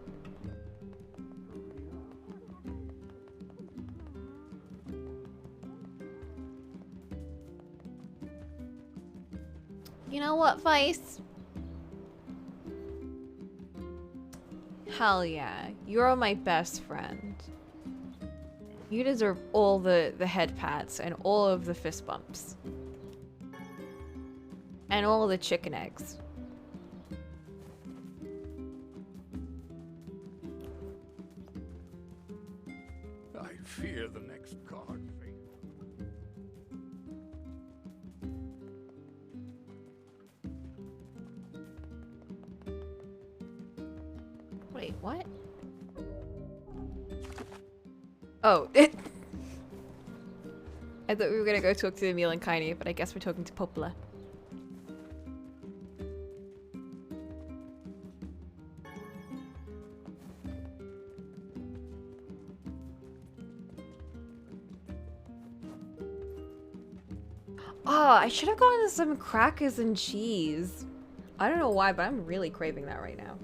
You know what, Vice? Hell yeah. You're my best friend. You deserve all the head pats and all of the fist bumps. And all of the chicken eggs. I fear the next card fate. Wait, what? Oh, I thought we were gonna go talk to Emil and Kaine, but I guess we're talking to Popola. Oh, I should have gotten some crackers and cheese. I don't know why, but I'm really craving that right now.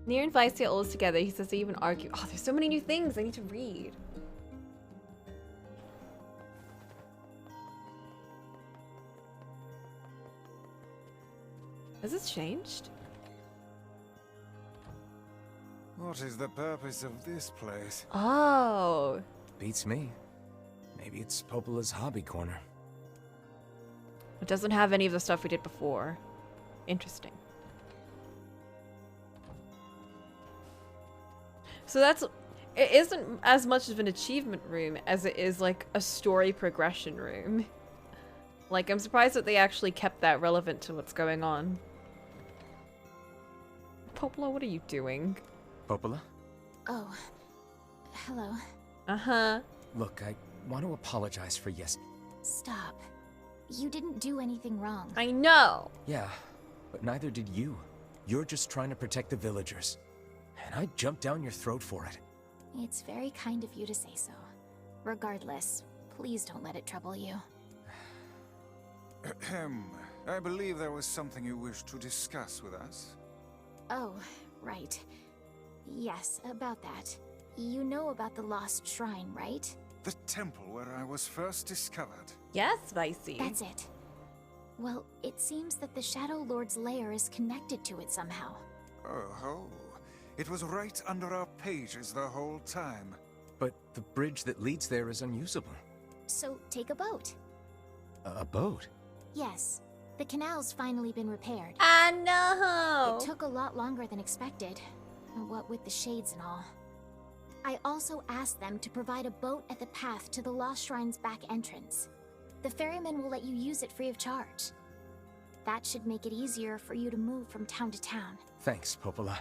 NieR and Vice get all this together. He says they even argue. Oh, there's so many new things I need to read. Has this changed? What is the purpose of this place? Oh. Beats me. Maybe it's Popola's hobby corner. It doesn't have any of the stuff we did before. Interesting. So it isn't as much of an achievement room as it is like a story progression room. Like, I'm surprised that they actually kept that relevant to what's going on. Popola, what are you doing? Popola? Oh. Hello. Uh-huh. Look, I want to apologize for Stop. You didn't do anything wrong. I know! Yeah, but neither did you. You're just trying to protect the villagers. And I jumped down your throat for it. It's very kind of you to say so. Regardless, please don't let it trouble you. Ahem. I believe there was something you wished to discuss with us. Oh, right. Yes, about that. You know about the lost shrine, right? The temple where I was first discovered. Yes, Vicey. That's it. Well, it seems that the Shadow Lord's lair is connected to it somehow. Oh, it was right under our pages the whole time. But the bridge that leads there is unusable. So, take a boat. A boat? Yes. The canal's finally been repaired. I know! It took a lot longer than expected. What with the shades and all. I also asked them to provide a boat at the path to the Lost Shrine's back entrance. The ferryman will let you use it free of charge. That should make it easier for you to move from town to town. Thanks, Popola.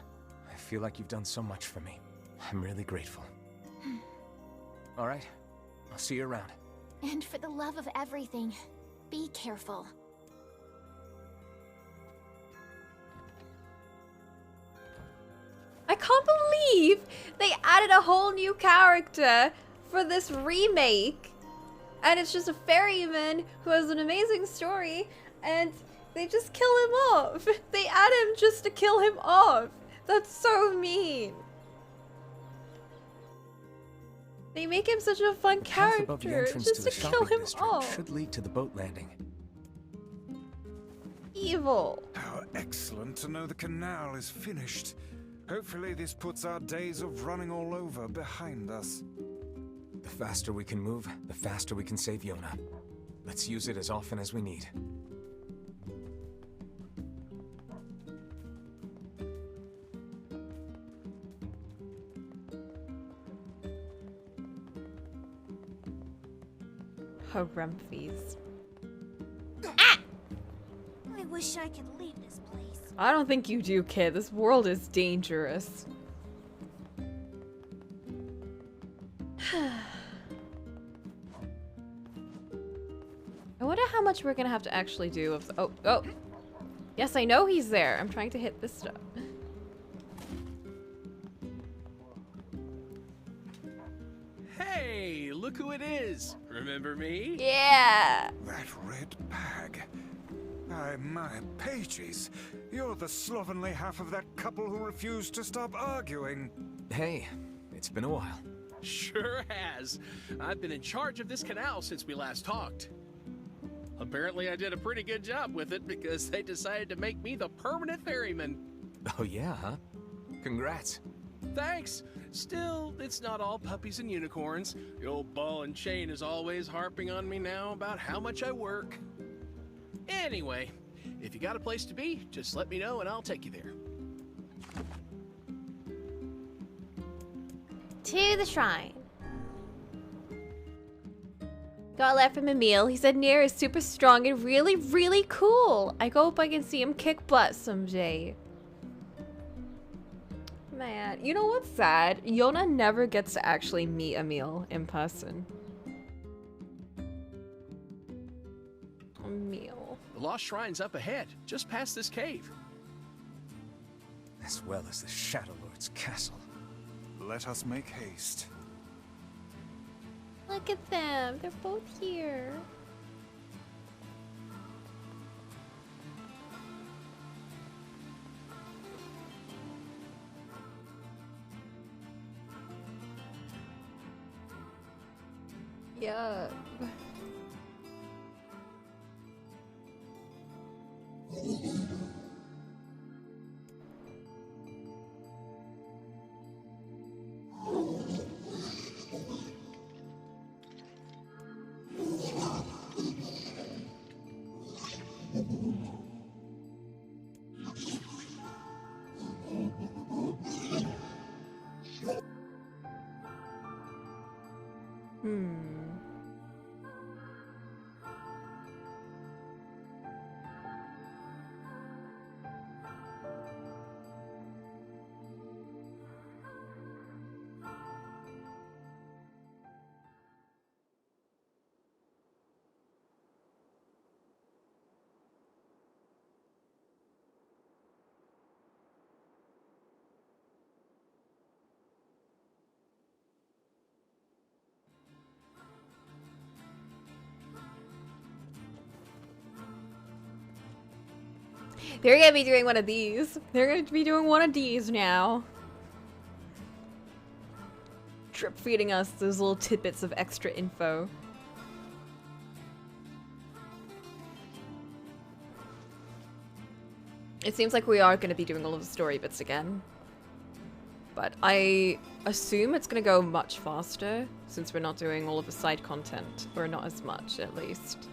I feel like you've done so much for me. I'm really grateful. All right. I'll see you around. And for the love of everything, be careful. I can't believe they added a whole new character for this remake. And it's just a ferryman who has an amazing story, and they just kill him off. They add him just to kill him off. That's so mean. They make him such a fun Path above the character entrance just to the to kill shopping him district off. should lead to the boat landing. Evil. How excellent to know the canal is finished. Hopefully this puts our days of running all over behind us. The faster we can move, the faster we can save Yona. Let's use it as often as we need. Harumphies. I wish I could leave this place. I don't think you do, kid. This world is dangerous. I wonder how much we're gonna have to actually do of the— oh. Yes, I know he's there. I'm trying to hit this stuff. Hey, look who it is. Remember me? Yeah. That red bag. My pages. You're the slovenly half of that couple who refused to stop arguing. Hey, it's been a while. Sure has. I've been in charge of this canal since we last talked. Apparently I did a pretty good job with it because they decided to make me the permanent ferryman. Oh yeah, huh? Congrats. Thanks. Still, it's not all puppies and unicorns. The old ball and chain is always harping on me now about how much I work. Anyway, if you got a place to be, just let me know and I'll take you there. To the shrine. Got a letter from Emil. He said NieR is super strong and really, really cool. I hope I can see him kick butt someday. Man, you know what's sad? Yona never gets to actually meet Emil in person. Emil. The lost shrine's up ahead, just past this cave. As well as the Shadow Lord's castle. Let us make haste. Look at them. They're both here. Yuck. They're gonna be doing one of these. They're gonna be doing one of these now. Drip feeding us those little tidbits of extra info. It seems like we are gonna be doing all of the story bits again. But I assume it's gonna go much faster since we're not doing all of the side content. Or not as much, at least.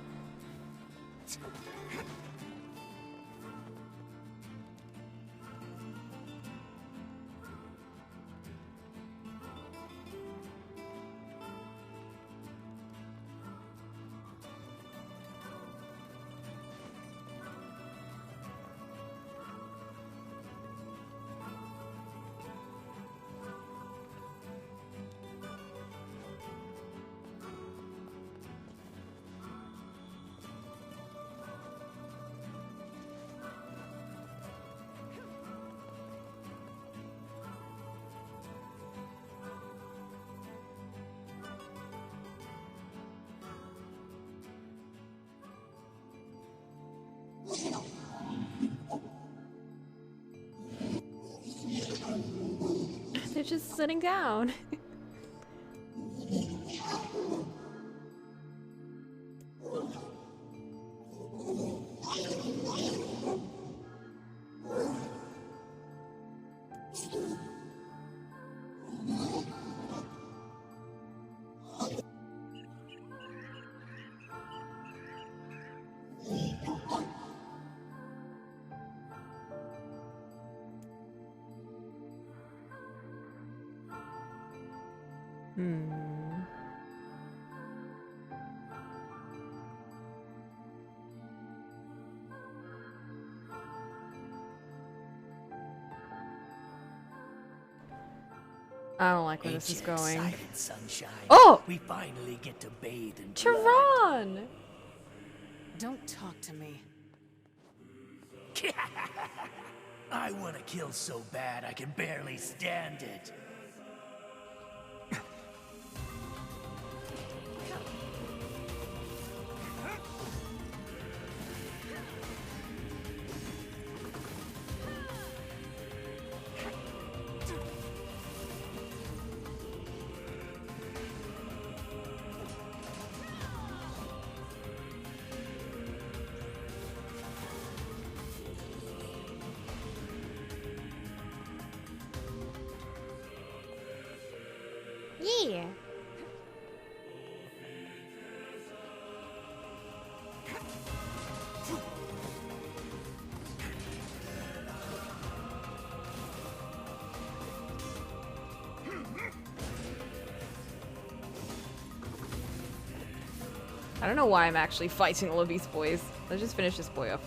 They're just sitting down. I don't like where this is going. Excited, sunshine. Oh! We finally get to bathe in blood. Tehran! Don't talk to me. I want to kill so bad I can barely stand it. Yeah. I don't know why I'm actually fighting all of these boys. Let's just finish this boy off.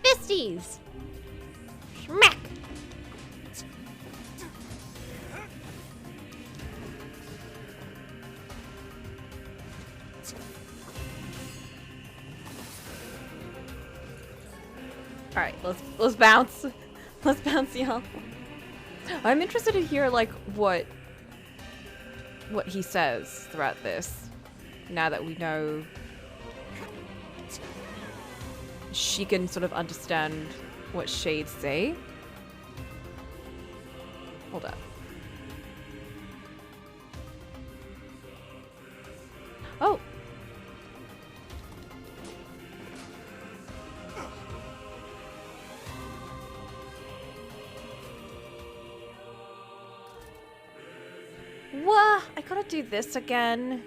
Fisties! Schmack! Alright, let's bounce. Let's bounce, y'all. I'm interested to hear like what he says throughout this. Now that we know she can sort of understand what shades say. Hold up. Oh. What? I gotta do this again.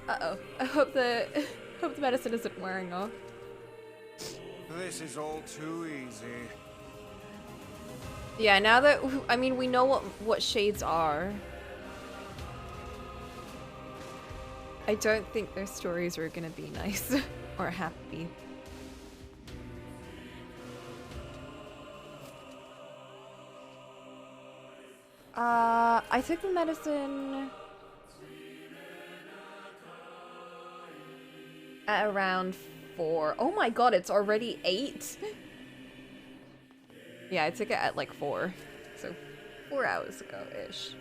Uh-oh. I hope the medicine isn't wearing off. This is all too easy. Yeah, now that I mean we know what shades are. I don't think their stories are gonna be nice or happy. I took the medicine at around 4. Oh my god, it's already 8? Yeah, I took it at like 4. So 4 hours ago-ish.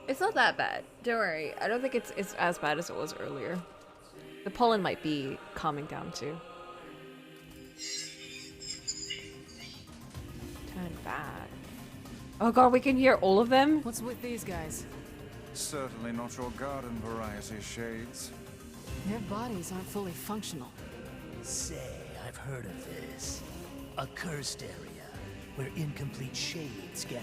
It's not that bad. Don't worry. I don't think it's as bad as it was earlier. The pollen might be calming down too. Turn back. Oh god, we can hear all of them? What's with these guys? Certainly not your garden variety shades. Their bodies aren't fully functional. Say, I've heard of this. A cursed area where incomplete shades gather.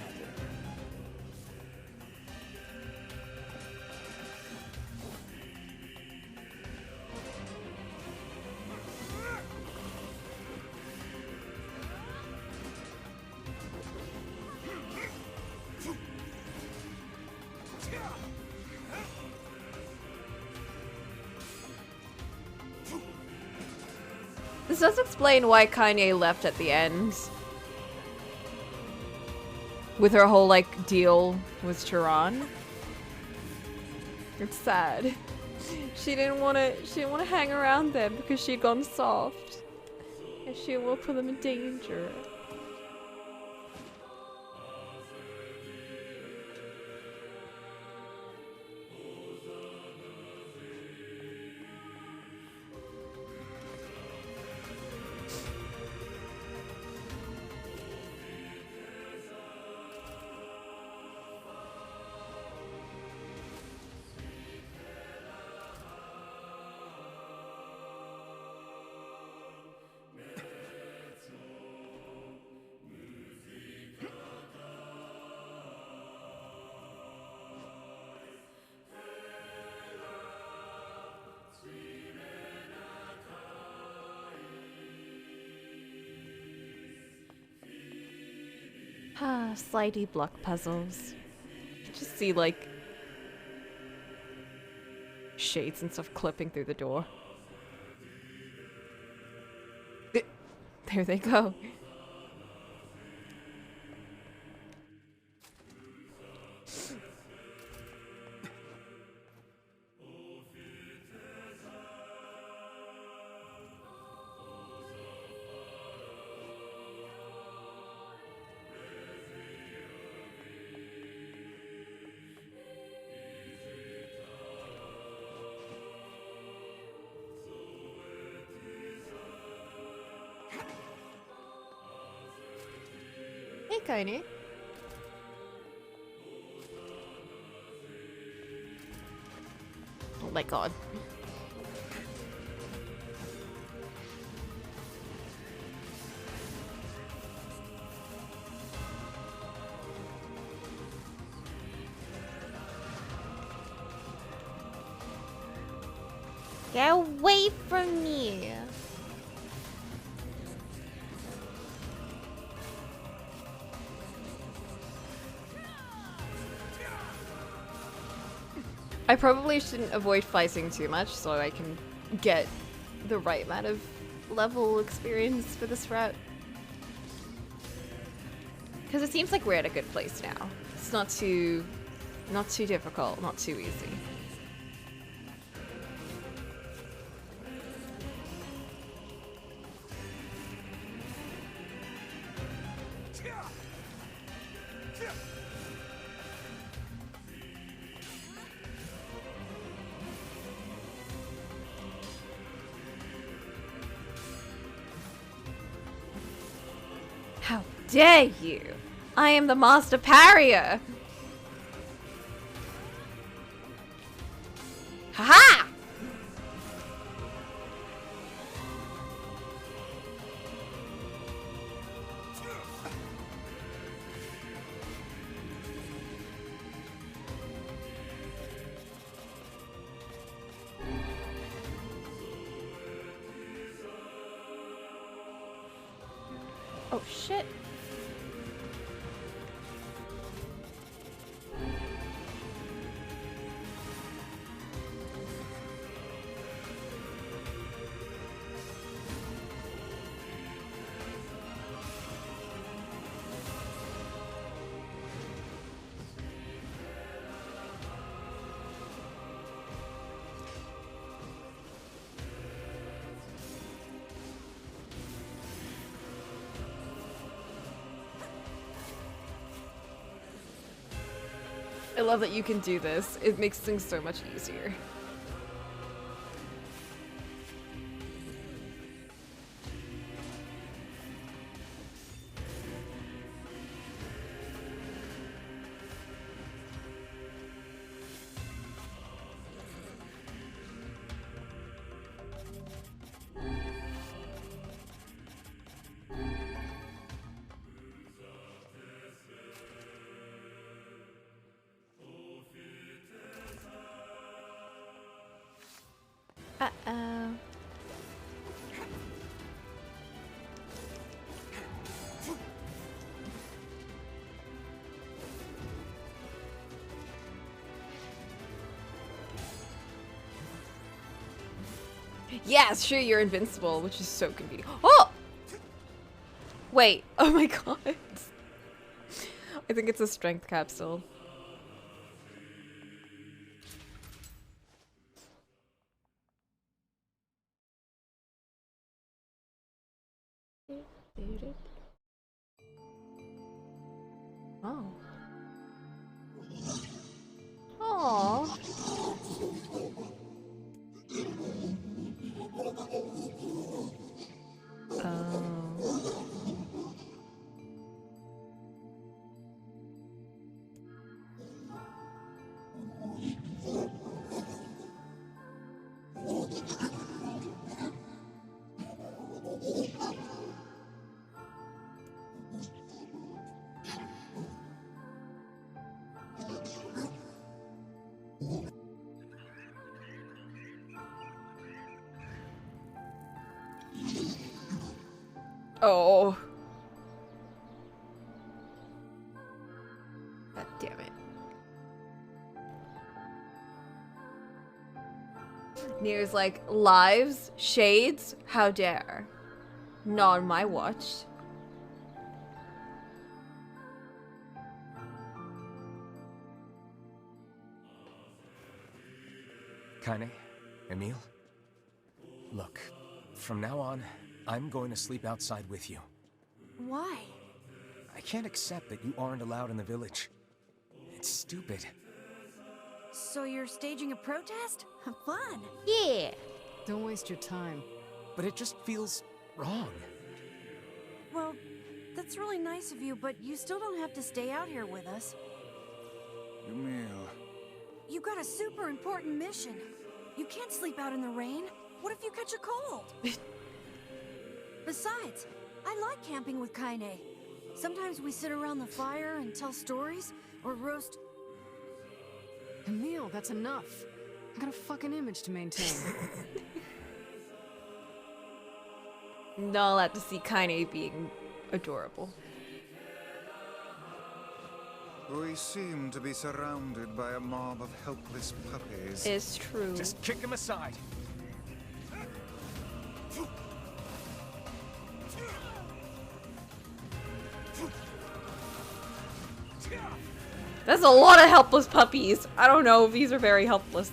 This does explain why Kanye left at the end. With her whole, like, deal with Chiron. It's sad. She didn't want to hang around them because she'd gone soft. And she will put them in danger. Ah, slidey block puzzles. You just see, like, shades and stuff clipping through the door. There they go. Hey, Kaini. Oh my god. Get away from me. I probably shouldn't avoid fighting too much so I can get the right amount of level experience for this route. Because it seems like we're at a good place now. It's not too difficult, not too easy. How dare you! I am the master parrier! Haha! Oh shit. I love that you can do this. It makes things so much easier. Uh-oh. Yeah, sure, you're invincible, which is so convenient. Oh! Wait, oh my god. I think it's a strength capsule. Oh. Oh. Oh. God damn it. NieR's like, lives? Shades? How dare. Not on my watch. Kaine, Emil, look, from now on, I'm going to sleep outside with you. Why? I can't accept that you aren't allowed in the village. It's stupid. So you're staging a protest? Fun. Yeah. Don't waste your time. But it just feels wrong. Well, that's really nice of you, but you still don't have to stay out here with us. Emil. You got a super important mission. You can't sleep out in the rain. What if you catch a cold? Besides, I like camping with Kaine. Sometimes we sit around the fire and tell stories, or roast... Emil, that's enough. I got a fucking image to maintain. Not allowed to see Kaine being adorable. We seem to be surrounded by a mob of helpless puppies. It's true. Just kick him aside. That's a lot of helpless puppies. I don't know if these are very helpless.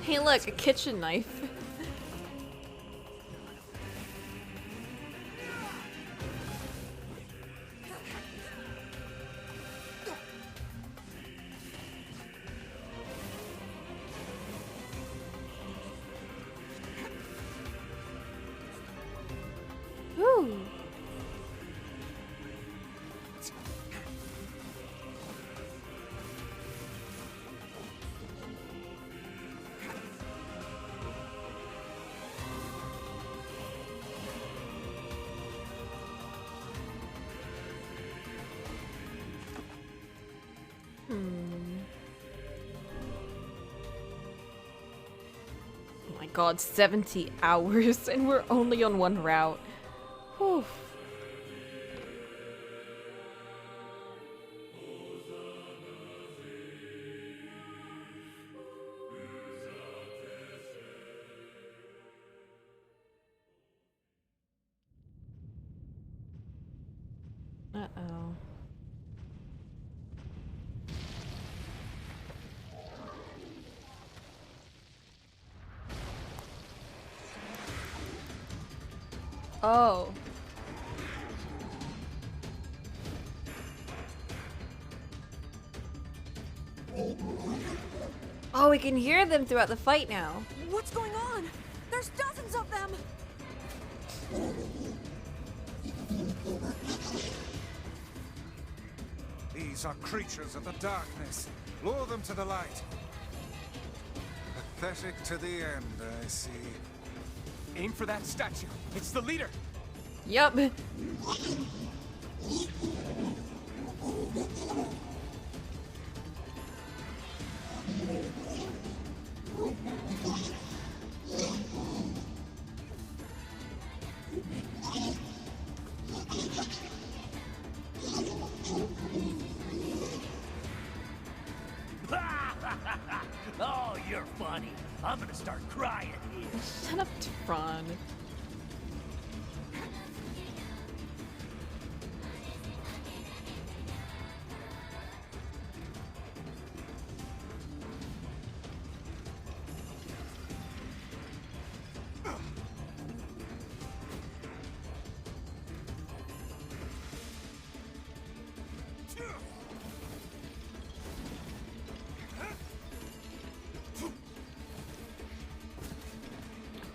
Hey look, a kitchen knife. Woo. Oh my god, 70 hours and we're only on one route. Whew. Uh-oh. Oh. Oh, we can hear them throughout the fight now. What's going on? There's dozens of them! These are creatures of the darkness. Lure them to the light. Pathetic to the end, I see. Aim for that statue. It's the leader. Yup. Oh, you're funny. I'm gonna start crying here. Shut up, Tron.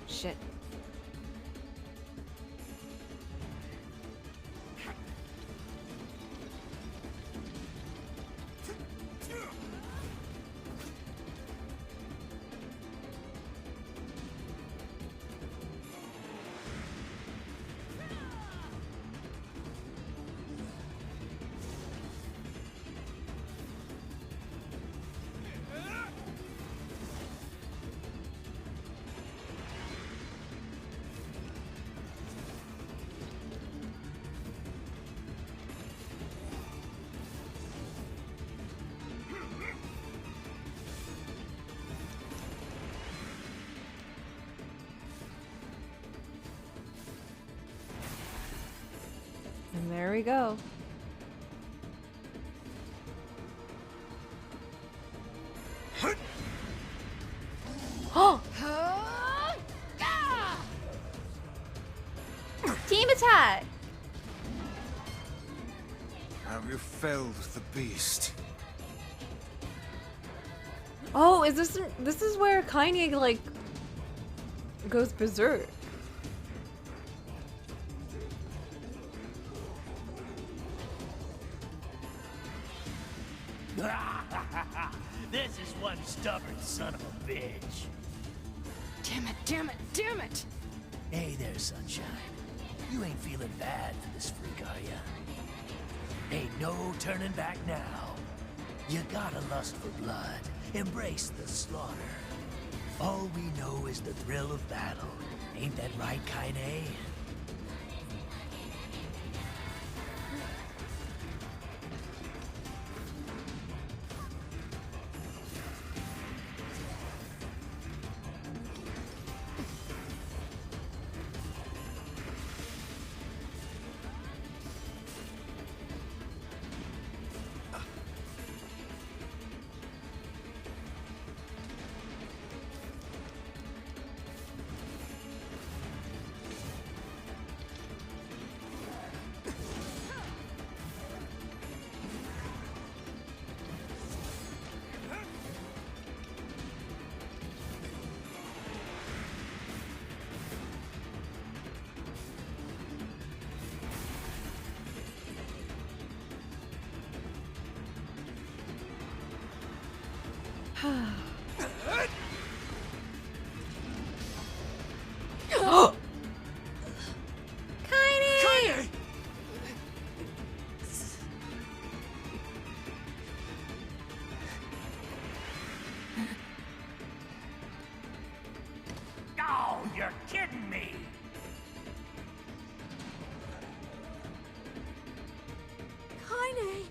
Shit. And there we go. Oh! Team attack! Have you felled the beast? Oh, is this is where Kaine like goes berserk? This is one stubborn son of a bitch. Damn it, damn it, damn it! Hey there, Sunshine. You ain't feeling bad for this freak, are ya? Ain't no turning back now. You gotta lust for blood. Embrace the slaughter. All we know is the thrill of battle. Ain't that right, Kaine? Kaine! Oh, you're kidding me! Kaine!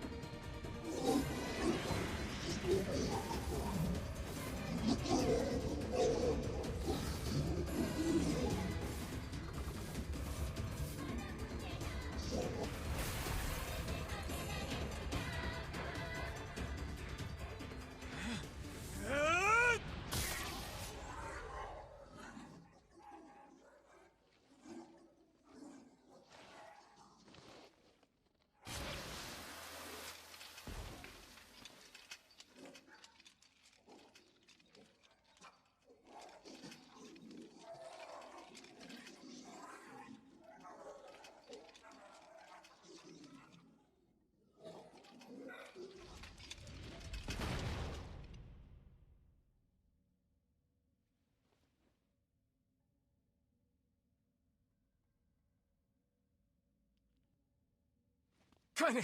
Kaine!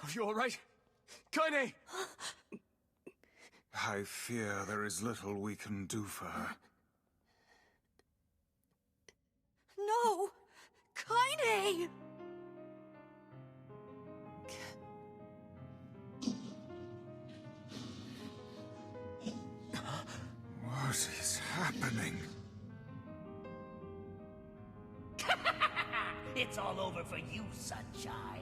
Are you alright? Kaine! I fear there is little we can do for her. No! Kaine! What is happening? It's all over for you, Sunshine.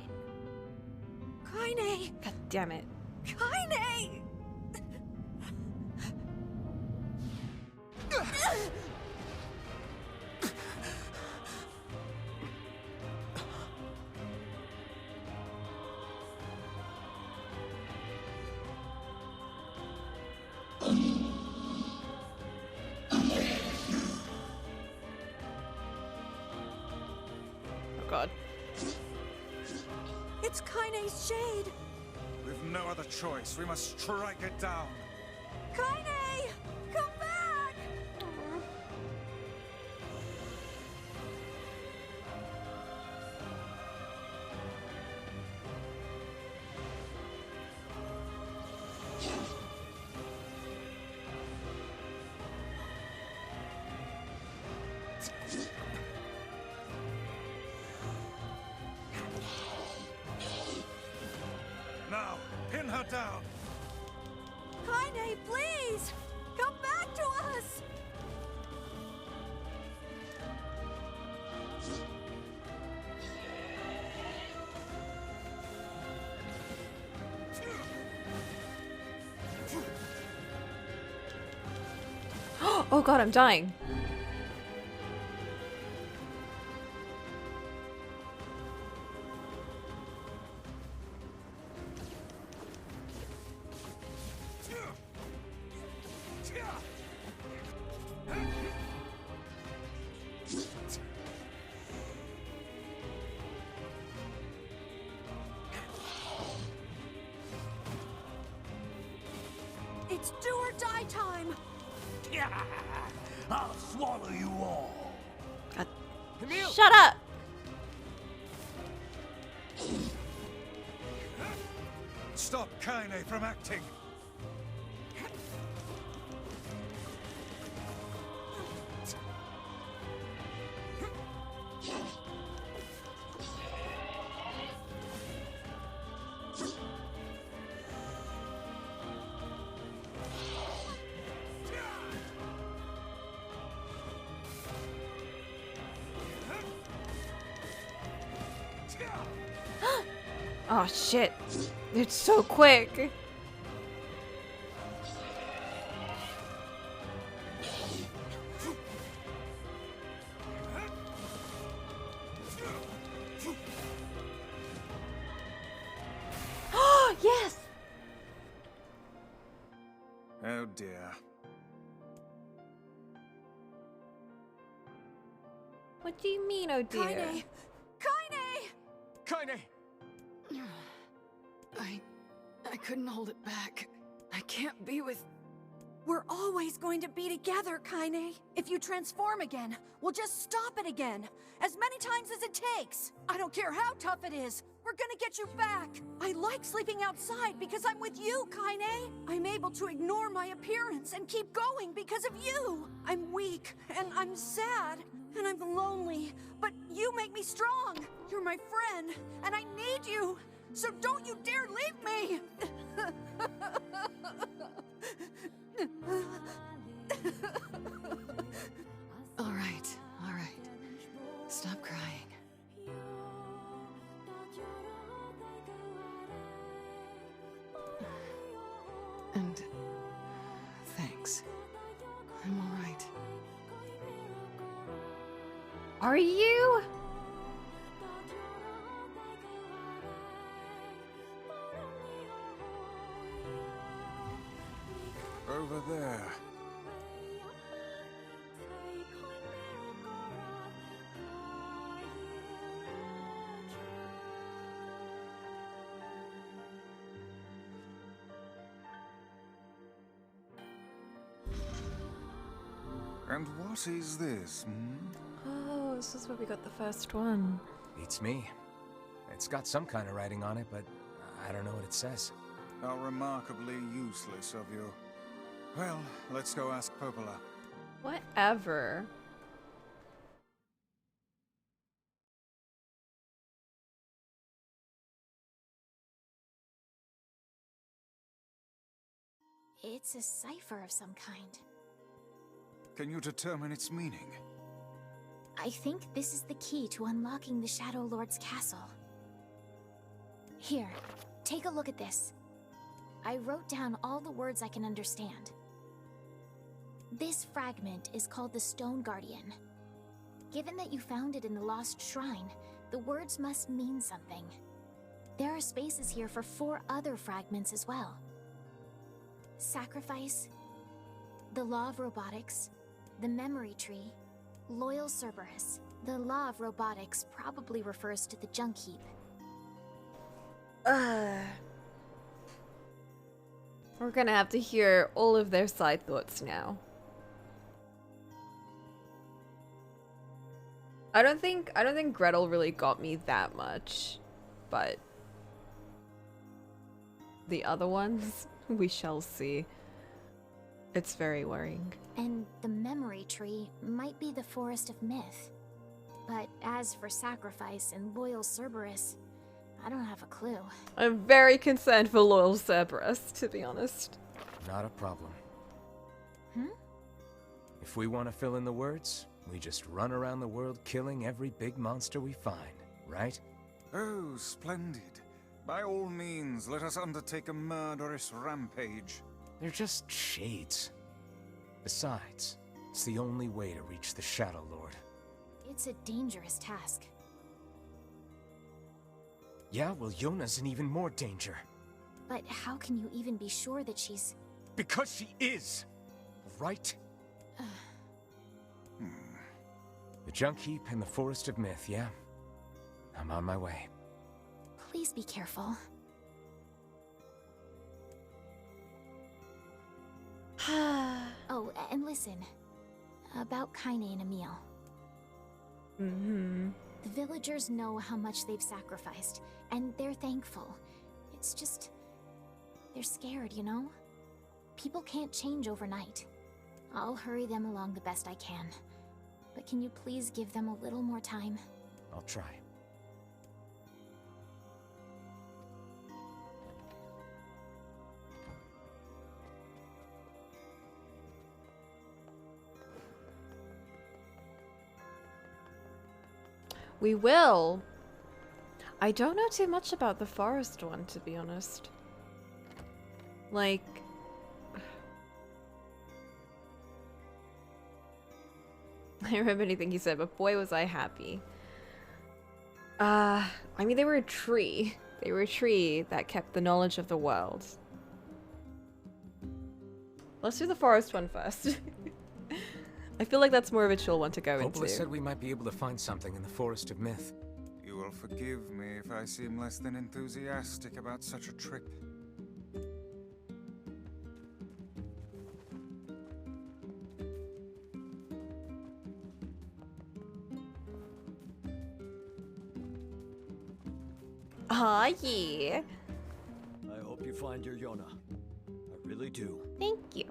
Kaine! God damn it. Kaine! Oh god. It's Kaine's shade! We've no other choice. We must strike it down. Kaine! Come back! Now, pin her down. Kaine, please! Come back to us! Oh god, I'm dying. It's do or die time! I'll swallow you all. Shut up! Stop Kaine from acting. Oh shit. It's so quick. Yes! Oh dear. What do you mean, oh dear? Kaine! Kaine! Kaine! I couldn't hold it back. I can't be with... We're always going to be together, Kaine. If you transform again, we'll just stop it again. As many times as it takes. I don't care how tough it is. We're gonna get you back. I like sleeping outside because I'm with you, Kaine. I'm able to ignore my appearance and keep going because of you. I'm weak, and I'm sad, and I'm lonely. But you make me strong. You're my friend, and I need you. So don't you dare leave me! All right. Stop crying. And thanks. I'm all right. Are you? Over there. And what is this, Oh, this is where we got the first one. Beats me. It's got some kind of writing on it, but I don't know what it says. How remarkably useless of you. Well, let's go ask Popola. Whatever. It's a cipher of some kind. Can you determine its meaning? I think this is the key to unlocking the Shadow Lord's castle. Here, take a look at this. I wrote down all the words I can understand. This fragment is called the Stone Guardian. Given that you found it in the Lost Shrine, the words must mean something. There are spaces here for 4 other fragments as well. Sacrifice, the Law of Robotics, the Memory Tree, Loyal Cerberus. The Law of Robotics probably refers to the Junk Heap. We're gonna have to hear all of their side thoughts now. I don't think Gretel really got me that much, but the other ones, we shall see. It's very worrying. And the Memory Tree might be the Forest of Myth. But as for Sacrifice and Loyal Cerberus, I don't have a clue. I'm very concerned for Loyal Cerberus, to be honest. Not a problem. Hmm? If we want to fill in the words, we just run around the world killing every big monster we find, right? Oh, splendid. By all means, let us undertake a murderous rampage. They're just shades. Besides, it's the only way to reach the Shadow Lord. It's a dangerous task. Yeah, well, Yona's in even more danger. But how can you even be sure that she's... Because she is! Right? The Junk Heap and the Forest of Myth, yeah? I'm on my way. Please be careful. Oh, and listen. About Kaine and Emil. Mm-hmm. The villagers know how much they've sacrificed, and they're thankful. It's just... they're scared, you know? People can't change overnight. I'll hurry them along the best I can. But can you please give them a little more time? I'll try. We will. I don't know too much about the forest one, to be honest. Like... I don't remember anything he said, but boy was I happy. I mean, they were a tree. They were a tree that kept the knowledge of the world. Let's do the forest one first. I feel like that's more of a chill one to go Opala into. said we might be able to find something in the Forest of Myth. You will forgive me if I seem less than enthusiastic about such a trip. Ah, yeah. I hope you find your Yona. I really do. Thank you.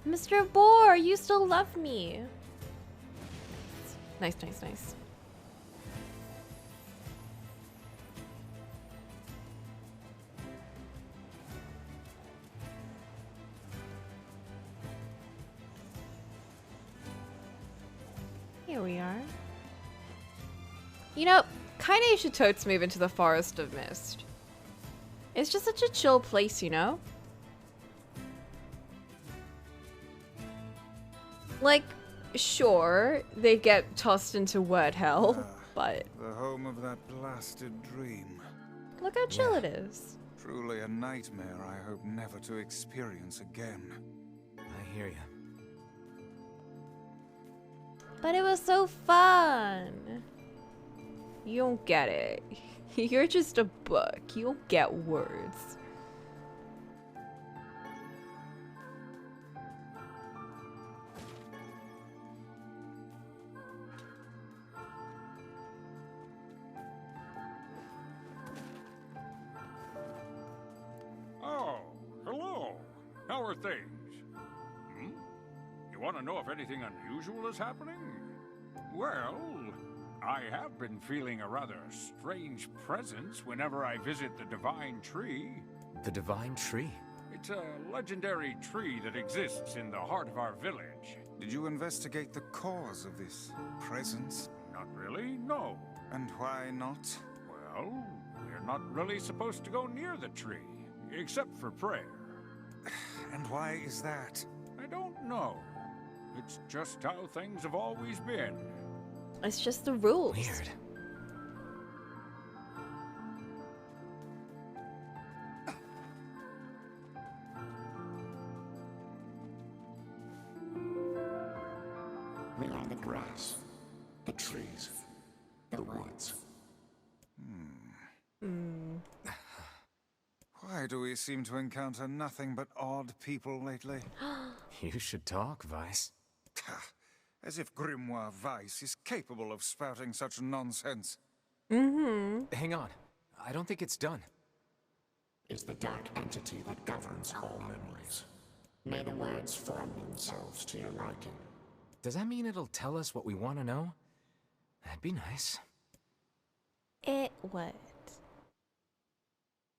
Mr. Boar, you still love me. Nice, nice, nice. Here we are. You know, kinda you should totes move into the Forest of Mist. It's just such a chill place, you know? Like, sure, they get tossed into word hell, but The home of that blasted dream. look how chill it is. Truly a nightmare I hope never to experience again. I hear you. But it was so fun. You don't get it. You're just a book. You don't get words. Oh, hello. How are things? You want to know if anything unusual is happening? Well, I have been feeling a rather strange presence whenever I visit the Divine Tree. The Divine Tree? It's a legendary tree that exists in the heart of our village. Did you investigate the cause of this presence? Not really, no. And why not? Well, we're not really supposed to go near the tree, except for prayer. And why is that? I don't know. It's just how things have always been. It's just the rules. Weird. We are the grass, the trees, the woods. Why do we seem to encounter nothing but odd people lately? You should talk, Vice. As if Grimoire Weiss is capable of spouting such nonsense. Hang on. I don't think it's done. Is the dark entity that governs all memories. May the words form themselves to your liking. Does that mean it'll tell us what we want to know? That'd be nice. It would.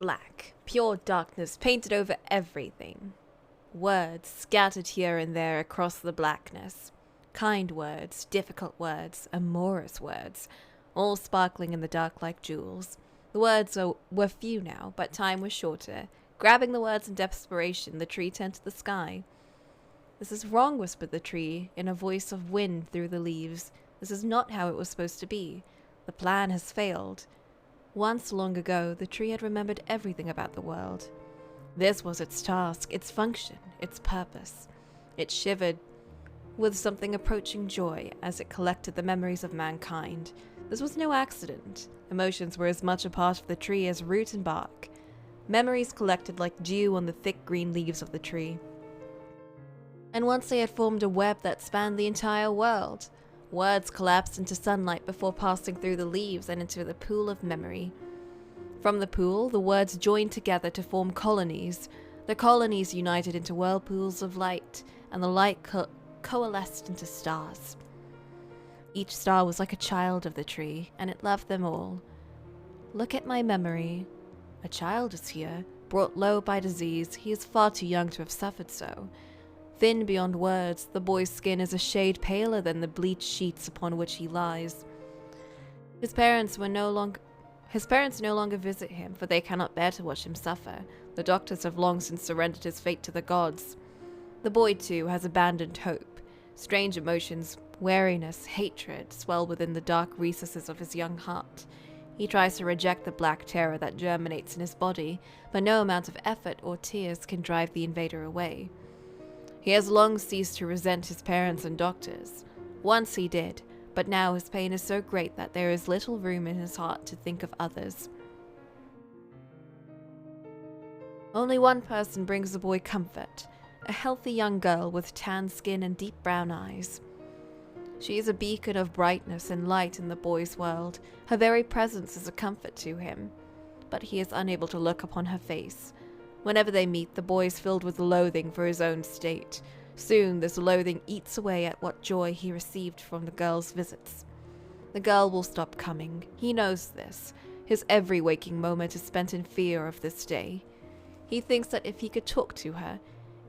Black, pure darkness painted over everything. Words scattered here and there across the blackness. Kind words, difficult words, amorous words, all sparkling in the dark like jewels. The words were few now, but time was shorter. Grabbing the words in desperation, the tree turned to the sky. "This is wrong," whispered the tree, in a voice of wind through the leaves. "This is not how it was supposed to be. The plan has failed." Once long ago, the tree had remembered everything about the world. This was its task, its function, its purpose. It shivered with something approaching joy as it collected the memories of mankind. This was no accident. Emotions were as much a part of the tree as root and bark. Memories collected like dew on the thick green leaves of the tree. And once they had formed a web that spanned the entire world, words collapsed into sunlight before passing through the leaves and into the pool of memory. From the pool, the words joined together to form colonies. The colonies united into whirlpools of light, and the light coalesced into stars. Each star was like a child of the tree, and it loved them all. "Look at my memory. A child is here, brought low by disease. He is far too young to have suffered so. Thin beyond words, the boy's skin is a shade paler than the bleached sheets upon which he lies. His parents no longer visit him, for they cannot bear to watch him suffer. The doctors have long since surrendered his fate to the gods. The boy, too, has abandoned hope. Strange emotions, weariness, hatred, swell within the dark recesses of his young heart. He tries to reject the black terror that germinates in his body, but no amount of effort or tears can drive the invader away. He has long ceased to resent his parents and doctors. Once he did, but now his pain is so great that there is little room in his heart to think of others. Only one person brings the boy comfort, a healthy young girl with tan skin and deep brown eyes. She is a beacon of brightness and light in the boy's world. Her very presence is a comfort to him, but he is unable to look upon her face. Whenever they meet, the boy is filled with loathing for his own state. Soon, this loathing eats away at what joy he received from the girl's visits. The girl will stop coming. He knows this. His every waking moment is spent in fear of this day. He thinks that if he could talk to her,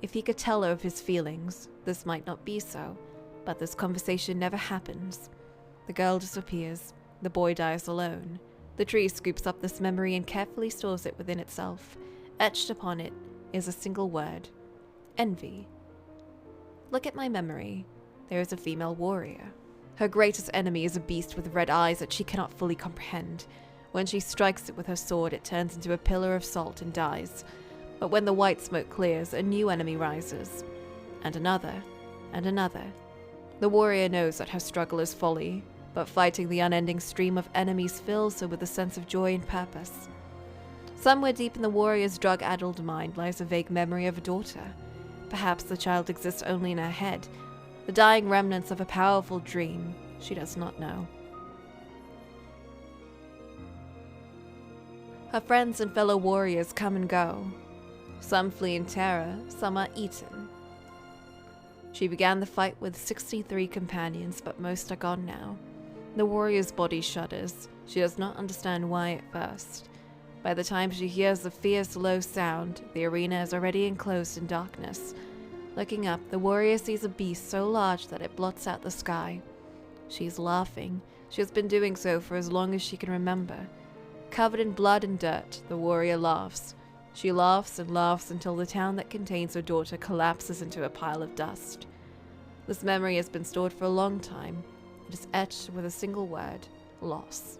if he could tell her of his feelings, this might not be so. But this conversation never happens. The girl disappears. The boy dies alone. The tree scoops up this memory and carefully stores it within itself. Etched upon it is a single word: envy. Look at my memory. There is a female warrior. Her greatest enemy is a beast with red eyes that she cannot fully comprehend. When she strikes it with her sword, it turns into a pillar of salt and dies. But when the white smoke clears, a new enemy rises. And another. And another. The warrior knows that her struggle is folly, but fighting the unending stream of enemies fills her with a sense of joy and purpose. Somewhere deep in the warrior's drug-addled mind lies a vague memory of a daughter. Perhaps the child exists only in her head, the dying remnants of a powerful dream. She does not know. Her friends and fellow warriors come and go. Some flee in terror, some are eaten. She began the fight with 63 companions, but most are gone now. The warrior's body shudders. She does not understand why at first. By the time she hears the fierce, low sound, the arena is already enclosed in darkness. Looking up, the warrior sees a beast so large that it blots out the sky. She is laughing. She has been doing so for as long as she can remember. Covered in blood and dirt, the warrior laughs. She laughs and laughs until the town that contains her daughter collapses into a pile of dust. This memory has been stored for a long time. It is etched with a single word: loss.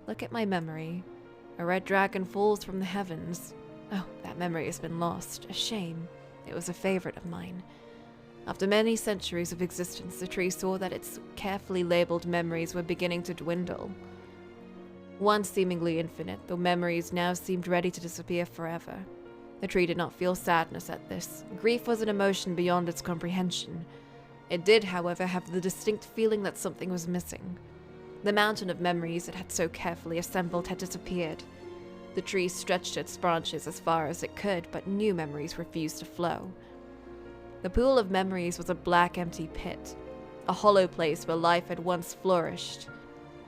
Look at my memory. A red dragon falls from the heavens. Oh, that memory has been lost. A shame. It was a favorite of mine. After many centuries of existence, the tree saw that its carefully labeled memories were beginning to dwindle. Once seemingly infinite, the memories now seemed ready to disappear forever. The tree did not feel sadness at this. Grief was an emotion beyond its comprehension. It did, however, have the distinct feeling that something was missing. The mountain of memories it had so carefully assembled had disappeared. The tree stretched its branches as far as it could, but new memories refused to flow. The pool of memories was a black, empty pit, a hollow place where life had once flourished.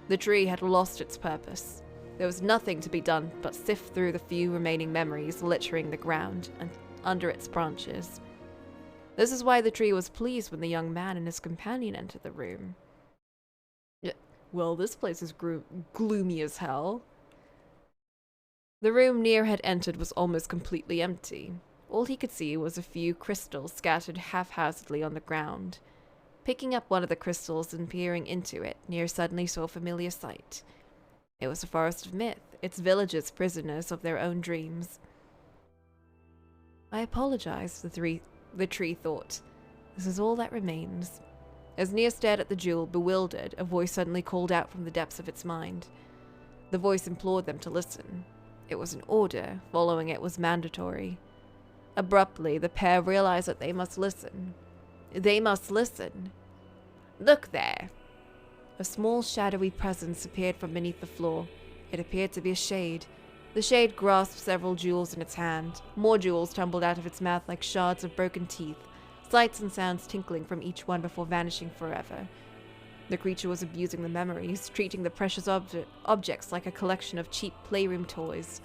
The tree had lost its purpose. There was nothing to be done but sift through the few remaining memories littering the ground and under its branches. This is why the tree was pleased when the young man and his companion entered the room. Well, this place is gloomy as hell. The room NieR had entered was almost completely empty. All he could see was a few crystals scattered haphazardly on the ground. Picking up one of the crystals and peering into it, NieR suddenly saw a familiar sight. It was a forest of myth, its villagers prisoners of their own dreams. I apologize, the tree thought. This is all that remains. As NieR stared at the jewel, bewildered, a voice suddenly called out from the depths of its mind. The voice implored them to listen. It was an order, following it was mandatory. Abruptly, the pair realized that they must listen. They must listen. Look there! A small, shadowy presence appeared from beneath the floor. It appeared to be a shade. The shade grasped several jewels in its hand. More jewels tumbled out of its mouth like shards of broken teeth, sights and sounds tinkling from each one before vanishing forever. The creature was abusing the memories, treating the precious objects like a collection of cheap playroom toys.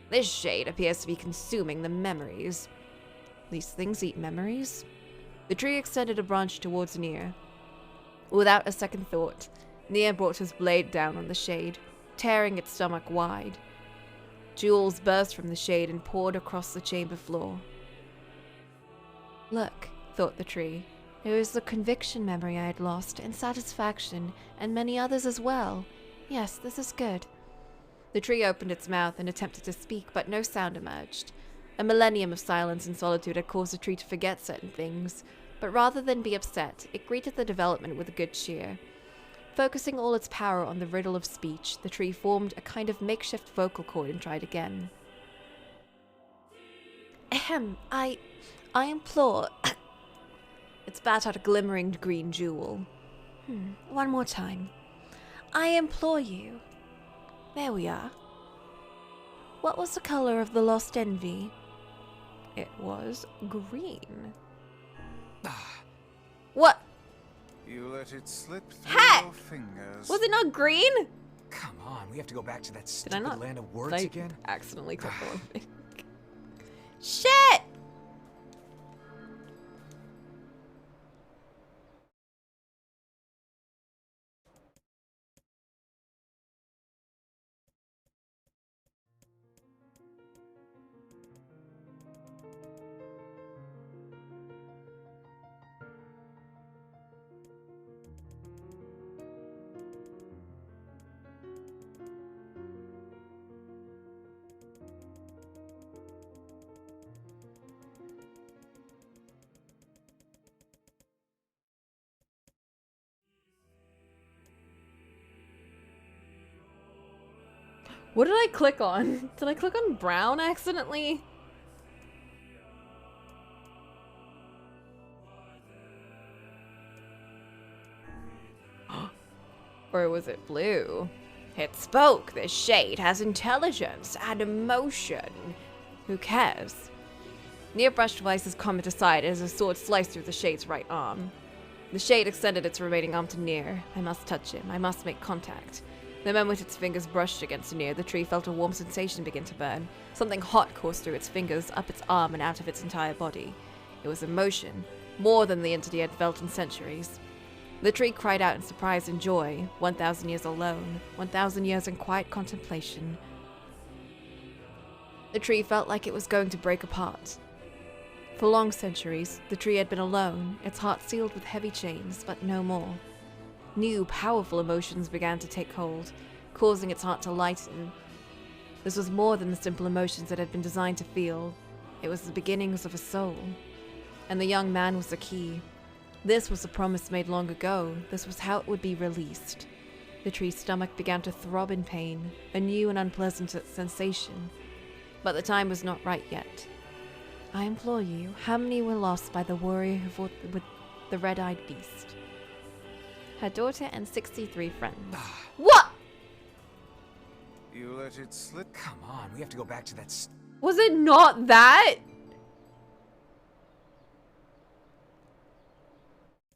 This shade appears to be consuming the memories. These things eat memories? The tree extended a branch towards NieR. Without a second thought, NieR brought his blade down on the shade, tearing its stomach wide. Jewels burst from the shade and poured across the chamber floor. Look, thought the tree. It was the conviction memory I had lost, and satisfaction, and many others as well. Yes, this is good. The tree opened its mouth and attempted to speak, but no sound emerged. A millennium of silence and solitude had caused the tree to forget certain things, but rather than be upset, it greeted the development with a good cheer. Focusing all its power on the riddle of speech, the tree formed a kind of makeshift vocal cord and tried again. Ahem, I implore... It spat out a glimmering green jewel. One more time. I implore you. There we are. What was the color of the lost envy? It was green. What? You let it slip through your fingers. Was it not green? Come on, we have to go back to that stupid land of words again? Accidentally click the wrong thing. Shit! What did I click on? Did I click on brown accidentally? Or was it blue? It spoke. This shade has intelligence and emotion. Who cares? NieR brushed Weiss's comment aside as a sword sliced through the shade's right arm. The shade extended its remaining arm to NieR. I must touch him. I must make contact. The moment its fingers brushed against NieR, the tree felt a warm sensation begin to burn. Something hot coursed through its fingers, up its arm, and out of its entire body. It was emotion, more than the entity had felt in centuries. The tree cried out in surprise and joy, 1,000 years alone, 1,000 years in quiet contemplation. The tree felt like it was going to break apart. For long centuries, the tree had been alone, its heart sealed with heavy chains, but no more. New, powerful emotions began to take hold, causing its heart to lighten. This was more than the simple emotions it had been designed to feel. It was the beginnings of a soul. And the young man was the key. This was the promise made long ago. This was how it would be released. The tree's stomach began to throb in pain, a new and unpleasant sensation. But the time was not right yet. I implore you, how many were lost by the warrior who fought with the red-eyed beast? Her daughter and 63 friends. What? You let it slip. Come on, we have to go back to that. Was it not that?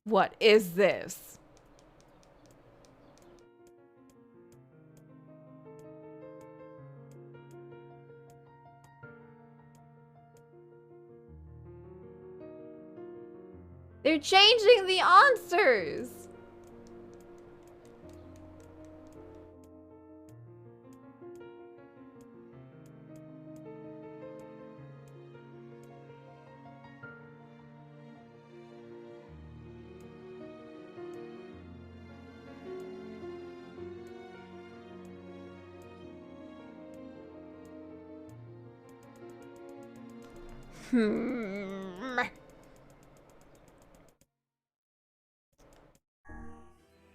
What is this? They're changing the answers.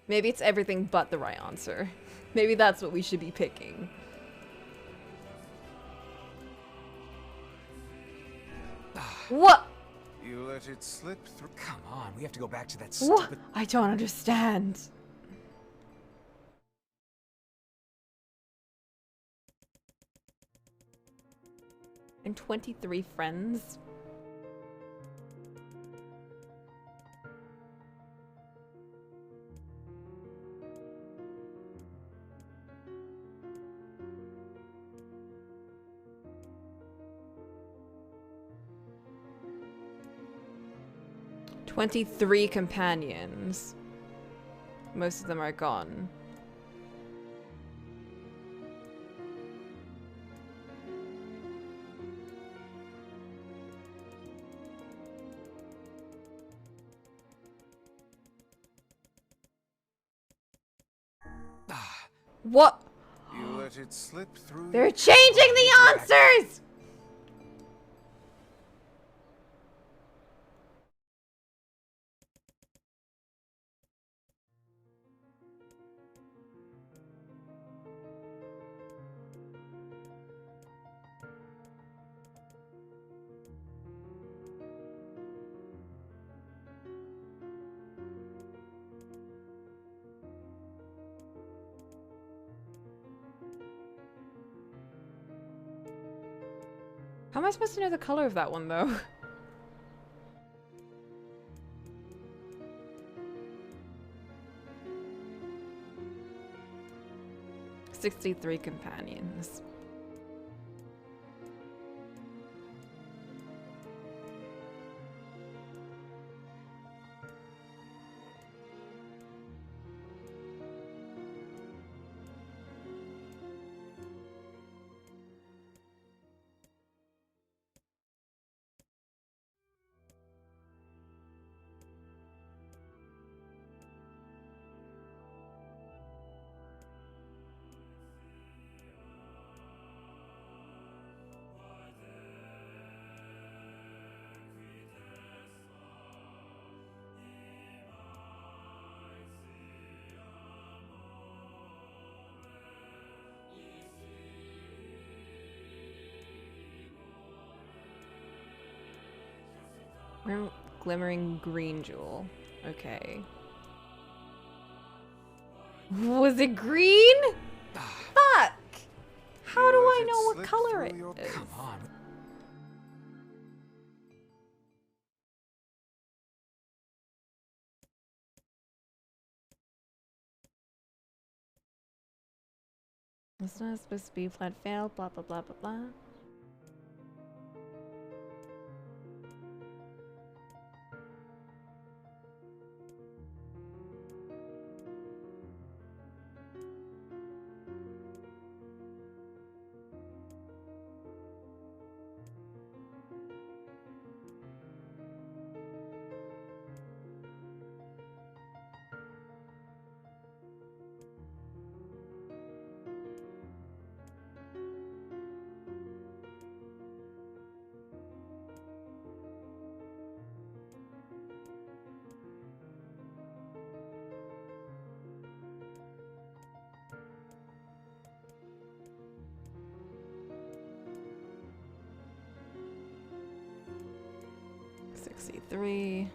Maybe it's everything but the right answer. Maybe that's what we should be picking. What? You let it slip through. Come on, we have to go back to that What? stupid... I don't understand. And 23 friends? "23 companions. Most of them are gone. What? You let it slip through. They're changing the answers! How am I supposed to know the color of that one, though? "63 companions." Glimmering green jewel. Okay. Was it green? Fuck! How do I know what color it is? Come on. It's not supposed to be flat fail, blah blah blah blah blah. "63.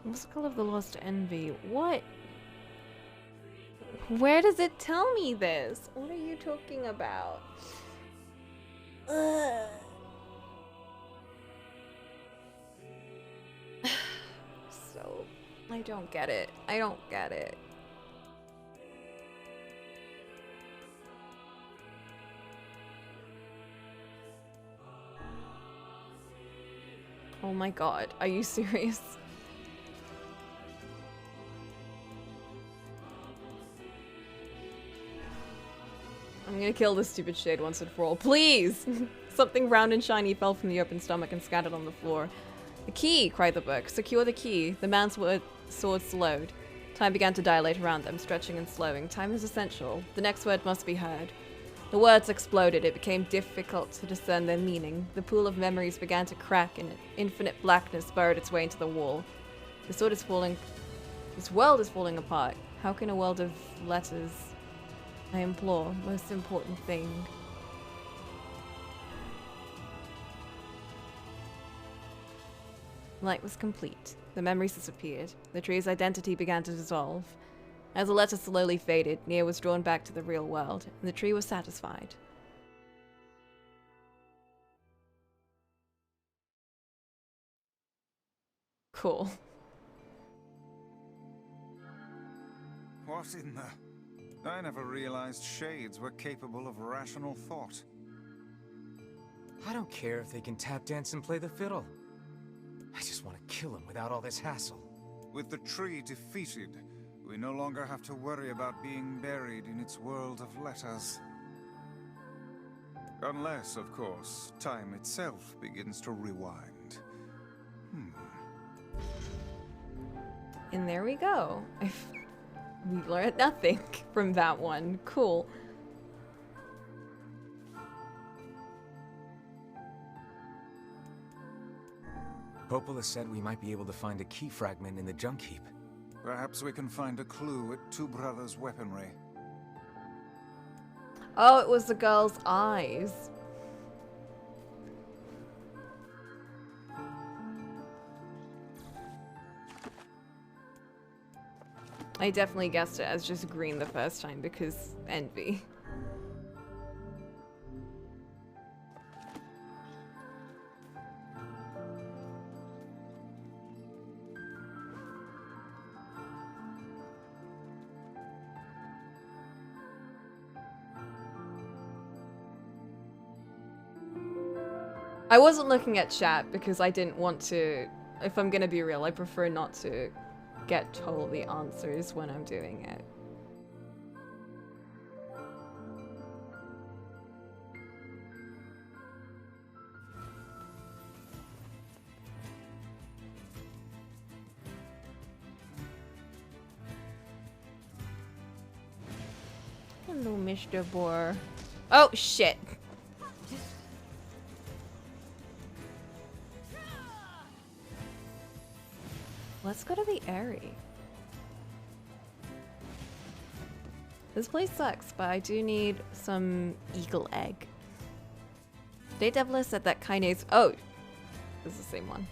Musical of the Lost Envy. What? Where does it tell me this? What are you talking about? Ugh. So, I don't get it. I don't get it. Oh my god, are you serious? I'm gonna kill this stupid shade once and for all. Please! Something round and shiny fell from the open stomach and scattered on the floor. The key! Cried the book. Secure the key. The man's sword slowed. Time began to dilate around them, stretching and slowing. Time is essential. The next word must be heard. The words exploded. It became difficult to discern their meaning. The pool of memories began to crack, and infinite blackness burrowed its way into the wall. The sword is falling. This world is falling apart. How can a world of letters? I implore, most important thing. Light was complete. The memories disappeared. The tree's identity began to dissolve. As the letter slowly faded, NieR was drawn back to the real world, and the tree was satisfied. Cool. What in the... I never realized shades were capable of rational thought. I don't care if they can tap dance and play the fiddle. I just want to kill him without all this hassle. With the tree defeated, we no longer have to worry about being buried in its world of letters. Unless, of course, time itself begins to rewind. And there we go. We learned nothing from that one. Cool. Popola said we might be able to find a key fragment in the junk heap. Perhaps we can find a clue at Two Brothers' weaponry. Oh, it was the girl's eyes. I definitely guessed it as just green the first time because envy. I wasn't looking at chat because I didn't want to, if I'm gonna be real, I prefer not to get told the answers when I'm doing it. Hello, Mr. Boar. Oh, shit. Let's go to the Airy. This place sucks, but I do need some eagle egg. Daredevil said that kinase. Oh, this is the same one.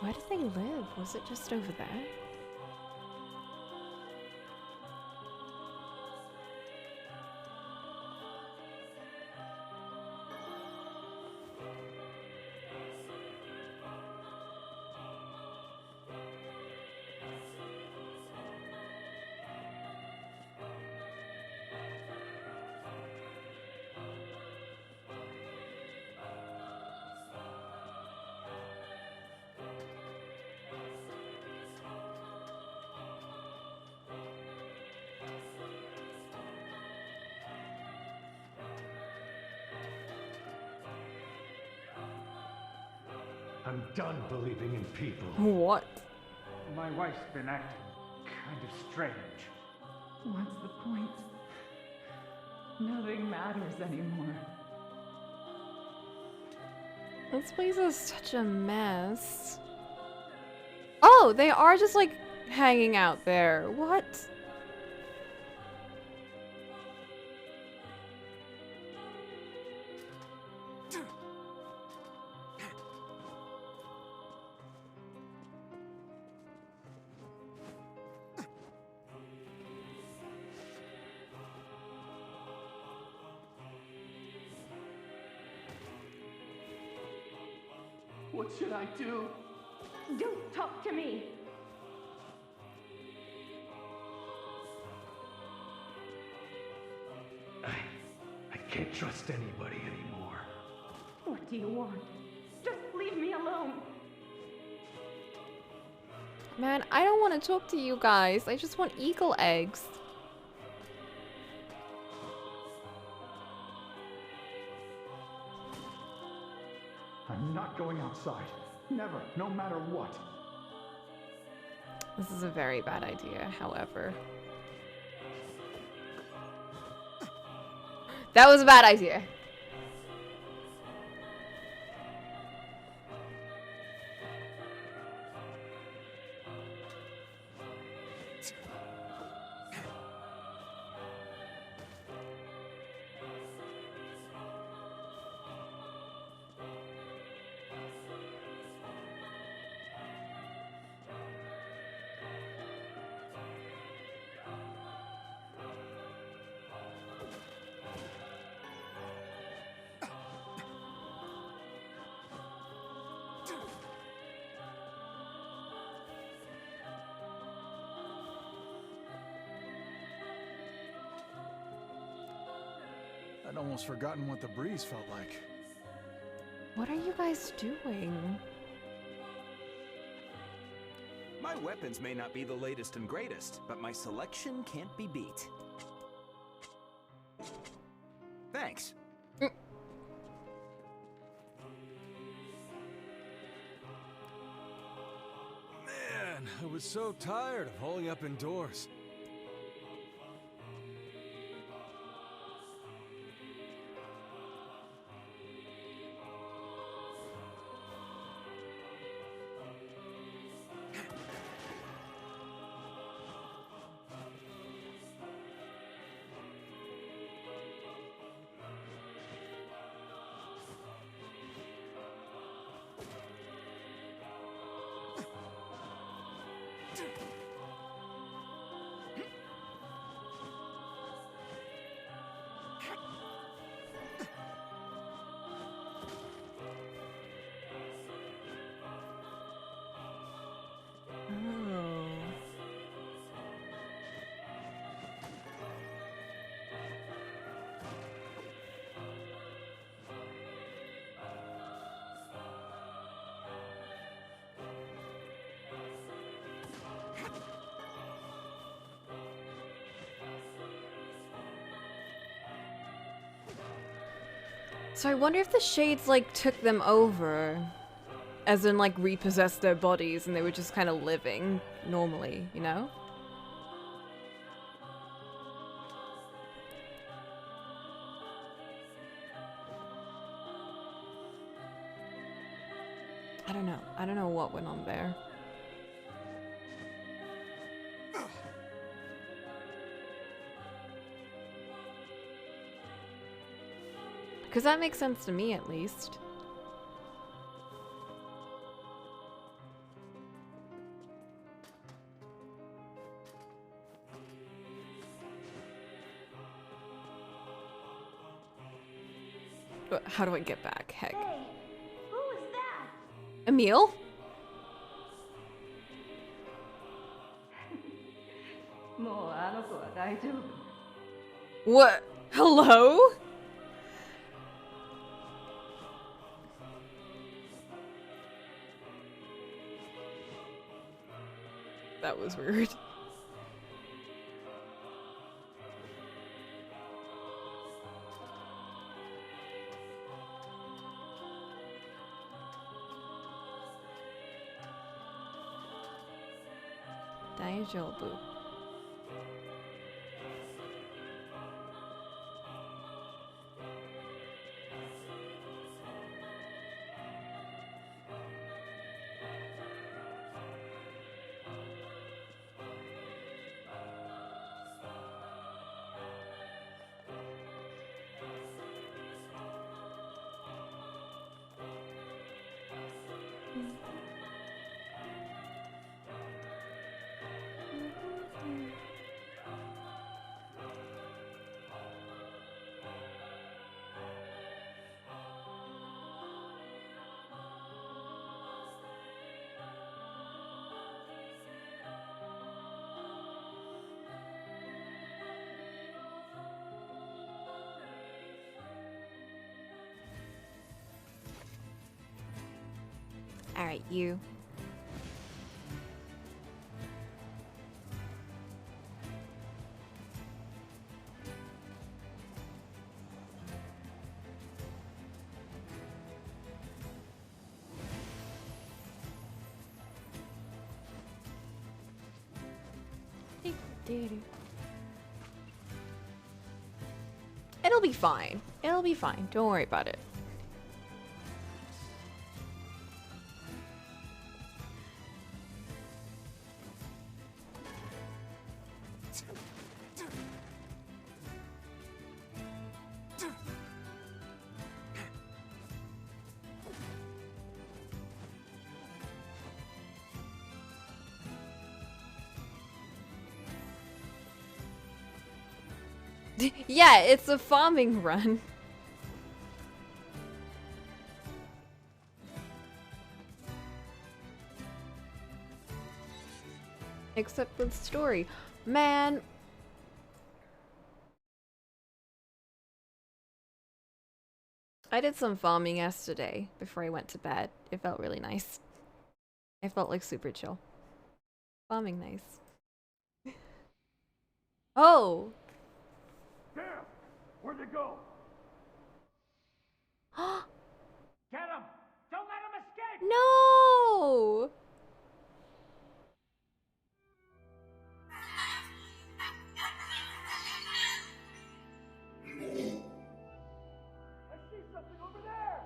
Where did they live? Was it just over there? I'm done believing in people. What? My wife's been acting kind of strange. What's the point? Nothing matters anymore. This place is such a mess. Oh, they are just like hanging out there. What? What should I do? Don't talk to me! I can't trust anybody anymore. What do you want? Just leave me alone! Man, I don't want to talk to you guys. I just want eagle eggs. I'm not going outside. Never, no matter what. This is a very bad idea, however. That was a bad idea. I'd almost forgotten what the breeze felt like. What are you guys doing? My weapons may not be the latest and greatest, but my selection can't be beat. Thanks. Man, I was so tired of holding up indoors. So I wonder if the shades like took them over, as in like repossessed their bodies and they were just kind of living normally, you know? I don't know. I don't know what went on there. Because that makes sense to me, at least. But how do I get back? Heck. Hey, who is that? Emil? What? Hello? That was weird. Jobu. Alright, you. It'll be fine. It'll be fine. Don't worry about it. Yeah, it's a farming run. Except with story. Man. I did some farming yesterday before I went to bed. It felt really nice. I felt like super chill. Farming nice. Oh! Damn! Where'd they go? Get him! Don't let him escape! No! I see something over there!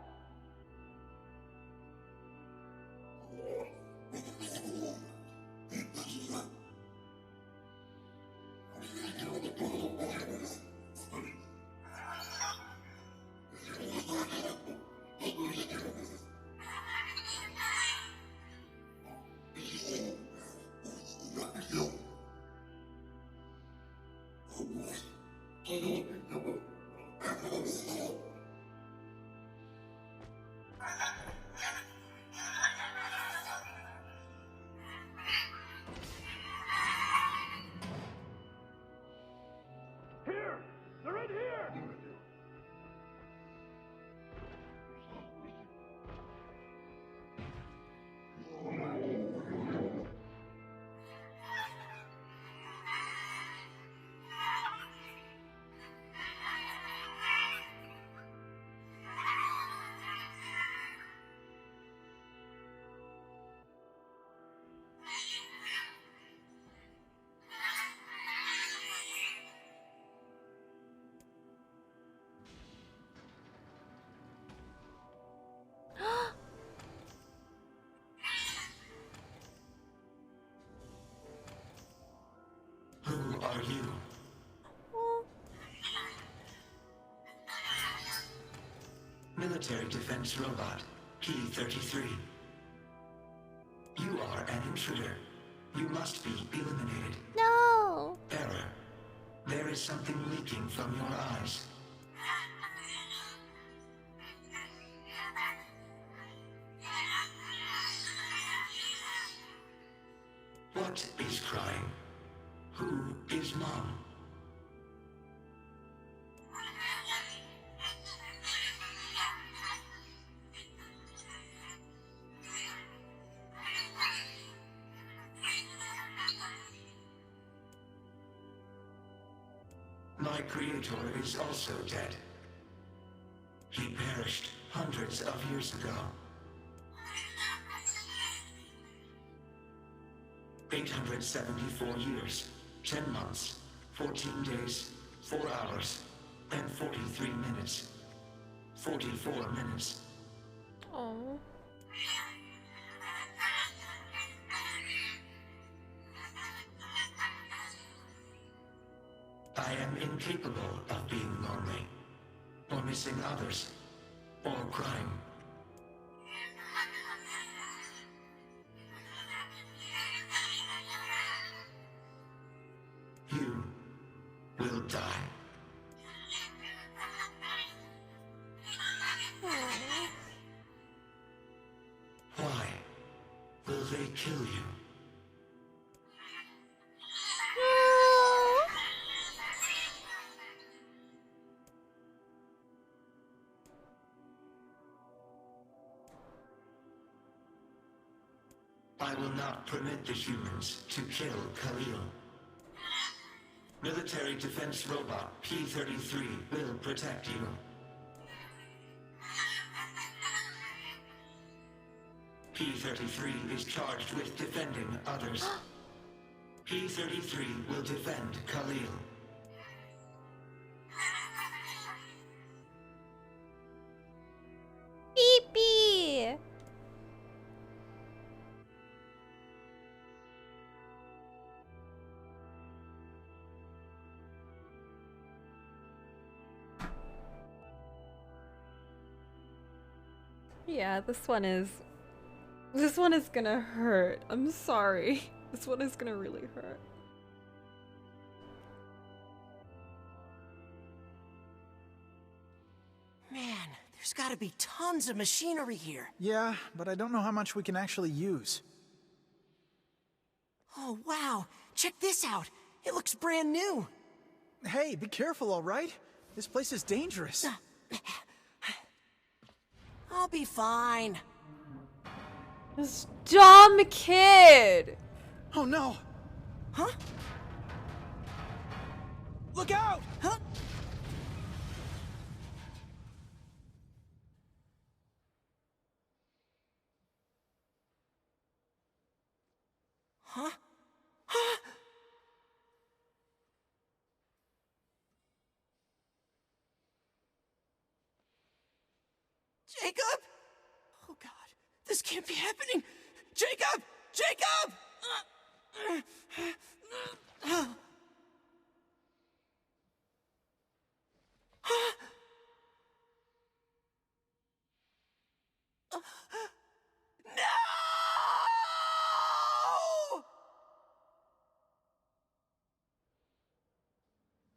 Here! They're in here! Who are you? Military defense robot, Key 33. You are an intruder. You must be eliminated. No! Error. There is something leaking from your eyes. What is crying? Who is Mom? My creator is also dead. He perished hundreds of years ago. 874 years, 10 months, 14 days, 4 hours, and 43 minutes. 44 minutes. Oh. I am incapable of being lonely, or missing others, or crying. You will die. Why will they kill you? I will not permit the humans to kill Khalil. Military defense robot P-33 will protect you. P-33 is charged with defending others. P-33 will defend Khalil. Beep. Yeah, this one is gonna hurt. I'm sorry. This one is gonna really hurt. Man, there's gotta be tons of machinery here. Yeah, but I don't know how much we can actually use. Oh, wow. Check this out. It looks brand new. Hey, be careful, all right? This place is dangerous. I'll be fine. This dumb kid! Oh no! Huh? Look out! Huh? Huh? Huh? Jacob? Oh God, this can't be happening! Jacob! Jacob! No!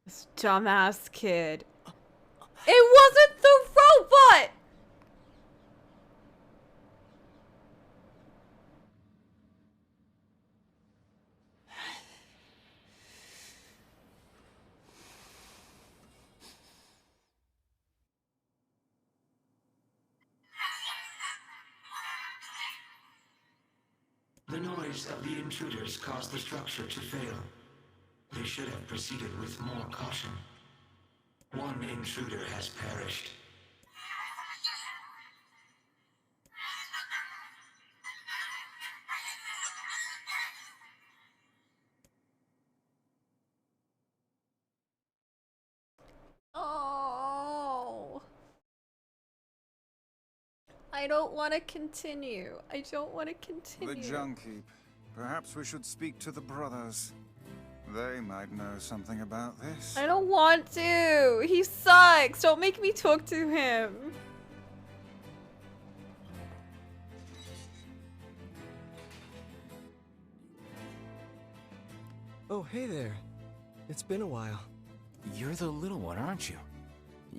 This dumbass kid. It wasn't the robot! The noise of the intruders caused the structure to fail. They should have proceeded with more caution. One intruder has perished. Oh. I don't want to continue. I don't want to continue. The junk heap. Perhaps we should speak to the brothers. They might know something about this. I don't want to. He sucks. Don't make me talk to him. Oh, hey there. It's been a while. You're the little one, aren't you?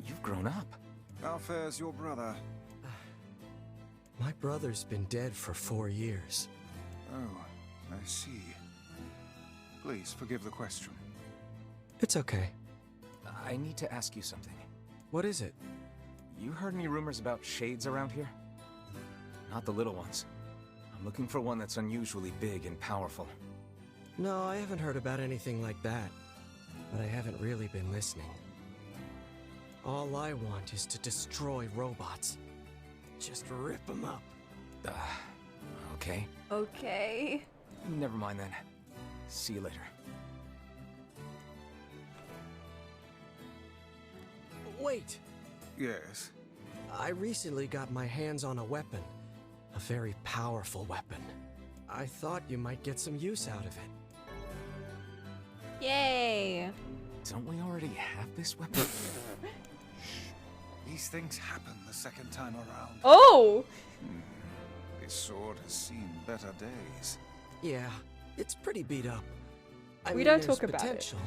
You've grown up. How fares your brother? My brother's been dead for 4 years. Oh, I see. Please forgive the question. It's okay. I need to ask you something. What is it? You heard any rumors about shades around here? Not the little ones. I'm looking for one that's unusually big and powerful. No, I haven't heard about anything like that. But I haven't really been listening. All I want is to destroy robots. Just rip them up. Okay. Okay. Never mind then. See you later. Wait! Yes? I recently got my hands on a weapon. A very powerful weapon. I thought you might get some use out of it. Yay! Don't we already have this weapon? These things happen the second time around. Oh! This sword has seen better days. Yeah, it's pretty beat up. I We mean, don't there's talk about it. potential,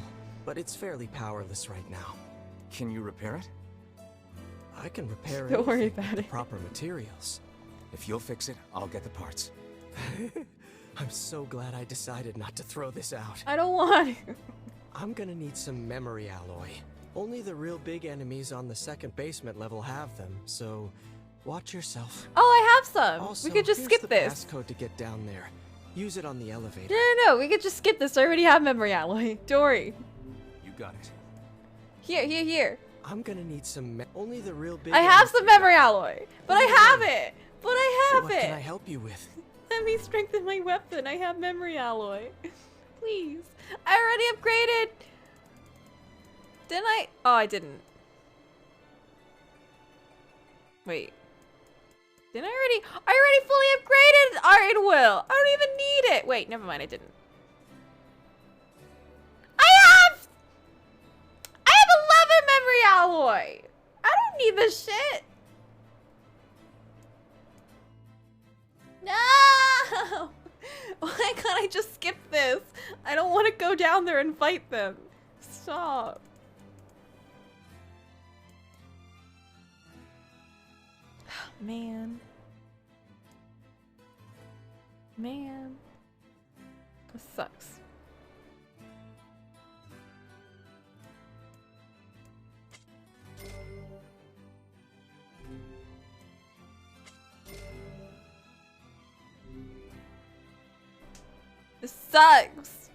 but it's fairly powerless right now. Can you repair it? I can repair Don't worry anything about with the it. proper materials. If you'll fix it, I'll get the parts. I'm so glad I decided not to throw this out. I don't want to. I'm gonna need some memory alloy. Only the real big enemies on the second basement level have them, so watch yourself. Oh, I have some. Also, We could just here's skip the this. passcode to get down there. Use it on the elevator. No. We could just skip this. I already have memory alloy. Don't worry. You got it. Here. I'm gonna need some only the real big I have some enemies- memory alloy. But I have it. What can I help you with? Let me strengthen my weapon. I have memory alloy. Please. I already upgraded. Didn't I? Oh, I didn't. Wait. Didn't I already fully upgraded Iron Will. I don't even need it. Wait, never mind. I didn't. I have 11 memory alloy. I don't need this shit. No! Why can't I just skip this? I don't want to go down there and fight them. Stop. Man. This sucks. This sucks.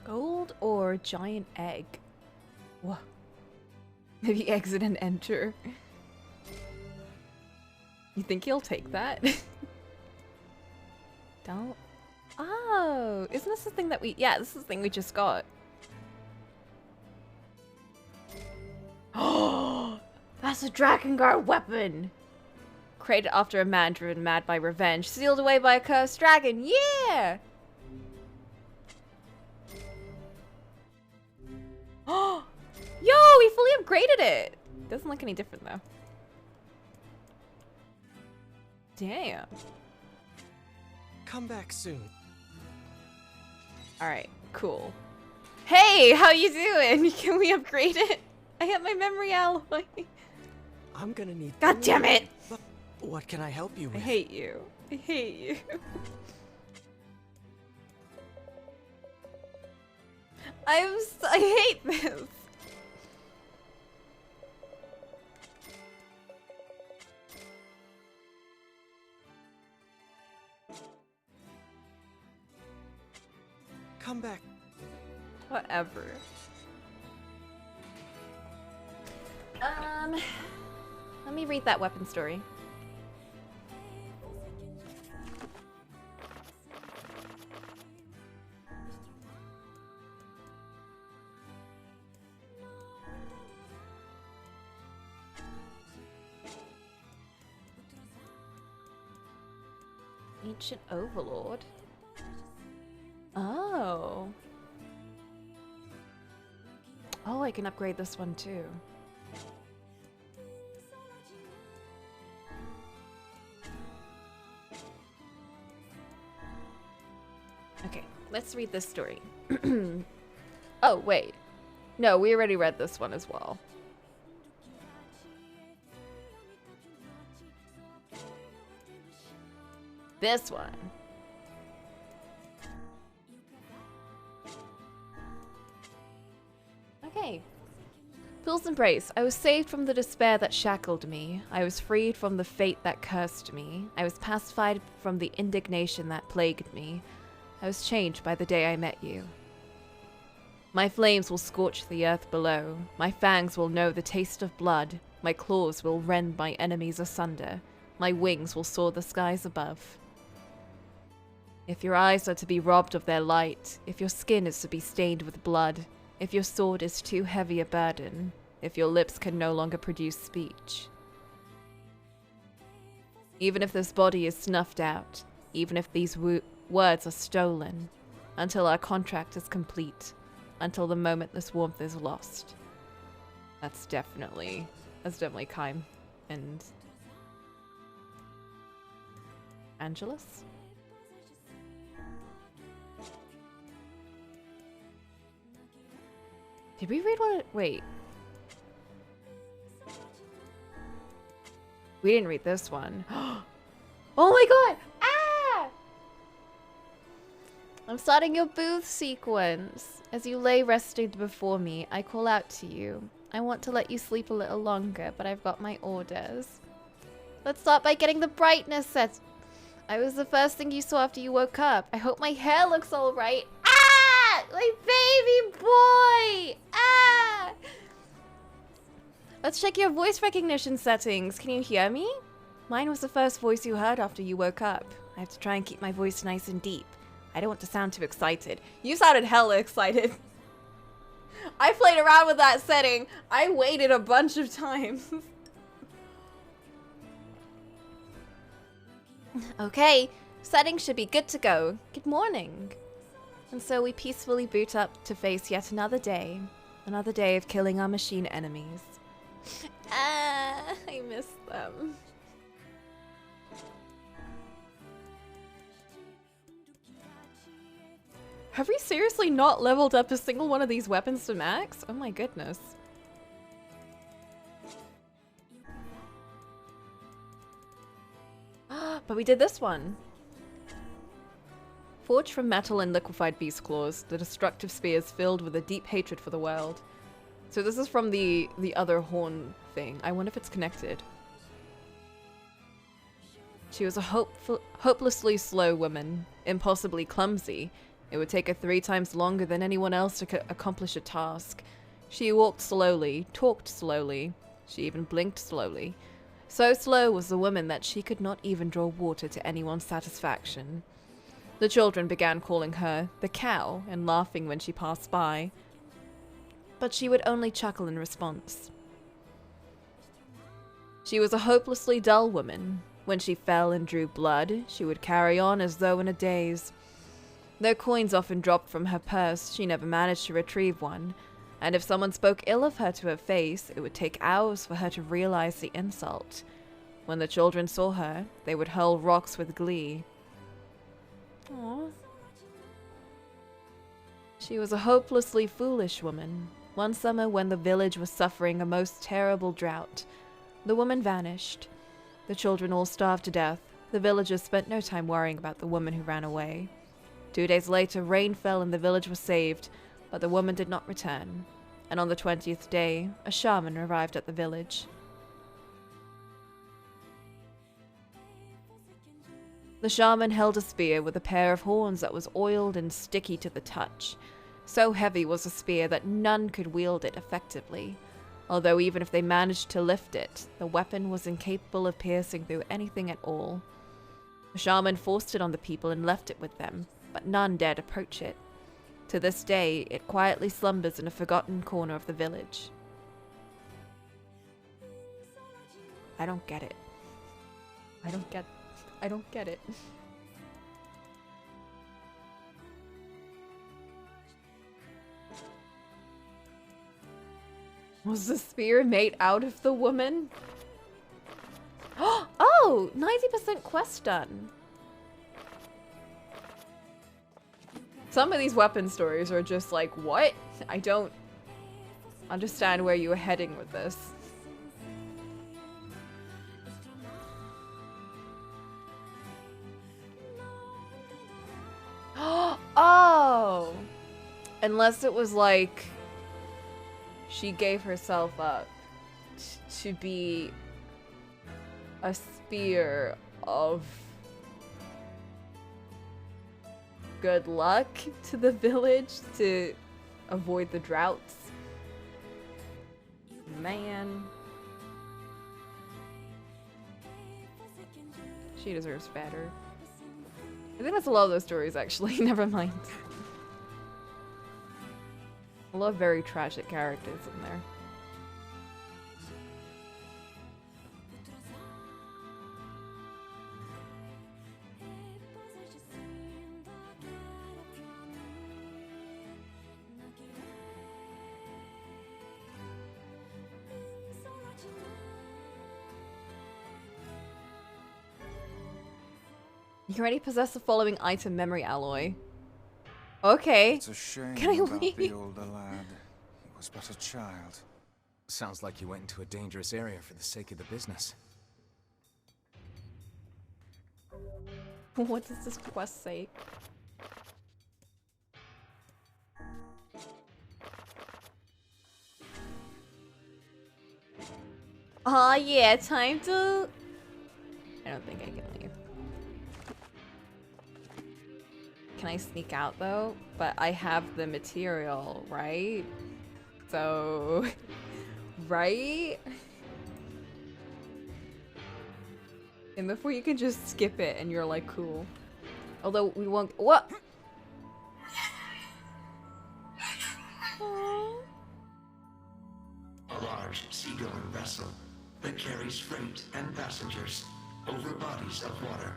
Gold or giant egg? Whoa. Maybe exit and enter. You think he'll take that? Don't. Oh, isn't this the thing that we? Yeah, this is the thing we just got. Oh, that's a Drakengard weapon. Created after a man driven mad by revenge, sealed away by a cursed dragon. Yeah. Oh, yo, we fully upgraded it. Doesn't look any different though. Damn. Come back soon. All right, cool. Hey, how you doing? Can we upgrade it? I have my memory alloy. I'm gonna need. God damn it! What can I help you with? I hate you. I hate you. I hate this. Come back. Whatever. Let me read that weapon story. Ancient Overlord. Oh. Oh, I can upgrade this one too. Okay, let's read this story. Oh, wait. No, we already read this one as well. This one. Okay. Angel's embrace. I was saved from the despair that shackled me. I was freed from the fate that cursed me. I was pacified from the indignation that plagued me. I was changed by the day I met you. My flames will scorch the earth below. My fangs will know the taste of blood. My claws will rend my enemies asunder. My wings will soar the skies above. If your eyes are to be robbed of their light, if your skin is to be stained with blood, if your sword is too heavy a burden, if your lips can no longer produce speech. Even if this body is snuffed out, even if these words are stolen, until our contract is complete, until the moment this warmth is lost. That's definitely Kaim and Angelus? Did we read what wait. We didn't read this one. Oh my god! Ah! I'm starting your booth sequence. As you lay resting before me, I call out to you. I want to let you sleep a little longer, but I've got my orders. Let's start by getting the brightness set. I was the first thing you saw after you woke up. I hope my hair looks alright. Ah! My baby boy! Ah! Let's check your voice recognition settings. Can you hear me? Mine was the first voice you heard after you woke up. I have to try and keep my voice nice and deep. I don't want to sound too excited. You sounded hella excited. I played around with that setting. I waited a bunch of times. Okay, settings should be good to go. Good morning. And so we peacefully boot up to face yet another day. Another day of killing our machine enemies. I miss them. Have we seriously not leveled up a single one of these weapons to max? Oh my goodness. But we did this one. Forged from metal and liquefied beast claws, the destructive spear is filled with a deep hatred for the world. So this is from the other horn thing. I wonder if it's connected. She was a hopelessly slow woman, impossibly clumsy. It would take her 3 times longer than anyone else to accomplish a task. She walked slowly, talked slowly. She even blinked slowly. So slow was the woman that she could not even draw water to anyone's satisfaction. The children began calling her the cow and laughing when she passed by. But she would only chuckle in response. She was a hopelessly dull woman. When she fell and drew blood, she would carry on as though in a daze. Though coins often dropped from her purse, she never managed to retrieve one, and if someone spoke ill of her to her face, it would take hours for her to realize the insult. When the children saw her, they would hurl rocks with glee. Aww. She was a hopelessly foolish woman. One summer when the village was suffering a most terrible drought, the woman vanished. The children all starved to death. The villagers spent no time worrying about the woman who ran away. 2 days later, rain fell and the village was saved, but the woman did not return. And on the 20th day, a shaman arrived at the village. The shaman held a spear with a pair of horns that was oiled and sticky to the touch. So heavy was the spear that none could wield it effectively. Although even if they managed to lift it, the weapon was incapable of piercing through anything at all. The shaman forced it on the people and left it with them, but none dared approach it. To this day, it quietly slumbers in a forgotten corner of the village. I don't get it. I don't get it. Was the spear made out of the woman? Oh, 90% quest done. Some of these weapon stories are just like, what? I don't understand where you were heading with this. Oh! Unless it was like she gave herself up to be a spear of good luck to the village to avoid the droughts. Man. She deserves better. I think that's a lot of those stories, actually. Never mind. A lot of very tragic characters in there. You already possess the following item memory alloy. Okay. It's a shame Can I about leave? the older lad. He was but a child. Sounds like you went into a dangerous area for the sake of the business. What does this quest say? Oh yeah, time to... I don't think I can leave. Can I sneak out though? But I have the material, right? So... right? And before you can just skip it and you're like, cool. Although we won't... What? A large seagoing vessel that carries freight and passengers over bodies of water.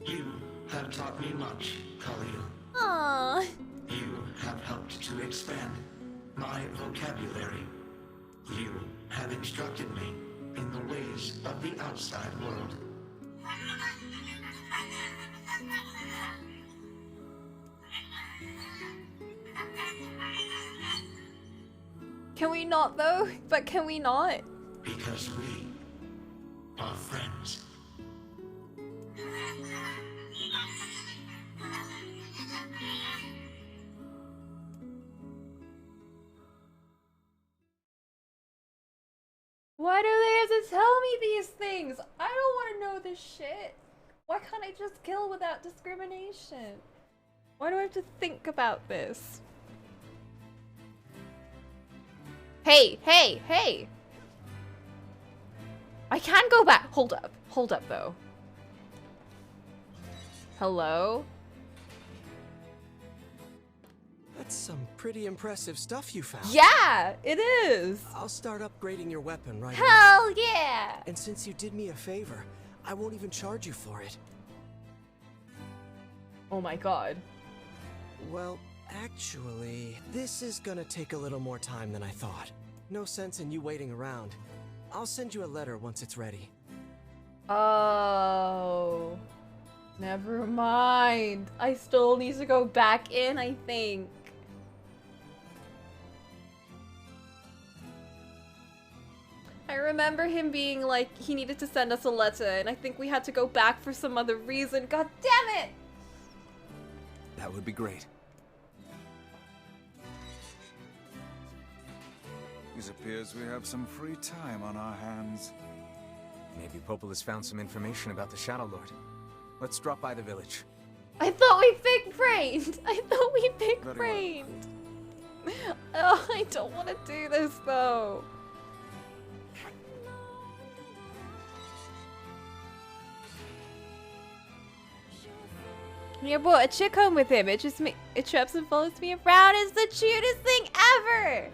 You have taught me much, Khalil. Aww. You have helped to expand my vocabulary. You have instructed me in the ways of the outside world. Can we not though? But can we not? Because we are friends. Why do they have to tell me these things? I don't want to know this shit. Why can't I just kill without discrimination? Why do I have to think about this? Hey, hey, hey! I can go back. Hold up though. Hello? That's some pretty impressive stuff you found. Yeah, it is. I'll start upgrading your weapon right Hell away. yeah! And since you did me a favor, I won't even charge you for it. Oh my god. Well, actually, this is gonna take a little more time than I thought. No sense in you waiting around. I'll send you a letter once it's ready. Oh. Never mind. I still need to go back in, I think. I remember him being like, he needed to send us a letter, and I think we had to go back for some other reason. God damn it! That would be great. It appears we have some free time on our hands. Maybe Popol has found some information about the Shadow Lord. Let's drop by the village. I thought we big-brained! I thought we big-brained! Oh, I don't want to do this, though. He brought a chick home with him. It traps and follows me around. It's the cutest thing ever!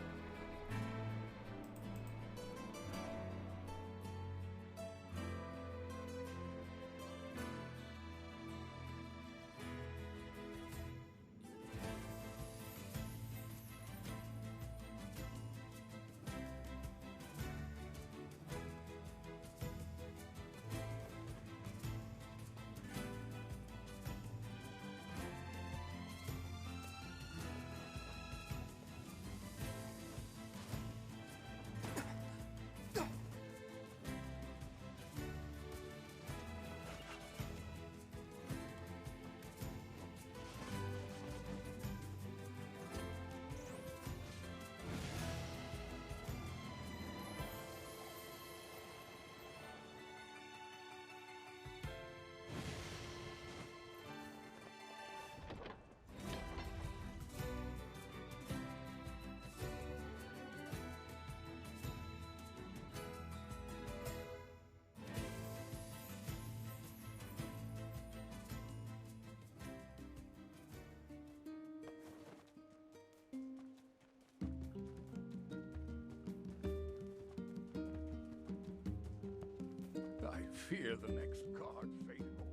fear the next card, Faithful.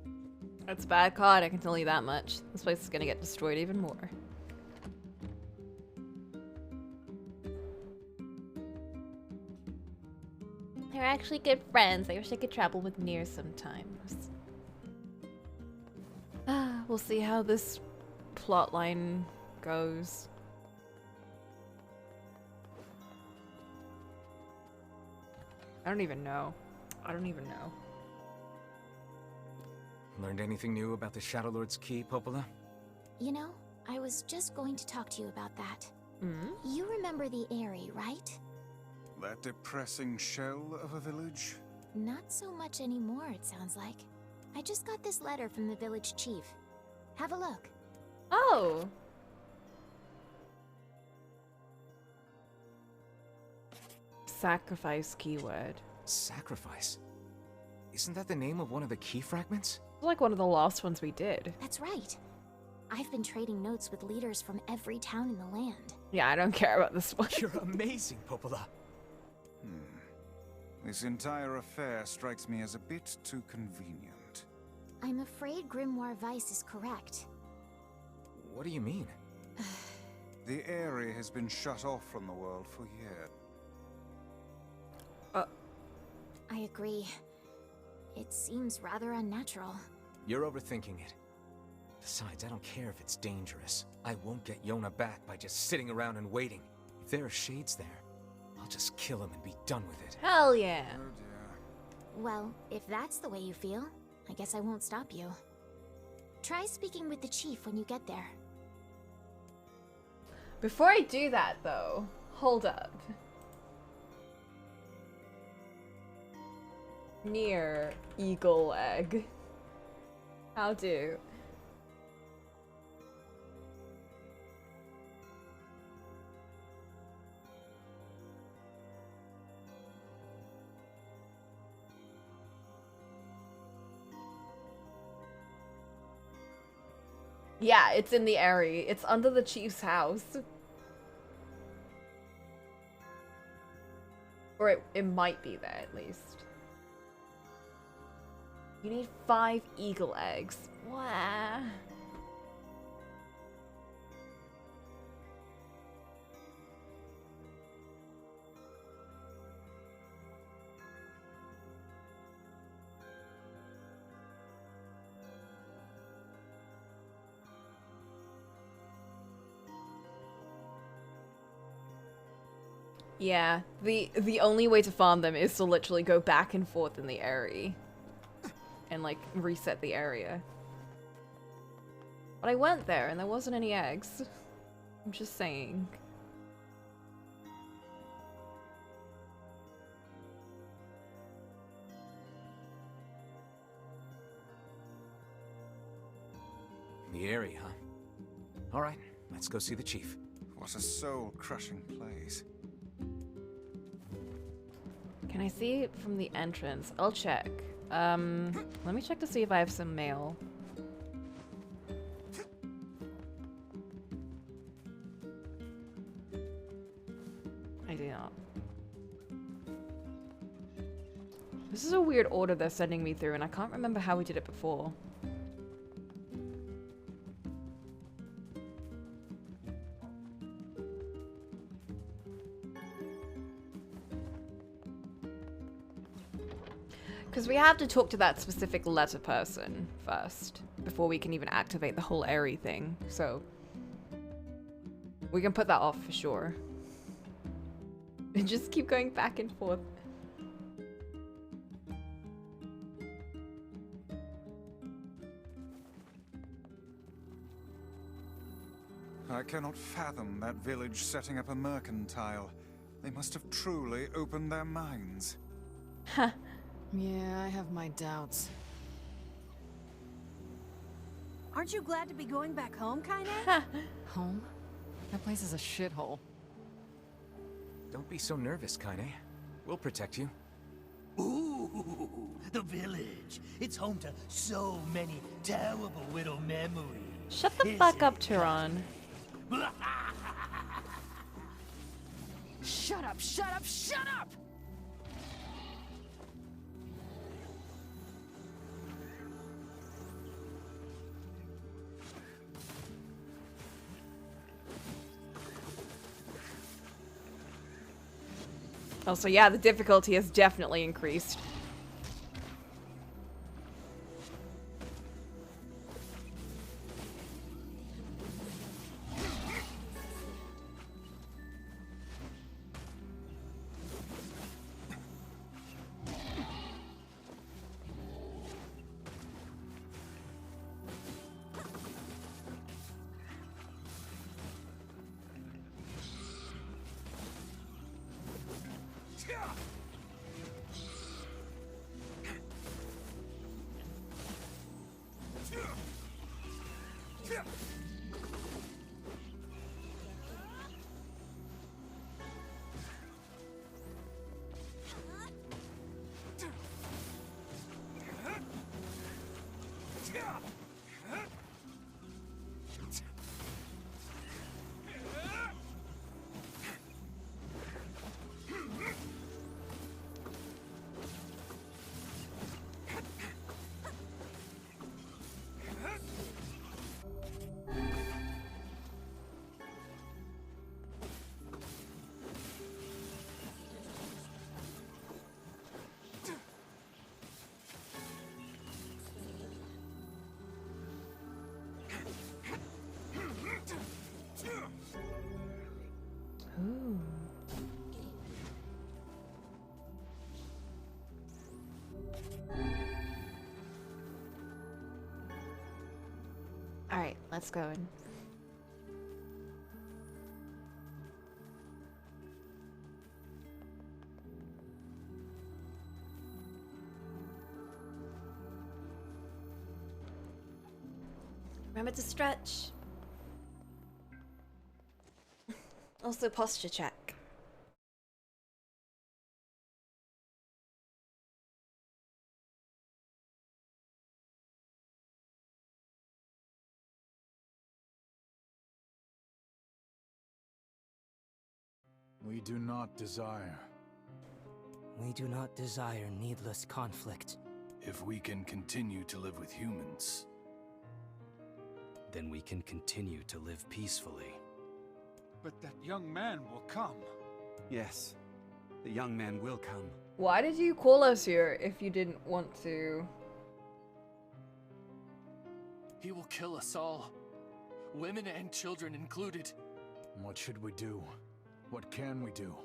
That's a bad card, I can tell you that much. This place is gonna get destroyed even more. They're actually good friends. I wish I could travel with NieR sometimes. We'll see how this plotline goes. I don't even know. Learned anything new about the Shadow Lord's key, Popola? You know, I was just going to talk to you about that. Hmm? You remember the Eyrie, right? That depressing shell of a village? Not so much anymore, it sounds like. I just got this letter from the village chief. Have a look. Oh! Sacrifice keyword. Sacrifice? Isn't that the name of one of the key fragments? Like one of the last ones we did. That's right. I've been trading notes with leaders from every town in the land. Yeah, I don't care about this one. You're amazing, Popola. This entire affair strikes me as a bit too convenient. I'm afraid Grimoire Weiss is correct. What do you mean? The Eyrie has been shut off from the world for years. I agree. It seems rather unnatural. You're overthinking it. Besides, I don't care if it's dangerous. I won't get Yona back by just sitting around and waiting. If there are shades there, I'll just kill him and be done with it. Hell yeah. Oh dear. Well, if that's the way you feel, I guess I won't stop you. Try speaking with the chief when you get there. Before I do that, though, hold up. NieR Eagle Egg. How do? Yeah, it's in the Eyrie. It's under the chief's house. Or it might be there, at least. You need 5 eagle eggs. Wow. Yeah, the only way to farm them is to literally go back and forth in the Eyrie. And, like, reset the area. But I went there and there wasn't any eggs. I'm just saying. The Eyrie, huh? Alright, let's go see the chief. What a soul-crushing place. Can I see it from the entrance? I'll check. Let me check to see if I have some mail. I do not. This is a weird order they're sending me through, and I can't remember how we did it before. Because we have to talk to that specific letter person first, before we can even activate the whole Eyrie thing, so we can put that off for sure. And just keep going back and forth. I cannot fathom that village setting up a mercantile. They must have truly opened their minds. Huh. Yeah, I have my doubts. Aren't you glad to be going back home, Kaine? Home? That place is a shithole. Don't be so nervous, Kaine. We'll protect you. Ooh, the village. It's home to so many terrible little memories. Shut the fuck up, Turon. Shut up, shut up, shut up! Also, yeah, the difficulty has definitely increased. Ooh. All right, let's go in. Remember to stretch. Also, posture check. We do not desire. We do not desire needless conflict. If we can continue to live with humans, then we can continue to live peacefully. But that young man will come. Yes, the young man will come. Why did you call us here if you didn't want to? He will kill us all. Women and children included. What should we do? What can we do?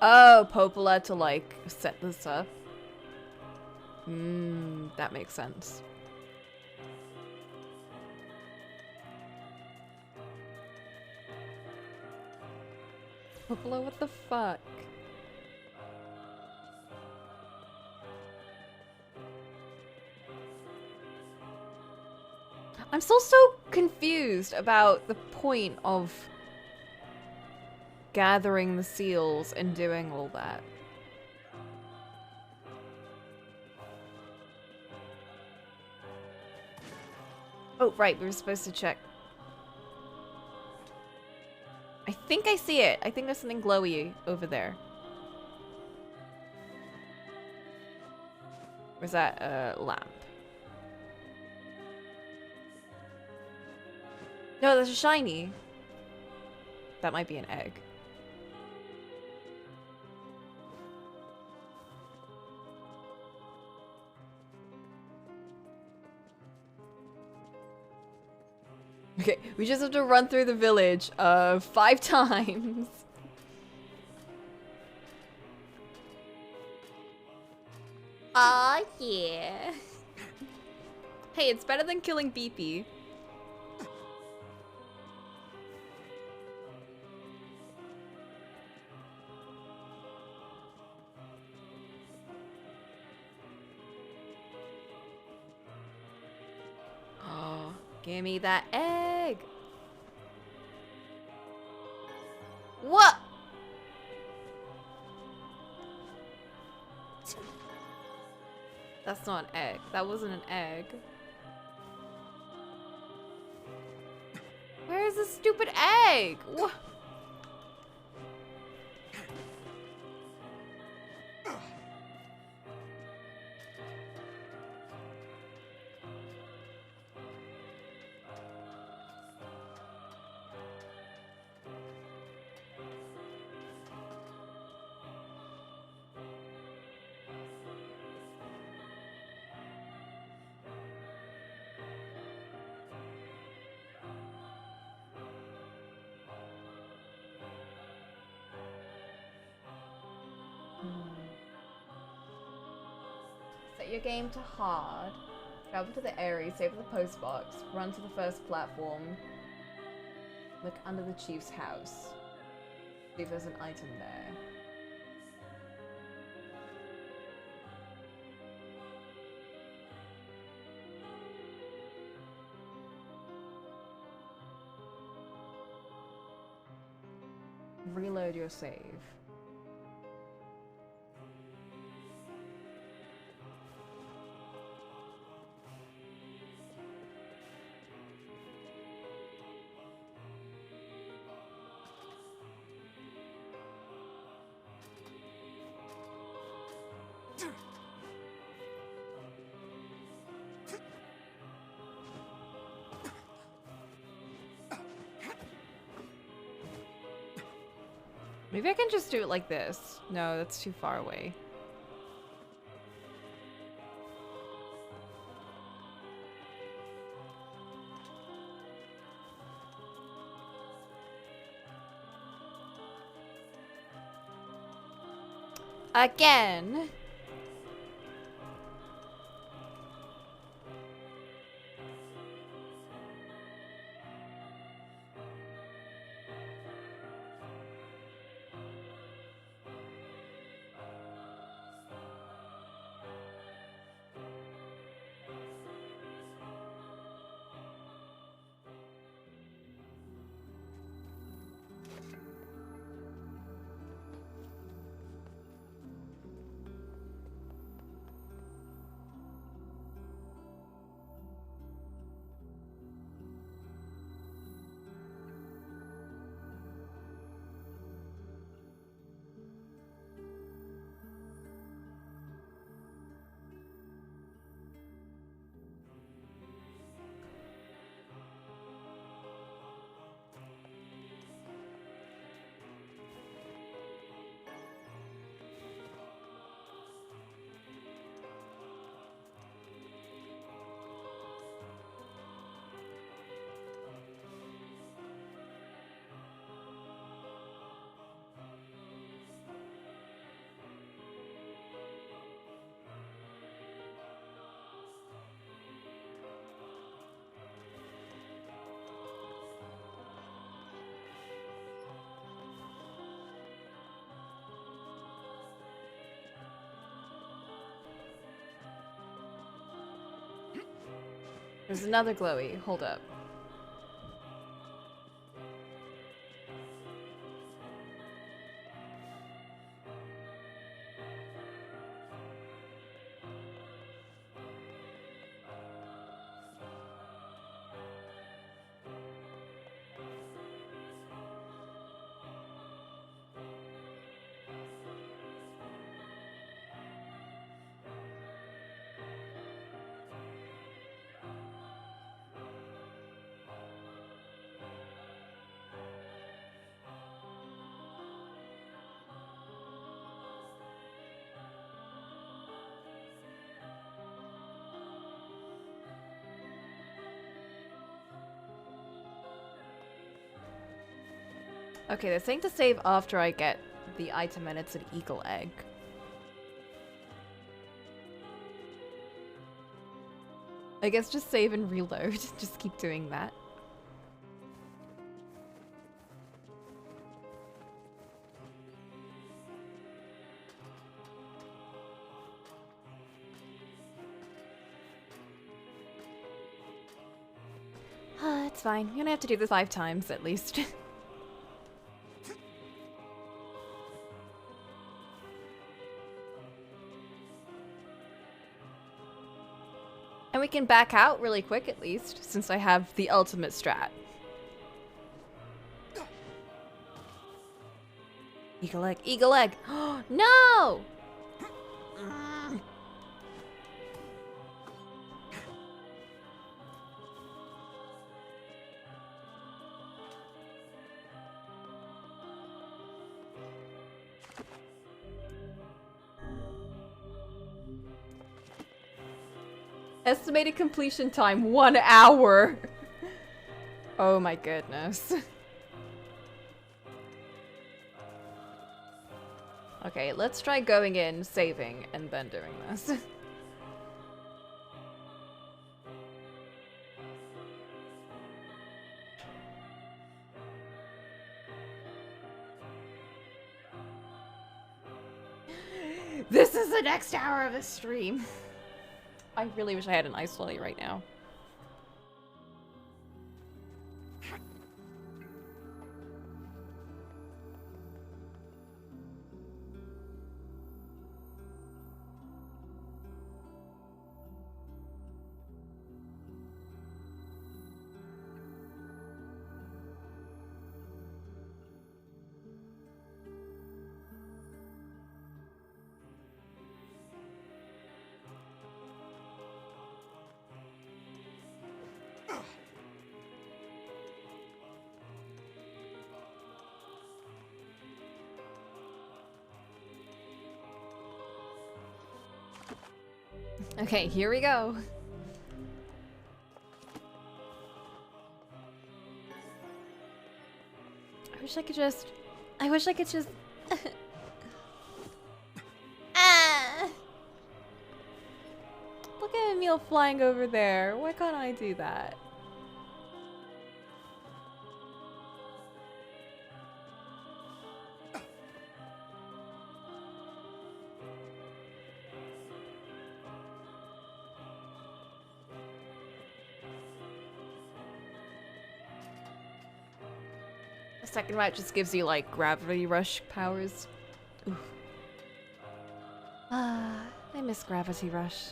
Oh, Popola to like set this up. That makes sense. Popola, what the fuck? I'm still so confused about the point of gathering the seals and doing all that. Oh, right, we were supposed to check. I think I see it. I think there's something glowy over there. Or is that a lamp? No, there's a shiny. That might be an egg. Okay, we just have to run through the village 5 times. Aw, yeah. Hey, it's better than killing Beepy. Oh, give me that egg. What? That's not an egg. That wasn't an egg. Where is this stupid egg? What? Set your game to hard. Travel to the area, save the post box, run to the first platform. Look under the chief's house. See if there's an item there. Reload your save. Maybe I can just do it like this. No, that's too far away. Again. There's another glowy. Hold up. Okay, they're saying to save after I get the item and it's an eagle egg. I guess just save and reload. Just keep doing that. It's fine. You're gonna have to do this 5 times at least. And we can back out really quick at least, since I have the ultimate strat. Eagle egg, eagle egg! No! Estimated completion time, 1 hour. Oh my goodness. Okay, let's try going in, saving, and then doing this. this is the next hour of the stream. I really wish I had an ice lolly right now. Okay, here we go. I wish I could just... Ah! Look at Emil flying over there. Why can't I do that? The second route just gives you like gravity rush powers. Oof. Ah, I miss gravity rush.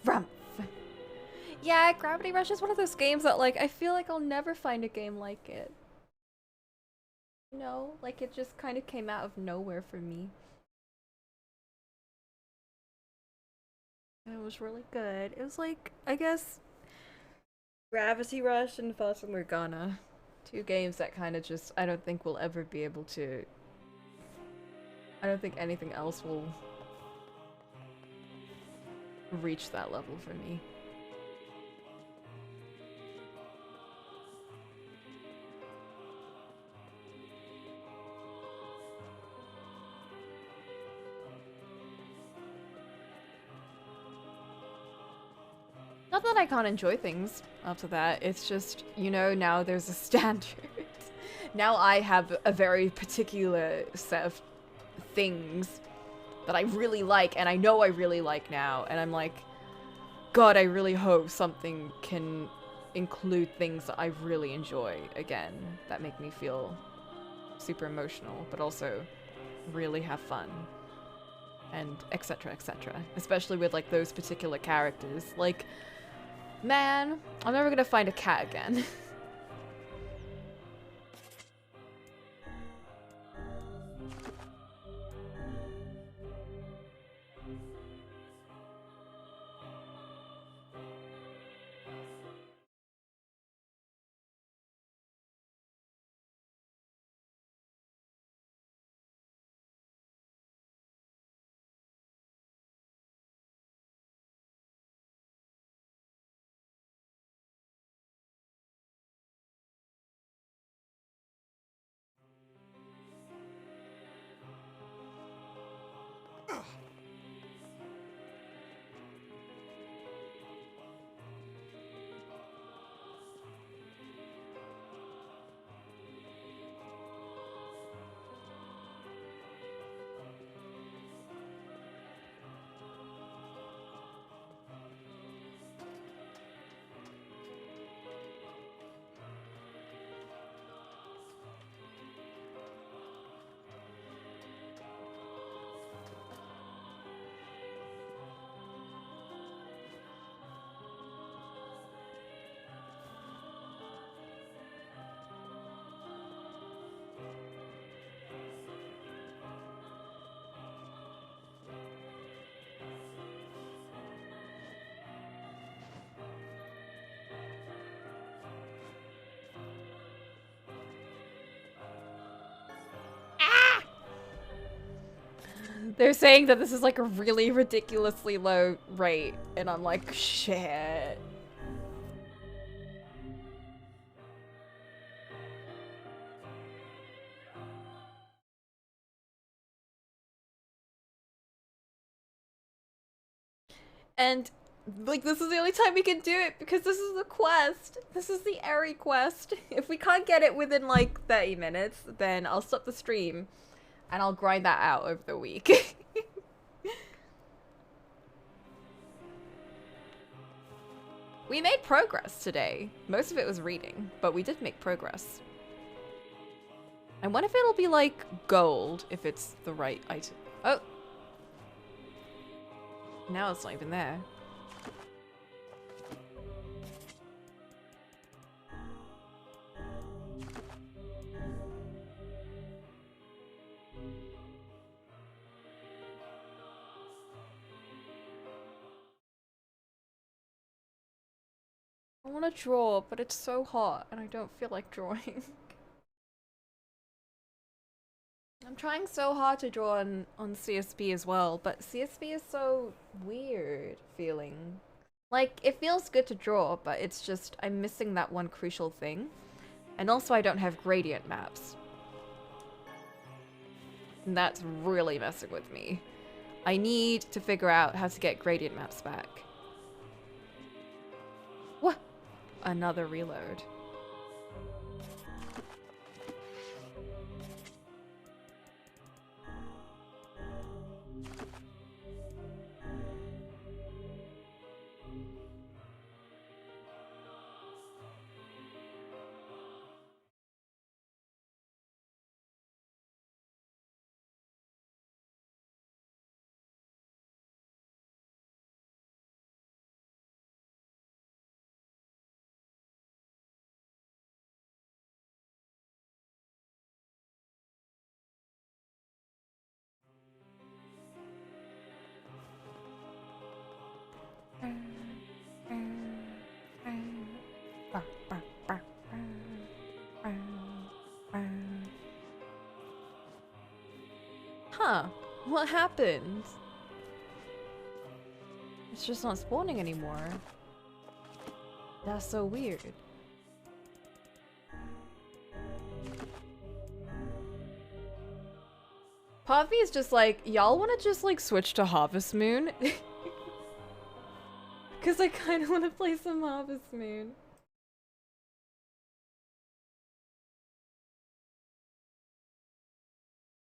Rumph. Yeah, Gravity Rush is one of those games that, like, I feel like I'll never find a game like it. You know, like it just kind of came out of nowhere for me. And it was really good. It was like, I guess, Gravity Rush and Fata Morgana. Two games that kind of just, I don't think we'll ever be able to... I don't think anything else will reach that level for me. Not that I can't enjoy things after that, it's just, you know, now there's a standard. Now I have a very particular set of things that I really like, and I know I really like now, and I'm like, God, I really hope something can include things that I really enjoy again, that make me feel super emotional, but also really have fun, and etc, etc. Especially with, like, those particular characters. Like, man, I'm never gonna find a cat again. They're saying that this is like a really ridiculously low rate, and I'm like, shit. And like this is the only time we can do it because this is the quest. This is the Eri quest. If we can't get it within like 30 minutes, then I'll stop the stream and I'll grind that out over the week. We made progress today. Most of it was reading, but we did make progress. I wonder if it'll be like gold if it's the right item. Oh. Now it's not even there. I want to draw, but it's so hot and I don't feel like drawing. I'm trying so hard to draw on CSP as well, but CSP is so weird feeling. Like, it feels good to draw, but it's just, I'm missing that one crucial thing. And also I don't have gradient maps. And that's really messing with me. I need to figure out how to get gradient maps back. What? Another reload. Huh, what happened? It's just not spawning anymore. That's so weird. Part of me is just like, y'all wanna just like switch to Harvest Moon? Cause I kinda wanna play some Harvest Moon.